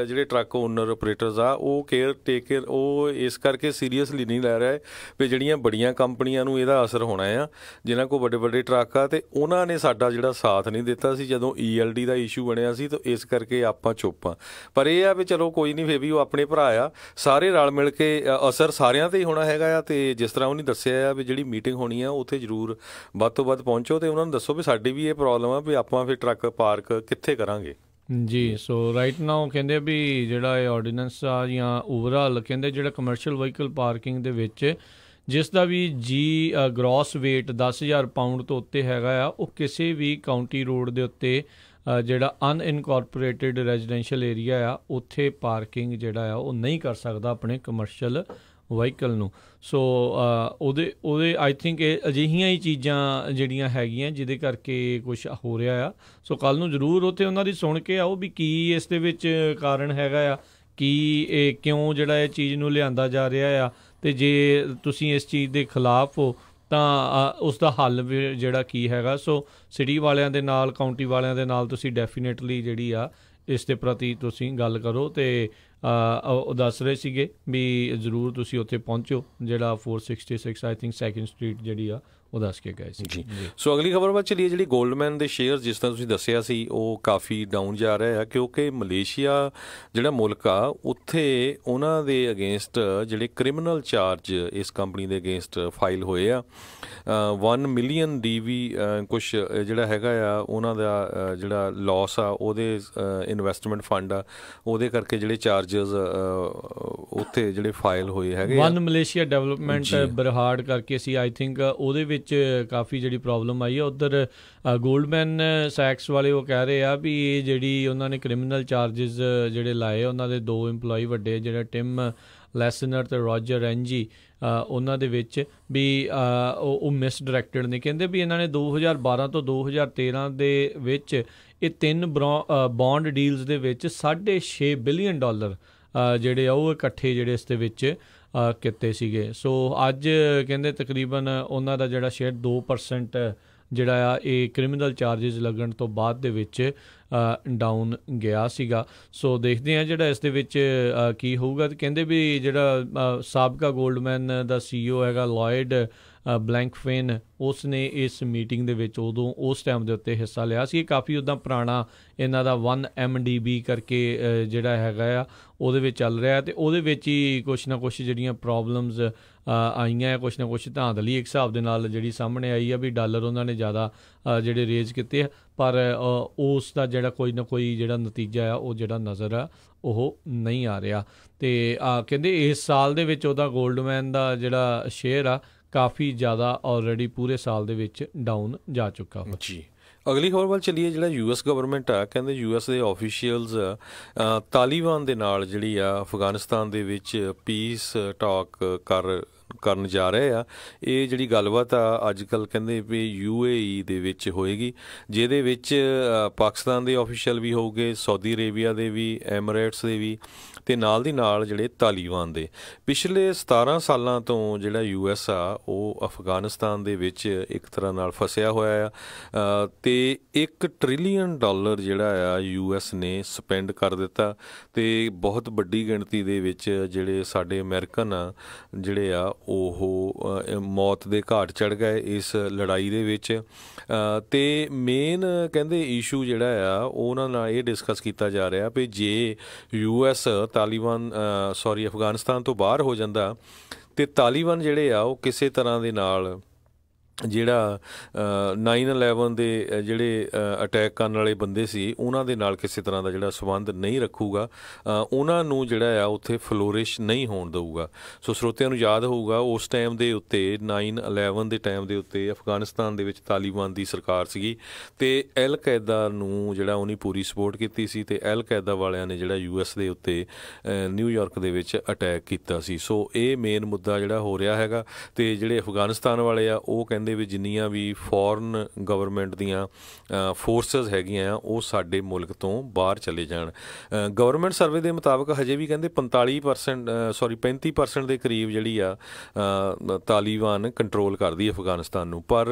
ਜਿਹੜੇ ਟਰੱਕ ਓਨਰ ਆਪਰੇਟਰਸ ਆ ਉਹ ਕੇਅਰ ਉਹ ਇਸ ਕਰਕੇ ਸੀਰੀਅਸਲੀ ਨਹੀਂ ਲੈ ਰਿਹਾ ਵੀ ਜਿਹੜੀਆਂ ਬੜੀਆਂ ਕੰਪਨੀਆਂ ਨੂੰ ਇਹਦਾ ਅਸਰ ਹੋਣਾ ਆ ਜਿਨ੍ਹਾਂ ਕੋਲ ਵੱਡੇ ਵੱਡੇ ਟਰੱਕ ਆ ਤੇ ਉਹਨਾਂ ਨੇ ਸਾਡਾ ਜਿਹੜਾ ਸਾਥ ਨਹੀਂ ਦਿੱਤਾ ਸੀ ਜਦੋਂ ELD ਦਾ ਇਸ਼ੂ ਬਣਿਆ ਸੀ ਤਾਂ ਇਸ ਕਰਕੇ ਆਪਾਂ ਚੁੱਪ ਆ। ਪਰ ਇਹ ਆ ਵੀ ਚਲੋ ਕੋਈ ਨਹੀਂ ਫਿਰ ਵੀ ਉਹ ਆਪਣੇ ਭਰਾ ਆ ਸਾਰੇ ਰਲ ਮਿਲ ਕੇ ਅਸਰ ਸਾਰਿਆਂ 'ਤੇ ਹੀ ਹੋਣਾ ਹੈਗਾ ਆ ਤੇ ਜਿਸ ਤਰ੍ਹਾਂ ਉਹਨੇ ਦੱਸਿਆ ਆ ਵੀ ਜਿਹੜੀ ਮੀਟਿੰਗ ਹੋਣੀ ਆ ਉੱਥੇ ਜ਼ਰੂਰ ਵੱਧ ਤੋਂ ਵੱਧ ਪਹੁੰਚੋ ਤੇ ਉਹਨਾਂ ਨੂੰ ਦੱਸੋ ਵੀ ਸਾਡੀ ਵੀ ਇਹ ਪ੍ਰੋਬਲਮ ਆ ਵੀ ਆਪਾਂ ਫਿਰ ਟਰੱਕ ਪਾਰਕ ਕਿੱਥੇ ਕਰਾਂਗੇ ਜੀ। ਸੋ ਰਾਈਟ ਨਾਓ ਕਹਿੰਦੇ ਵੀ ਜਿਹੜਾ ਇਹ ਆਰਡੀਨੈਂਸ ਆ ਜਾਂ ਓਵਰਆਲ ਕਹਿੰਦੇ ਜਿਹੜਾ ਕਮਰਸ਼ੀਅਲ ਵਹੀਕਲ ਪਾਰਕਿੰਗ ਦੇ ਵਿੱਚ ਜਿਸ ਦਾ ਵੀ ਗ੍ਰੋਸ ਵੇਟ 10,000 ਪਾਊਂਡ ਤੋਂ ਉੱਤੇ ਹੈਗਾ ਆ ਉਹ ਕਿਸੇ ਵੀ ਕਾਉਂਟੀ ਰੋਡ ਦੇ ਉੱਤੇ ਜਿਹੜਾ ਅਨਇਨਕੋਰਪੋਰੇਟਡ ਰੈਜ਼ੀਡੈਂਸ਼ੀਅਲ ਏਰੀਆ ਆ ਉੱਥੇ ਪਾਰਕਿੰਗ ਜਿਹੜਾ ਆ ਉਹ ਨਹੀਂ ਕਰ ਸਕਦਾ ਆਪਣੇ ਕਮਰਸ਼ੀਅਲ ਵਹੀਕਲ ਨੂੰ। ਸੋ ਉਹਦੇ ਆਈ ਥਿੰਕ ਇਹ ਅਜਿਹੀਆਂ ਹੀ ਚੀਜ਼ਾਂ ਜਿਹੜੀਆਂ ਹੈਗੀਆਂ ਜਿਹਦੇ ਕਰਕੇ ਕੁਛ ਹੋ ਰਿਹਾ ਆ। ਸੋ ਕੱਲ੍ਹ ਨੂੰ ਜ਼ਰੂਰ ਉੱਥੇ ਉਹਨਾਂ ਦੀ ਸੁਣ ਕੇ ਆਓ ਵੀ ਕੀ ਇਸ ਦੇ ਵਿੱਚ ਕਾਰਨ ਹੈਗਾ ਆ, ਕੀ ਇਹ ਕਿਉਂ ਜਿਹੜਾ ਇਹ ਚੀਜ਼ ਨੂੰ ਲਿਆਂਦਾ ਜਾ ਰਿਹਾ ਆ, ਅਤੇ ਜੇ ਤੁਸੀਂ ਇਸ ਚੀਜ਼ ਦੇ ਖਿਲਾਫ ਹੋ ਤਾਂ ਉਸ ਦਾ ਹੱਲ ਵੀ ਜਿਹੜਾ ਕੀ ਹੈਗਾ। ਸੋ ਸਿਟੀ ਵਾਲਿਆਂ ਦੇ ਨਾਲ, ਕਾਊਂਟੀ ਵਾਲਿਆਂ ਦੇ ਨਾਲ ਤੁਸੀਂ ਡੈਫੀਨੇਟਲੀ ਜਿਹੜੀ ਆ ਇਸ ਦੇ ਪ੍ਰਤੀ ਤੁਸੀਂ ਗੱਲ ਕਰੋ। ਅਤੇ ਉਹ ਦੱਸ ਰਹੇ ਸੀਗੇ ਵੀ ਜ਼ਰੂਰ ਤੁਸੀਂ ਉੱਥੇ ਪਹੁੰਚੋ, ਜਿਹੜਾ 466 ਆਈ ਥਿੰਕ 2nd ਸਟਰੀਟ ਜਿਹੜੀ ਆ ਉਹ ਦੱਸ ਕੇ ਗਏ ਸੀ ਜੀ। ਸੋ ਅਗਲੀ ਖਬਰ ਵੱਲ ਚੱਲੀਏ। ਜਿਹੜੀ ਗੋਲਡਮੈਨ ਦੇ ਸ਼ੇਅਰ ਜਿਸ ਤਰ੍ਹਾਂ ਤੁਸੀਂ ਦੱਸਿਆ ਸੀ ਉਹ ਕਾਫੀ ਡਾਊਨ ਜਾ ਰਿਹਾ ਆ, ਕਿਉਂਕਿ ਮਲੇਸ਼ੀਆ ਜਿਹੜਾ ਮੁਲਕ ਆ ਉੱਥੇ ਉਹਨਾਂ ਦੇ ਅਗੇਂਸਟ ਜਿਹੜੇ ਕ੍ਰਿਮੀਨਲ ਚਾਰਜ ਇਸ ਕੰਪਨੀ ਦੇ ਅਗੇਂਸਟ ਫਾਈਲ ਹੋਏ ਆ। 1 ਮਿਲੀਅਨ DV ਕੁਛ ਜਿਹੜਾ ਹੈਗਾ ਆ ਉਹਨਾਂ ਦਾ ਜਿਹੜਾ ਲੋਸ ਆ ਉਹਦੇ ਇਨਵੈਸਟਮੈਂਟ ਫੰਡ ਆ ਉਹਦੇ ਕਰਕੇ ਜਿਹੜੇ ਚਾਰਜਸ ਉੱਥੇ ਜਿਹੜੇ ਫਾਈਲ ਹੋਏ ਹੈਗੇ। 1 ਮਲੇਸ਼ੀਆ ਡਿਵੈਲਪਮੈਂਟ ਬਰਹਾੜ ਕਰਕੇ ਸੀ ਆਈ ਥਿੰਕ, ਉਹਦੇ ਵਿੱਚ ਕਾਫੀ ਜਿਹੜੀ ਪ੍ਰੋਬਲਮ ਆਈ ਹੈ। ਉੱਧਰ ਗੋਲਡਮੈਨ ਸੈਕਸ ਵਾਲੇ ਉਹ ਕਹਿ ਰਹੇ ਆ ਵੀ ਇਹ ਜਿਹੜੀ ਉਹਨਾਂ ਨੇ ਕ੍ਰਿਮੀਨਲ ਚਾਰਜਿਸ ਜਿਹੜੇ ਲਾਏ ਉਹਨਾਂ ਦੇ 2 EMPLOYE ਵੱਡੇ, ਜਿਹੜਾ ਟਿਮ ਲੈਸਨਰ ਅਤੇ ਰੋਜਰ ਐਨਜੀ, ਉਹਨਾਂ ਦੇ ਵਿੱਚ ਵੀ ਉਹ ਮਿਸ ਡਾਇਰੈਕਟਡ ਨੇ। ਕਹਿੰਦੇ ਵੀ ਇਹਨਾਂ ਨੇ 2012 ਤੋਂ 2013 ਦੇ ਵਿੱਚ ਇਹ 3 ਬੌਂਡ ਡੀਲਸ ਦੇ ਵਿੱਚ $6.5 ਬਿਲੀਅਨ ਜਿਹੜੇ ਆ ਉਹ ਇਕੱਠੇ ਜਿਹੜੇ ਇਸ ਦੇ ਵਿੱਚ ਕੀਤੇ ਸੀਗੇ। ਸੋ ਅੱਜ ਕਹਿੰਦੇ ਤਕਰੀਬਨ ਉਹਨਾਂ ਦਾ ਜਿਹੜਾ ਸ਼ੇਅਰ 2% ਜਿਹੜਾ ਆ ਇਹ ਕ੍ਰਿਮੀਨਲ ਚਾਰਜਿਸ ਲੱਗਣ ਤੋਂ ਬਾਅਦ ਦੇ ਵਿੱਚ ਡਾਊਨ ਗਿਆ ਸੀਗਾ। ਸੋ ਦੇਖਦੇ ਹਾਂ ਜਿਹੜਾ ਇਸ ਦੇ ਵਿੱਚ ਕੀ ਹੋਊਗਾ। ਅਤੇ ਕਹਿੰਦੇ ਵੀ ਜਿਹੜਾ ਸਾਬਕਾ ਗੋਲਡਮੈਨ ਦਾ CEO ਹੈਗਾ ਲੋਇਡ ਬਲੈਂਕਫੇਨ, ਉਸ ਨੇ ਇਸ ਮੀਟਿੰਗ ਦੇ ਵਿੱਚ ਉਸ ਟਾਈਮ ਦੇ ਉੱਤੇ ਹਿੱਸਾ ਲਿਆ ਸੀ। ਕਾਫੀ ਉੱਦਾਂ ਪੁਰਾਣਾ ਇਹਨਾਂ ਦਾ 1 MDB ਕਰਕੇ ਜਿਹੜਾ ਹੈਗਾ ਆ ਉਹਦੇ ਵਿੱਚ ਚੱਲ ਰਿਹਾ, ਅਤੇ ਉਹਦੇ ਵਿੱਚ ਹੀ ਕੁਛ ਨਾ ਕੁਛ ਜਿਹੜੀਆਂ ਪ੍ਰੋਬਲਮਸ ਆਈਆਂ, ਕੁਛ ਨਾ ਕੁਛ ਧਾਂਦਲੀ ਇੱਕ ਹਿਸਾਬ ਦੇ ਨਾਲ ਜਿਹੜੀ ਸਾਹਮਣੇ ਆਈ ਆ ਵੀ ਡਾਲਰ ਉਹਨਾਂ ਨੇ ਜ਼ਿਆਦਾ ਜਿਹੜੇ ਰੇਜ਼ ਕੀਤੇ ਆ, ਪਰ ਉਸ ਦਾ ਜਿਹੜਾ ਕੋਈ ਨਾ ਕੋਈ ਜਿਹੜਾ ਨਤੀਜਾ ਆ ਉਹ ਜਿਹੜਾ ਨਜ਼ਰ ਆ ਉਹ ਨਹੀਂ ਆ ਰਿਹਾ। ਅਤੇ ਕਹਿੰਦੇ ਇਸ ਸਾਲ ਦੇ ਵਿੱਚ ਉਹਦਾ ਗੋਲਡਮੈਨ ਦਾ ਜਿਹੜਾ ਸ਼ੇਅਰ ਆ ਕਾਫੀ ਜ਼ਿਆਦਾ ਆਲਰੇਡੀ ਪੂਰੇ ਸਾਲ ਦੇ ਵਿੱਚ ਡਾਊਨ ਜਾ ਚੁੱਕਾ ਹੋ ਜੀ। ਅਗਲੀ ਖਬਰ ਵੱਲ ਚੱਲੀਏ। ਜਿਹੜਾ US ਗਵਰਨਮੈਂਟ ਆ, ਕਹਿੰਦੇ US ਦੇ ਆਫੀਸ਼ੀਅਲਸ ਤਾਲਿਬਾਨ ਦੇ ਨਾਲ ਜਿਹੜੀ ਆ ਅਫਗਾਨਿਸਤਾਨ ਦੇ ਵਿੱਚ ਪੀਸ ਟਾਕ ਕਰਨ ਜਾ ਰਹੇ ਆ। ਇਹ ਜਿਹੜੀ ਗੱਲਬਾਤ ਆ ਅੱਜ ਕੱਲ੍ਹ ਕਹਿੰਦੇ ਵੀ UAE ਦੇ ਵਿੱਚ ਹੋਏਗੀ, ਜਿਹਦੇ ਵਿੱਚ ਪਾਕਿਸਤਾਨ ਦੇ ਆਫੀਸ਼ੀਅਲ ਵੀ ਹੋਊਗੇ, ਸਾਊਦੀ ਅਰੇਬੀਆ ਦੇ ਵੀ, ਐਮੀਰੇਟਸ ਦੇ ਵੀ, ਅਤੇ ਨਾਲ ਦੀ ਨਾਲ ਜਿਹੜੇ ਤਾਲਿਬਾਨ ਦੇ। ਪਿਛਲੇ 17 ਸਾਲਾਂ ਤੋਂ ਜਿਹੜਾ US ਆ ਉਹ ਅਫਗਾਨਿਸਤਾਨ ਦੇ ਵਿੱਚ ਇੱਕ ਤਰ੍ਹਾਂ ਨਾਲ ਫਸਿਆ ਹੋਇਆ ਆ, ਅਤੇ $1 ਟ੍ਰਿਲੀਅਨ ਜਿਹੜਾ ਆ US ਨੇ ਸਪੈਂਡ ਕਰ ਦਿੱਤਾ। ਅਤੇ ਬਹੁਤ ਵੱਡੀ ਗਿਣਤੀ ਦੇ ਵਿੱਚ ਜਿਹੜੇ ਸਾਡੇ ਅਮਰੀਕਨ ਆ ਜਿਹੜੇ ਆ ਉਹ ਮੌਤ ਦੇ ਘਾਟ ਚੜ੍ਹ ਗਏ ਇਸ ਲੜਾਈ ਦੇ ਵਿੱਚ। ਅਤੇ ਮੇਨ ਕਹਿੰਦੇ ਇਸ਼ੂ ਜਿਹੜਾ ਆ ਉਹਨਾਂ ਨਾਲ ਇਹ ਡਿਸਕਸ ਕੀਤਾ ਜਾ ਰਿਹਾ ਵੀ ਜੇ US ਅਫਗਾਨਿਸਤਾਨ ਤੋਂ ਬਾਹਰ ਹੋ ਜਾਂਦਾ ਅਤੇ ਤਾਲਿਬਾਨ ਜਿਹੜੇ ਆ ਉਹ ਕਿਸੇ ਤਰ੍ਹਾਂ ਦੇ ਨਾਲ ਜਿਹੜਾ 9/11 ਦੇ ਜਿਹੜੇ ਅਟੈਕ ਕਰਨ ਵਾਲੇ ਬੰਦੇ ਸੀ ਉਹਨਾਂ ਦੇ ਨਾਲ ਕਿਸੇ ਤਰ੍ਹਾਂ ਦਾ ਜਿਹੜਾ ਸੰਬੰਧ ਨਹੀਂ ਰੱਖੂਗਾ, ਉਹਨਾਂ ਨੂੰ ਜਿਹੜਾ ਆ ਉੱਥੇ ਫਲੋਰਿਸ਼ ਨਹੀਂ ਹੋਣ ਦਊਗਾ। ਸੋ ਸਰੋਤਿਆਂ ਨੂੰ ਯਾਦ ਹੋਊਗਾ ਉਸ ਟਾਈਮ ਦੇ ਉੱਤੇ 9/11 ਦੇ ਟਾਈਮ ਦੇ ਉੱਤੇ ਅਫਗਾਨਿਸਤਾਨ ਦੇ ਵਿੱਚ ਤਾਲਿਬਾਨ ਦੀ ਸਰਕਾਰ ਸੀਗੀ, ਅਤੇ ਅਲ ਕਾਇਦਾ ਨੂੰ ਜਿਹੜਾ ਉਹਨੇ ਪੂਰੀ ਸਪੋਰਟ ਕੀਤੀ ਸੀ, ਅਤੇ ਅਲ ਕਾਇਦਾ ਵਾਲਿਆਂ ਨੇ ਜਿਹੜਾ US ਦੇ ਉੱਤੇ ਨਿਊਯਾਰਕ ਦੇ ਵਿੱਚ ਅਟੈਕ ਕੀਤਾ ਸੀ। ਸੋ ਇਹ ਮੇਨ ਮੁੱਦਾ ਜਿਹੜਾ ਹੋ ਰਿਹਾ ਹੈਗਾ। ਅਤੇ ਜਿਹੜੇ ਅਫਗਾਨਿਸਤਾਨ ਵਾਲੇ ਆ ਉਹ ਕਹਿੰਦੇ ਵੀ ਜਿੰਨੀਆਂ ਵੀ ਫੋਰਨ ਗਵਰਨਮੈਂਟ ਦੀਆਂ ਫੋਰਸਿਸ ਹੈਗੀਆਂ ਆ ਉਹ ਸਾਡੇ ਮੁਲਕ ਤੋਂ ਬਾਹਰ ਚਲੇ ਜਾਣ। ਗਵਰਨਮੈਂਟ ਸਰਵੇ ਦੇ ਮੁਤਾਬਕ ਹਜੇ ਵੀ ਕਹਿੰਦੇ 35% ਦੇ ਕਰੀਬ ਜਿਹੜੀ ਆ ਤਾਲਿਬਾਨ ਕੰਟਰੋਲ ਕਰਦੀ ਅਫਗਾਨਿਸਤਾਨ ਨੂੰ, ਪਰ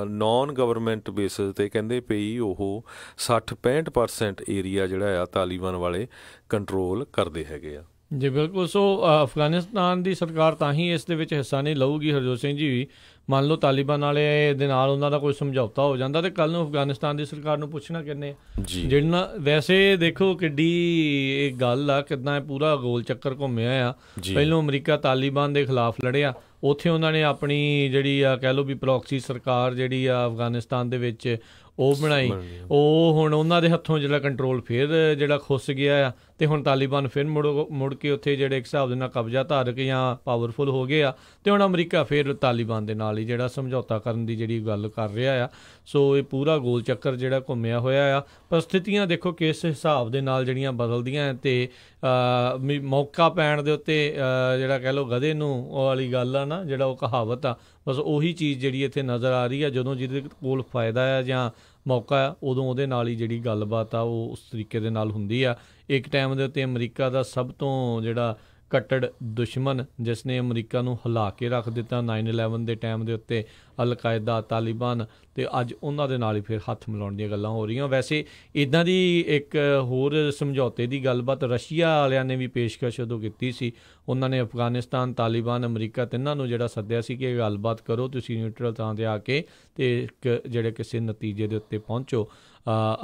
ਨੌਨ ਗਵਰਨਮੈਂਟ ਬੇਸਿਸ 'ਤੇ ਕਹਿੰਦੇ ਪਈ ਉਹ 60-65% ਏਰੀਆ ਜਿਹੜਾ ਆ ਤਾਲਿਬਾਨ ਵਾਲੇ ਕੰਟਰੋਲ ਕਰਦੇ ਹੈਗੇ ਆ। ਜੀ ਬਿਲਕੁਲ। ਸੋ ਅਫਗਾਨਿਸਤਾਨ ਦੀ ਸਰਕਾਰ ਤਾਂ ਹੀ ਇਸ ਦੇ ਵਿੱਚ ਹਿੱਸਾ ਨਹੀਂ ਲਊਗੀ ਹਰਜੋਤ ਸਿੰਘ ਜੀ ਵੀ। ਮੰਨ ਲਓ ਤਾਲਿਬਾਨ ਵਾਲੇ ਦੇ ਨਾਲ ਉਹਨਾਂ ਦਾ ਕੋਈ ਸਮਝੌਤਾ ਹੋ ਜਾਂਦਾ ਅਤੇ ਕੱਲ੍ਹ ਨੂੰ ਅਫਗਾਨਿਸਤਾਨ ਦੀ ਸਰਕਾਰ ਨੂੰ ਪੁੱਛਣਾ ਕਿੰਨੇ ਜਿਹੜਾ। ਵੈਸੇ ਦੇਖੋ ਕਿੱਡੀ ਇਹ ਗੱਲ ਆ, ਕਿੱਦਾਂ ਪੂਰਾ ਗੋਲ ਚੱਕਰ ਘੁੰਮਿਆ ਆ। ਪਹਿਲੋਂ ਅਮਰੀਕਾ ਤਾਲਿਬਾਨ ਦੇ ਖਿਲਾਫ ਲੜਿਆ, ਉੱਥੇ ਉਹਨਾਂ ਨੇ ਆਪਣੀ ਜਿਹੜੀ ਆ ਕਹਿ ਲਓ ਵੀ ਪ੍ਰੋਕਸੀ ਸਰਕਾਰ ਜਿਹੜੀ ਆ ਅਫਗਾਨਿਸਤਾਨ ਦੇ ਵਿੱਚ ਉਹ ਬਣਾਈ, ਉਹ ਹੁਣ ਉਹਨਾਂ ਦੇ ਹੱਥੋਂ ਜਿਹੜਾ ਕੰਟਰੋਲ ਫਿਰ ਜਿਹੜਾ ਖੁੱਸ ਗਿਆ ਆ ਅਤੇ ਹੁਣ ਤਾਲੀਬਾਨ ਫਿਰ ਮੁੜ ਕੇ ਉੱਥੇ ਜਿਹੜੇ ਇੱਕ ਹਿਸਾਬ ਦੇ ਨਾਲ ਕਬਜ਼ਾ ਧਾਰਕ ਜਾਂ ਪਾਵਰਫੁਲ ਹੋ ਗਏ ਆ ਅਤੇ ਹੁਣ ਅਮਰੀਕਾ ਫਿਰ ਤਾਲੀਬਾਨ ਦੇ ਨਾਲ ਹੀ ਜਿਹੜਾ ਸਮਝੌਤਾ ਕਰਨ ਦੀ ਜਿਹੜੀ ਗੱਲ ਕਰ ਰਿਹਾ ਆ। ਸੋ ਇਹ ਪੂਰਾ ਗੋਲ ਚੱਕਰ ਜਿਹੜਾ ਘੁੰਮਿਆ ਹੋਇਆ ਆ। ਪਰ ਸਥਿਤੀਆਂ ਦੇਖੋ ਕਿਸ ਹਿਸਾਬ ਦੇ ਨਾਲ ਜਿਹੜੀਆਂ ਬਦਲਦੀਆਂ ਅਤੇ ਮੌਕਾ ਪੈਣ ਦੇ ਉੱਤੇ ਜਿਹੜਾ ਕਹਿ ਲਓ ਗਧੇ ਨੂੰ ਉਹ ਵਾਲੀ ਗੱਲ ਆ ਨਾ, ਜਿਹੜਾ ਉਹ ਕਹਾਵਤ ਆ, ਬਸ ਉਹੀ ਚੀਜ਼ ਜਿਹੜੀ ਇੱਥੇ ਨਜ਼ਰ ਆ ਰਹੀ ਆ। ਜਦੋਂ ਜਿਹਦੇ ਕੋਲ ਫਾਇਦਾ ਆ ਜਾਂ ਮੌਕਾ ਆ ਉਦੋਂ ਉਹਦੇ ਨਾਲ ਹੀ ਜਿਹੜੀ ਗੱਲਬਾਤ ਆ ਉਹ ਉਸ ਤਰੀਕੇ ਦੇ ਨਾਲ ਹੁੰਦੀ ਆ। ਇੱਕ ਟਾਈਮ ਦੇ ਉੱਤੇ ਅਮਰੀਕਾ ਦਾ ਸਭ ਤੋਂ ਜਿਹੜਾ ਕੱਟੜ ਦੁਸ਼ਮਣ ਜਿਸ ਨੇ ਅਮਰੀਕਾ ਨੂੰ ਹਿਲਾ ਕੇ ਰੱਖ ਦਿੱਤਾ 9/11 ਦੇ ਟਾਈਮ ਦੇ ਉੱਤੇ, ਅਲ-ਕਾਇਦਾ, ਤਾਲੀਬਾਨ, ਅਤੇ ਅੱਜ ਉਹਨਾਂ ਦੇ ਨਾਲ ਹੀ ਫਿਰ ਹੱਥ ਮਿਲਾਉਣ ਦੀਆਂ ਗੱਲਾਂ ਹੋ ਰਹੀਆਂ। ਵੈਸੇ ਇੱਦਾਂ ਦੀ ਇੱਕ ਹੋਰ ਸਮਝੌਤੇ ਦੀ ਗੱਲਬਾਤ ਰਸ਼ੀਆ ਵਾਲਿਆਂ ਨੇ ਵੀ ਪੇਸ਼ਕਸ਼ ਉਦੋਂ ਕੀਤੀ ਸੀ। ਉਹਨਾਂ ਨੇ ਅਫਗਾਨਿਸਤਾਨ, ਤਾਲੀਬਾਨ, ਅਮਰੀਕਾ ਤਿੰਨਾਂ ਨੂੰ ਜਿਹੜਾ ਸੱਦਿਆ ਸੀ ਕਿ ਗੱਲਬਾਤ ਕਰੋ ਤੁਸੀਂ ਨਿਊਟਰਲ ਥਾਂ 'ਤੇ ਆ ਕੇ ਅਤੇ ਜਿਹੜੇ ਕਿਸੇ ਨਤੀਜੇ ਦੇ ਉੱਤੇ ਪਹੁੰਚੋ।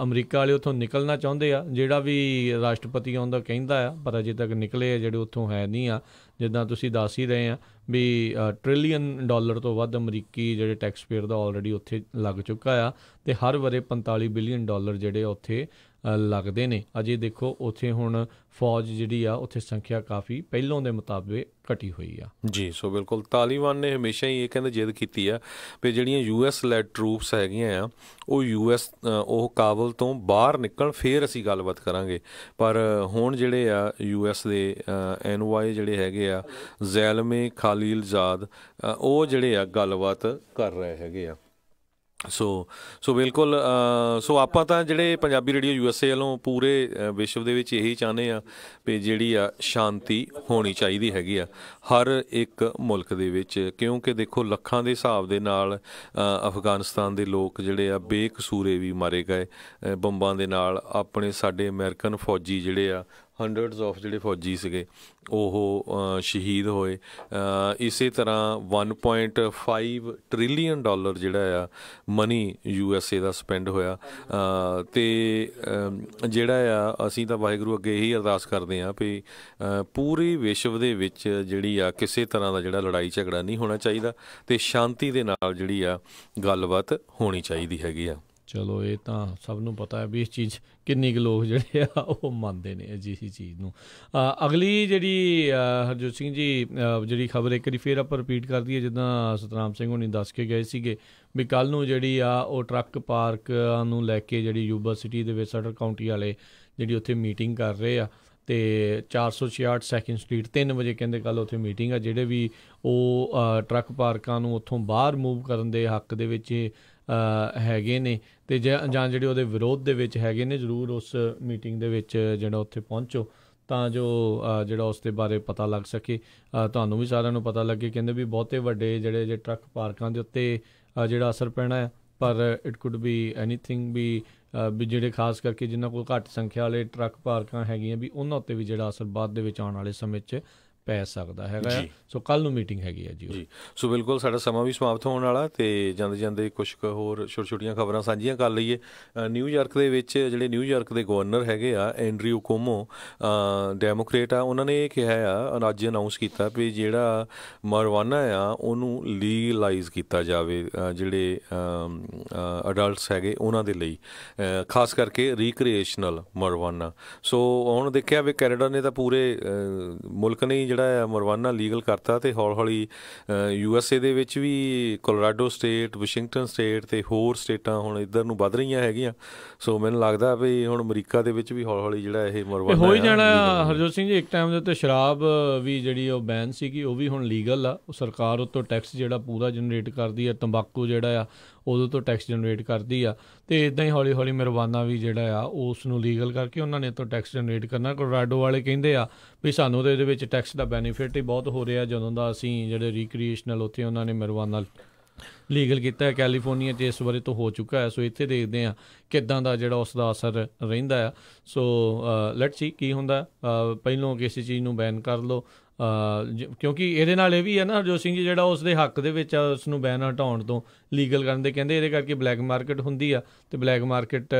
ਅਮਰੀਕਾ ਵਾਲੇ ਉੱਥੋਂ ਨਿਕਲਣਾ ਚਾਹੁੰਦੇ ਆ, ਜਿਹੜਾ ਵੀ ਰਾਸ਼ਟਰਪਤੀ ਆਉਂਦਾ ਕਹਿੰਦਾ ਆ, ਪਰ ਅਜੇ ਤੱਕ ਨਿਕਲੇ ਆ ਜਿਹੜੇ ਉੱਥੋਂ ਹੈ ਨਹੀਂ ਆ। ਜਿੱਦਾਂ ਤੁਸੀਂ ਦੱਸ ਹੀ ਰਹੇ ਆ ਵੀ $1 ਟ੍ਰਿਲੀਅਨ ਤੋਂ ਵੱਧ ਅਮਰੀਕੀ ਜਿਹੜੇ ਟੈਕਸ ਪੇਅਰ ਦਾ ਆਲਰੇਡੀ ਉੱਥੇ ਲੱਗ ਚੁੱਕਾ ਆ ਅਤੇ ਹਰ ਵਰੇ $45 ਬਿਲੀਅਨ ਜਿਹੜੇ ਉੱਥੇ ਲੱਗਦੇ ਨੇ। ਅਜੇ ਦੇਖੋ ਉੱਥੇ ਹੁਣ ਫੌਜ ਜਿਹੜੀ ਆ ਉੱਥੇ ਸੰਖਿਆ ਕਾਫੀ ਪਹਿਲੋਂ ਦੇ ਮੁਤਾਬਿਕ ਘਟੀ ਹੋਈ ਆ ਜੀ। ਸੋ ਬਿਲਕੁਲ ਤਾਲੀਬਾਨ ਨੇ ਹਮੇਸ਼ਾ ਹੀ ਇਹ ਕਹਿੰਦੇ ਜਿੱਦ ਕੀਤੀ ਆ ਵੀ ਜਿਹੜੀਆਂ US ਲੈਡ ਟਰੂਪਸ ਹੈਗੀਆਂ ਆ ਉਹ US ਉਹ ਕਾਬਲ ਤੋਂ ਬਾਹਰ ਨਿਕਲਣ ਫਿਰ ਅਸੀਂ ਗੱਲਬਾਤ ਕਰਾਂਗੇ। ਪਰ ਹੁਣ ਜਿਹੜੇ ਆ US ਦੇ NY ਜਿਹੜੇ ਹੈਗੇ ਆ ਜ਼ੈਲਮੇ ਖਾਲੀਲਜ਼ਾਦ ਉਹ ਜਿਹੜੇ ਆ ਗੱਲਬਾਤ ਕਰ ਰਹੇ ਹੈਗੇ ਆ। ਸੋ ਬਿਲਕੁਲ ਸੋ ਆਪਾਂ ਤਾਂ ਜਿਹੜੇ ਪੰਜਾਬੀ ਰੇਡੀਓ USA ਵੱਲੋਂ ਪੂਰੇ ਵਿਸ਼ਵ ਦੇ ਵਿੱਚ ਇਹੀ ਚਾਹੁੰਦੇ ਆ ਵੀ ਜਿਹੜੀ ਆ ਸ਼ਾਂਤੀ ਹੋਣੀ ਚਾਹੀਦੀ ਹੈਗੀ ਆ ਹਰ ਇੱਕ ਮੁਲਕ ਦੇ ਵਿੱਚ, ਕਿਉਂਕਿ ਦੇਖੋ ਲੱਖਾਂ ਦੇ ਹਿਸਾਬ ਦੇ ਨਾਲ ਅਫਗਾਨਿਸਤਾਨ ਦੇ ਲੋਕ ਜਿਹੜੇ ਆ ਬੇਕਸੂਰੇ ਵੀ ਮਾਰੇ ਗਏ ਬੰਬਾਂ ਦੇ ਨਾਲ। ਆਪਣੇ ਸਾਡੇ ਅਮਰੀਕਨ ਫੌਜੀ ਜਿਹੜੇ ਆ ਹੰਡਰਡਸ ਆਫ ਜਿਹੜੇ ਫੌਜੀ ਸੀਗੇ ਉਹ ਸ਼ਹੀਦ ਹੋਏ। ਇਸੇ ਤਰ੍ਹਾਂ $1.5 ਟ੍ਰਿਲੀਅਨ ਜਿਹੜਾ ਆ ਮਨੀ USA ਦਾ ਸਪੈਂਡ ਹੋਇਆ। ਅਤੇ ਜਿਹੜਾ ਆ ਅਸੀਂ ਤਾਂ ਵਾਹਿਗੁਰੂ ਅੱਗੇ ਇਹੀ ਅਰਦਾਸ ਕਰਦੇ ਹਾਂ ਵੀ ਪੂਰੇ ਵਿਸ਼ਵ ਦੇ ਵਿੱਚ ਜਿਹੜੀ ਆ ਕਿਸੇ ਤਰ੍ਹਾਂ ਦਾ ਜਿਹੜਾ ਲੜਾਈ ਝਗੜਾ ਨਹੀਂ ਹੋਣਾ ਚਾਹੀਦਾ ਅਤੇ ਸ਼ਾਂਤੀ ਦੇ ਨਾਲ ਜਿਹੜੀ ਆ ਗੱਲਬਾਤ ਹੋਣੀ ਚਾਹੀਦੀ ਹੈਗੀ ਆ। ਚਲੋ ਇਹ ਤਾਂ ਸਭ ਨੂੰ ਪਤਾ ਹੈ ਵੀ ਇਸ ਚੀਜ਼ ਕਿੰਨੀ ਕੁ ਲੋਕ ਜਿਹੜੇ ਆ ਉਹ ਮੰਨਦੇ ਨੇ ਅਜਿਹੀ ਚੀਜ਼ ਨੂੰ। ਅਗਲੀ ਜਿਹੜੀ ਹਰਜੋਤ ਸਿੰਘ ਜੀ ਜਿਹੜੀ ਖਬਰ ਇੱਕ ਵਾਰੀ ਫਿਰ ਆਪਾਂ ਰਿਪੀਟ ਕਰ ਦਈਏ, ਜਿੱਦਾਂ ਸਤਨਾਮ ਸਿੰਘ ਹੋਣੀ ਦੱਸ ਕੇ ਗਏ ਸੀਗੇ ਵੀ ਕੱਲ੍ਹ ਨੂੰ ਜਿਹੜੀ ਆ ਉਹ ਟਰੱਕ ਪਾਰਕ ਨੂੰ ਲੈ ਕੇ ਜਿਹੜੀ ਯੂਬਾ ਸਿਟੀ ਦੇ ਵਿੱਚ ਸਟਰ ਕਾਊਂਟੀ ਵਾਲੇ ਜਿਹੜੀ ਉੱਥੇ ਮੀਟਿੰਗ ਕਰ ਰਹੇ ਆ ਅਤੇ 466 ਸੈਕਿੰਡ ਸਟਰੀਟ 3 ਵਜੇ ਕਹਿੰਦੇ ਕੱਲ੍ਹ ਉੱਥੇ ਮੀਟਿੰਗ ਆ। ਜਿਹੜੇ ਵੀ ਉਹ ਟਰੱਕ ਪਾਰਕਾਂ ਨੂੰ ਉੱਥੋਂ ਬਾਹਰ ਮੂਵ ਕਰਨ ਦੇ ਹੱਕ ਦੇ ਵਿੱਚ ਹੈਗੇ ਨੇ ਅਤੇ ਜਾਂ ਜਿਹੜੇ ਉਹਦੇ ਵਿਰੋਧ ਦੇ ਵਿੱਚ ਹੈਗੇ ਨੇ, ਜ਼ਰੂਰ ਉਸ ਮੀਟਿੰਗ ਦੇ ਵਿੱਚ ਜਿਹੜਾ ਉੱਥੇ ਪਹੁੰਚੋ ਤਾਂ ਜੋ ਜਿਹੜਾ ਉਸ ਦੇ ਬਾਰੇ ਪਤਾ ਲੱਗ ਸਕੇ, ਤੁਹਾਨੂੰ ਵੀ ਸਾਰਿਆਂ ਨੂੰ ਪਤਾ ਲੱਗੇ। ਕਹਿੰਦੇ ਵੀ ਬਹੁਤੇ ਵੱਡੇ ਜਿਹੜੇ ਟਰੱਕ ਪਾਰਕਾਂ ਦੇ ਉੱਤੇ ਜਿਹੜਾ ਅਸਰ ਪੈਣਾ ਹੈ, ਪਰ ਇਟ ਕੁਡ ਬੀ ਐਨੀਥਿੰਗ ਵੀ ਜਿਹੜੇ ਖਾਸ ਕਰਕੇ ਜਿਨ੍ਹਾਂ ਕੋਲ ਘੱਟ ਸੰਖਿਆ ਵਾਲੇ ਟਰੱਕ ਪਾਰਕਾਂ ਹੈਗੀਆਂ ਵੀ ਉਹਨਾਂ ਉੱਤੇ ਵੀ ਜਿਹੜਾ ਅਸਰ ਬਾਅਦ ਦੇ ਵਿੱਚ ਆਉਣ ਵਾਲੇ ਸਮੇਂ 'ਚ ਪੈ ਸਕਦਾ ਹੈਗਾ। ਸੋ ਕੱਲ੍ਹ ਨੂੰ ਮੀਟਿੰਗ ਹੈਗੀ ਹੈ ਜੀ। ਸੋ ਬਿਲਕੁਲ ਸਾਡਾ ਸਮਾਂ ਵੀ ਸਮਾਪਤ ਹੋਣ ਵਾਲਾ ਅਤੇ ਜਾਂਦੇ ਜਾਂਦੇ ਕੁਛ ਕੁ ਹੋਰ ਛੋਟੀਆਂ ਖਬਰਾਂ ਸਾਂਝੀਆਂ ਕਰ ਲਈਏ। ਨਿਊਯਾਰਕ ਦੇ ਵਿੱਚ ਜਿਹੜੇ ਨਿਊਯਾਰਕ ਦੇ ਗਵਰਨਰ ਹੈਗੇ ਆ ਐਂਡਰਿਊ ਕੁਓਮੋ ਡੈਮੋਕ੍ਰੇਟ ਆ, ਉਹਨਾਂ ਨੇ ਇਹ ਕਿਹਾ ਆ ਅੱਜ ਅਨਾਊਂਸ ਕੀਤਾ ਵੀ ਜਿਹੜਾ ਮਰਵਾਨਾ ਆ ਉਹਨੂੰ ਲੀਗਲਾਈਜ਼ ਕੀਤਾ ਜਾਵੇ ਜਿਹੜੇ ਅਡਲਟਸ ਹੈਗੇ ਉਹਨਾਂ ਦੇ ਲਈ, ਖਾਸ ਕਰਕੇ ਰੀਕ੍ਰੀਏਸ਼ਨਲ ਮਰਵਾਨਾ। ਸੋ ਹੁਣ ਦੇਖਿਆ ਵੀ ਕੈਨੇਡਾ ਨੇ ਤਾਂ ਪੂਰੇ ਮੁਲਕ ਨੇ ਜਿਹੜਾ ਆ ਮਰਵਾਨਾ ਲੀਗਲ ਕਰਤਾ ਅਤੇ ਹੌਲੀ ਹੌਲੀ USA ਦੇ ਵਿੱਚ ਵੀ ਕੋਲੋਰਾਡੋ ਸਟੇਟ, ਵਾਸ਼ਿੰਗਟਨ ਸਟੇਟ ਅਤੇ ਹੋਰ ਸਟੇਟਾਂ ਹੁਣ ਇੱਧਰ ਨੂੰ ਵੱਧ ਰਹੀਆਂ ਹੈਗੀਆਂ। ਸੋ ਮੈਨੂੰ ਲੱਗਦਾ ਵੀ ਹੁਣ ਅਮਰੀਕਾ ਦੇ ਵਿੱਚ ਵੀ ਹੌਲੀ ਹੌਲੀ ਜਿਹੜਾ ਇਹ ਮਰਵਾਨਾ ਹੋ ਹੀ ਜਾਣਾ। ਹਰਜੋਤ ਸਿੰਘ ਜੀ ਇੱਕ ਟਾਈਮ ਦੇ ਉੱਤੇ ਸ਼ਰਾਬ ਵੀ ਜਿਹੜੀ ਉਹ ਬੈਨ ਸੀਗੀ ਉਹ ਵੀ ਹੁਣ ਲੀਗਲ ਆ। ਉਹ ਸਰਕਾਰ ਉੱਤੋਂ ਟੈਕਸ ਜਿਹੜਾ ਪੂਰਾ ਜਨਰੇਟ ਕਰਦੀ ਆ, ਤੰਬਾਕੂ ਜਿਹੜਾ ਆ ਉਦੋਂ ਤੋਂ ਟੈਕਸ ਜਨਰੇਟ ਕਰਦੀ ਆ ਅਤੇ ਇੱਦਾਂ ਹੀ ਹੌਲੀ ਹੌਲੀ ਮਰਵਾਨਾ ਵੀ ਜਿਹੜਾ ਆ ਉਸ ਨੂੰ ਲੀਗਲ ਕਰਕੇ ਉਹਨਾਂ ਨੇ ਤੋਂ ਟੈਕਸ ਜਨਰੇਟ ਕਰਨਾ। ਕੋਲੋਰਾਡੋ ਵਾਲੇ ਕਹਿੰਦੇ ਆ ਵੀ ਸਾਨੂੰ ਤਾਂ ਇਹਦੇ ਵਿੱਚ ਟੈਕਸ ਦਾ ਬੈਨੀਫਿਟ ਹੀ ਬਹੁਤ ਹੋ ਰਿਹਾ ਜਦੋਂ ਦਾ ਅਸੀਂ ਜਿਹੜੇ ਰੀਕ੍ਰੀਏਸ਼ਨਲ ਉੱਥੇ ਉਹਨਾਂ ਨੇ ਮਰਵਾਨਾ ਲੀਗਲ ਕੀਤਾ ਹੈ। ਕੈਲੀਫੋਰਨੀਆ 'ਚ ਇਸ ਬਾਰੇ ਤੋਂ ਹੋ ਚੁੱਕਾ ਹੈ। ਸੋ ਇੱਥੇ ਦੇਖਦੇ ਹਾਂ ਕਿੱਦਾਂ ਦਾ ਜਿਹੜਾ ਉਸ ਦਾ ਅਸਰ ਰਹਿੰਦਾ ਆ। ਸੋ ਲੈਟਸ ਸੀ ਕੀ ਹੁੰਦਾ। ਪਹਿਲੋਂ ਕਿਸੇ ਚੀਜ਼ ਨੂੰ ਬੈਨ ਕਰ ਲਓ ਕਿਉਂਕਿ ਇਹਦੇ ਨਾਲ ਇਹ ਵੀ ਹੈ ਨਾ ਹਰਜੋਤ ਸਿੰਘ ਜੀ, ਜਿਹੜਾ ਉਸ ਦੇ ਹੱਕ ਦੇ ਵਿੱਚ ਉਸ ਨੂੰ ਬੈਨ ਹਟਾਉਣ ਤੋਂ ਲੀਗਲ ਕਰਨ ਦੇ ਕਹਿੰਦੇ ਇਹਦੇ ਕਰਕੇ ਬਲੈਕ ਮਾਰਕੀਟ ਹੁੰਦੀ ਆ ਅਤੇ ਬਲੈਕ ਮਾਰਕੀਟ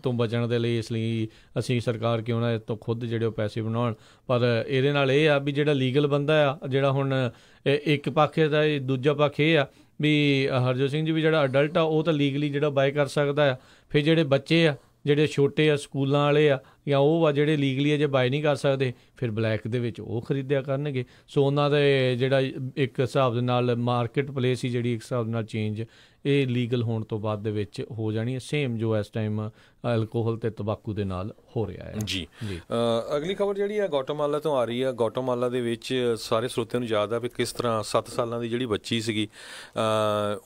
ਤੋਂ ਬਚਣ ਦੇ ਲਈ ਇਸ ਲਈ ਅਸੀਂ ਸਰਕਾਰ ਕਿਉਂ ਨਾ ਇਸ ਤੋਂ ਖੁਦ ਜਿਹੜੇ ਉਹ ਪੈਸੇ ਬਣਾਉਣ। ਪਰ ਇਹਦੇ ਨਾਲ ਇਹ ਆ ਵੀ ਜਿਹੜਾ ਲੀਗਲ ਬੰਦਾ ਆ, ਜਿਹੜਾ ਹੁਣ ਇੱਕ ਪੱਖ ਦਾ ਦੂਜਾ ਪੱਖ ਇਹ ਆ ਵੀ ਹਰਜੋਤ ਸਿੰਘ ਜੀ ਵੀ ਜਿਹੜਾ ਅਡਲਟ ਆ ਉਹ ਤਾਂ ਲੀਗਲੀ ਜਿਹੜਾ ਬਾਏ ਕਰ ਸਕਦਾ ਆ, ਫਿਰ ਜਿਹੜੇ ਬੱਚੇ ਆ ਜਿਹੜੇ ਛੋਟੇ ਆ ਸਕੂਲਾਂ ਵਾਲੇ ਆ ਜਾਂ ਉਹ ਆ ਜਿਹੜੇ ਲੀਗਲੀ ਅਜੇ ਬਾਏ ਨਹੀਂ ਕਰ ਸਕਦੇ, ਫਿਰ ਬਲੈਕ ਦੇ ਵਿੱਚ ਉਹ ਖਰੀਦਿਆ ਕਰਨਗੇ। ਸੋ ਉਹਨਾਂ ਦੇ ਜਿਹੜਾ ਇੱਕ ਹਿਸਾਬ ਦੇ ਨਾਲ ਮਾਰਕੀਟ ਪਲੇਸ ਹੀ ਜਿਹੜੀ ਇੱਕ ਹਿਸਾਬ ਦੇ ਨਾਲ ਚੇਂਜ ਇਹ ਲੀਗਲ ਹੋਣ ਤੋਂ ਬਾਅਦ ਦੇ ਵਿੱਚ ਹੋ ਜਾਣੀ ਹੈ, ਸੇਮ ਜੋ ਇਸ ਟਾਈਮ ਐਲਕੋਹਲ ਤੇ ਤੰਬਾਕੂ ਦੇ ਨਾਲ ਹੋ ਰਿਹਾ ਹੈ ਜੀ। ਅਗਲੀ ਖਬਰ ਜਿਹੜੀ ਆ ਗੌਟਾਮਾਲਾ ਤੋਂ ਆ ਰਹੀ ਆ। ਗੌਟਾਮਾਲਾ ਦੇ ਵਿੱਚ ਸਾਰੇ ਸਰੋਤਿਆਂ ਨੂੰ ਯਾਦ ਆ ਵੀ ਕਿਸ ਤਰ੍ਹਾਂ 7 ਸਾਲਾਂ ਦੀ ਜਿਹੜੀ ਬੱਚੀ ਸੀਗੀ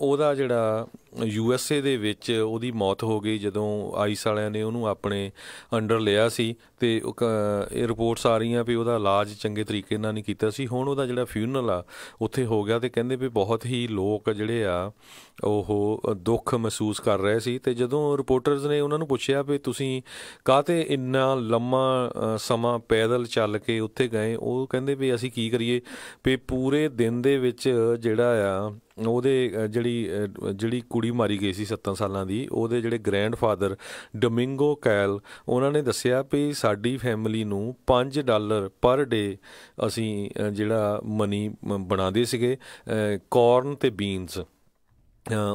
ਉਹਦਾ ਜਿਹੜਾ USA ਦੇ ਵਿੱਚ ਉਹਦੀ ਮੌਤ ਹੋ ਗਈ ਜਦੋਂ ਆਈਸ ਵਾਲਿਆਂ ਨੇ ਉਹਨੂੰ ਆਪਣੇ ਅੰਡਰ ਲਿਆ ਸੀ, ਅਤੇ ਇਹ ਰਿਪੋਰਟਸ ਆ ਰਹੀਆਂ ਵੀ ਉਹਦਾ ਇਲਾਜ ਚੰਗੇ ਤਰੀਕੇ ਨਾਲ ਨਹੀਂ ਕੀਤਾ ਸੀ। ਹੁਣ ਉਹਦਾ ਜਿਹੜਾ ਫਿਊਨਰਲ ਆ ਉੱਥੇ ਹੋ ਗਿਆ, ਅਤੇ ਕਹਿੰਦੇ ਵੀ ਬਹੁਤ ਹੀ ਲੋਕ ਜਿਹੜੇ ਆ ਉਹ ਦੁੱਖ ਮਹਿਸੂਸ ਕਰ ਰਹੇ ਸੀ। ਅਤੇ ਜਦੋਂ ਰਿਪੋਰਟਰਸ ਨੇ ਉਹਨਾਂ ਨੂੰ ਪੁੱਛਿਆ ਵੀ ਤੁਸੀਂ ਕਾਹਤੇ ਇੰਨਾ ਲੰਮਾ ਸਮਾਂ ਪੈਦਲ ਚੱਲ ਕੇ ਉੱਥੇ ਗਏ, ਉਹ ਕਹਿੰਦੇ ਵੀ ਅਸੀਂ ਕੀ ਕਰੀਏ ਵੀ ਪੂਰੇ ਦਿਨ ਦੇ ਵਿੱਚ ਜਿਹੜਾ ਆ ਉਹਦੇ ਜਿਹੜੀ ਕੁੜੀ ਮਾਰੀ ਗਈ ਸੀ 7 ਸਾਲਾਂ ਦੀ, ਉਹਦੇ ਜਿਹੜੇ ਗ੍ਰੈਂਡ ਫਾਦਰ ਡੋਮਿੰਗੋ ਕੈਲ, ਉਹਨਾਂ ਨੇ ਦੱਸਿਆ ਵੀ ਸਾਡੀ ਫੈਮਿਲੀ ਨੂੰ $5 ਪਰ ਡੇ ਅਸੀਂ ਜਿਹੜਾ ਮਨੀ ਬਣਾਉਂਦੇ ਸੀਗੇ ਕੋਰਨ ਅਤੇ ਬੀਨਸ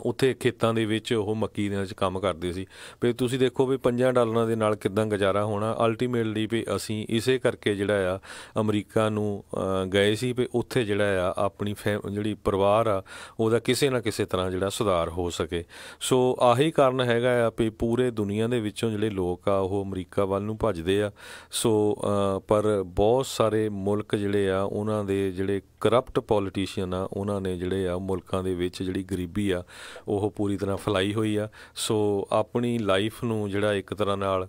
ਉੱਥੇ ਖੇਤਾਂ ਦੇ ਵਿੱਚ ਉਹ ਮੱਕੀ ਦੇ ਵਿੱਚ ਕੰਮ ਕਰਦੇ ਸੀ। ਵੀ ਤੁਸੀਂ ਦੇਖੋ ਵੀ $5 ਦੇ ਨਾਲ ਕਿੱਦਾਂ ਗੁਜ਼ਾਰਾ ਹੋਣਾ। ਅਲਟੀਮੇਟਲੀ ਵੀ ਅਸੀਂ ਇਸੇ ਕਰਕੇ ਜਿਹੜਾ ਆ ਅਮਰੀਕਾ ਨੂੰ ਗਏ ਸੀ ਵੀ ਉੱਥੇ ਜਿਹੜਾ ਆ ਆਪਣੀ ਜਿਹੜੀ ਪਰਿਵਾਰ ਆ ਉਹਦਾ ਕਿਸੇ ਨਾ ਕਿਸੇ ਤਰ੍ਹਾਂ ਜਿਹੜਾ ਸੁਧਾਰ ਹੋ ਸਕੇ। ਸੋ ਆਹੀ ਕਾਰਨ ਹੈਗਾ ਆ ਵੀ ਪੂਰੇ ਦੁਨੀਆ ਦੇ ਵਿੱਚੋਂ ਜਿਹੜੇ ਲੋਕ ਆ ਉਹ ਅਮਰੀਕਾ ਵੱਲ ਨੂੰ ਭੱਜਦੇ ਆ। ਸੋ ਪਰ ਬਹੁਤ ਸਾਰੇ ਮੁਲਕ ਜਿਹੜੇ ਆ ਉਹਨਾਂ ਦੇ ਜਿਹੜੇ ਕਰਪਟ ਪੋਲੀਟੀਸ਼ੀਅਨ ਆ ਉਹਨਾਂ ਨੇ ਜਿਹੜੇ ਆ ਮੁਲਕਾਂ ਦੇ ਵਿੱਚ ਜਿਹੜੀ ਗਰੀਬੀ ਆ ਉਹ ਪੂਰੀ ਤਰ੍ਹਾਂ ਫੈਲਾਈ ਹੋਈ ਆ। ਸੋ ਆਪਣੀ ਲਾਈਫ ਨੂੰ ਜਿਹੜਾ ਇੱਕ ਤਰ੍ਹਾਂ ਨਾਲ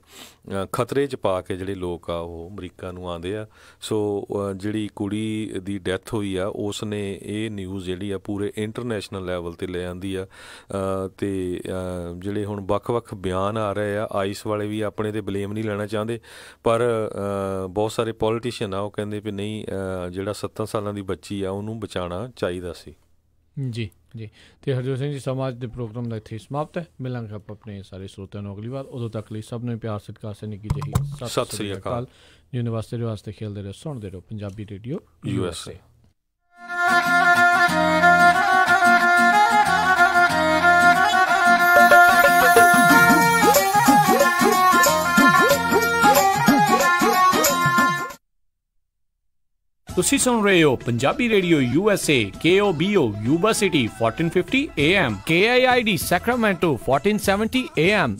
ਖਤਰੇ 'ਚ ਪਾ ਕੇ ਜਿਹੜੇ ਲੋਕ ਆ ਉਹ ਅਮਰੀਕਾ ਨੂੰ ਆਉਂਦੇ ਆ। ਸੋ ਜਿਹੜੀ ਕੁੜੀ ਦੀ ਡੈਥ ਹੋਈ ਆ ਉਸ ਨੇ ਇਹ ਨਿਊਜ਼ ਜਿਹੜੀ ਆ ਪੂਰੇ ਇੰਟਰਨੈਸ਼ਨਲ ਲੈਵਲ 'ਤੇ ਲੈ ਆਂਦੀ ਆ। ਅਤੇ ਜਿਹੜੇ ਹੁਣ ਵੱਖ-ਵੱਖ ਬਿਆਨ ਆ ਰਹੇ ਆ, ਆਈਸ ਵਾਲੇ ਵੀ ਆਪਣੇ 'ਤੇ ਬਲੇਮ ਨਹੀਂ ਲੈਣਾ ਚਾਹੁੰਦੇ, ਪਰ ਬਹੁਤ ਸਾਰੇ ਪੋਲੀਟੀਸ਼ੀਅਨ ਆ ਉਹ ਕਹਿੰਦੇ ਵੀ ਨਹੀਂ ਜਿਹੜਾ 7 ਸਾਲਾਂ ਦੀ ਬੱਚੀ ਆ ਉਹਨੂੰ ਬਚਾਉਣਾ ਚਾਹੀਦਾ ਸੀ। ਜੀ ਜੀ। ਅਤੇ ਹਰਜੋਤ ਸਿੰਘ ਜੀ ਸਮਾਜ ਦੇ ਪ੍ਰੋਗਰਾਮ ਦਾ ਇੱਥੇ ਸਮਾਪਤ ਹੈ। ਮਿਲਾਂਗੇ ਆਪਾਂ ਆਪਣੇ ਸਾਰੇ ਸਰੋਤਿਆਂ ਨੂੰ ਅਗਲੀ ਵਾਰ। ਉਦੋਂ ਤੱਕ ਲਈ ਸਭ ਨੂੰ ਪਿਆਰ ਸਤਿਕਾਰ ਸੇ ਨਿੱਘੀ ਜਿਹੀ ਸਤਿ ਸ੍ਰੀ ਅਕਾਲ। ਯੂਨੀਵਰਸਿਟੀ ਵਾਸਤੇ ਖੇਲਦੇ ਰਹੋ, ਸੁਣਦੇ ਰਹੋ ਪੰਜਾਬੀ ਰੇਡੀਓ USA। ਤੁਸੀਂ ਸੁਣ ਰਹੇ ਹੋ Punjabi radio USA KOBO Yuba city 1450 AM KIID Sacramento 1470 AM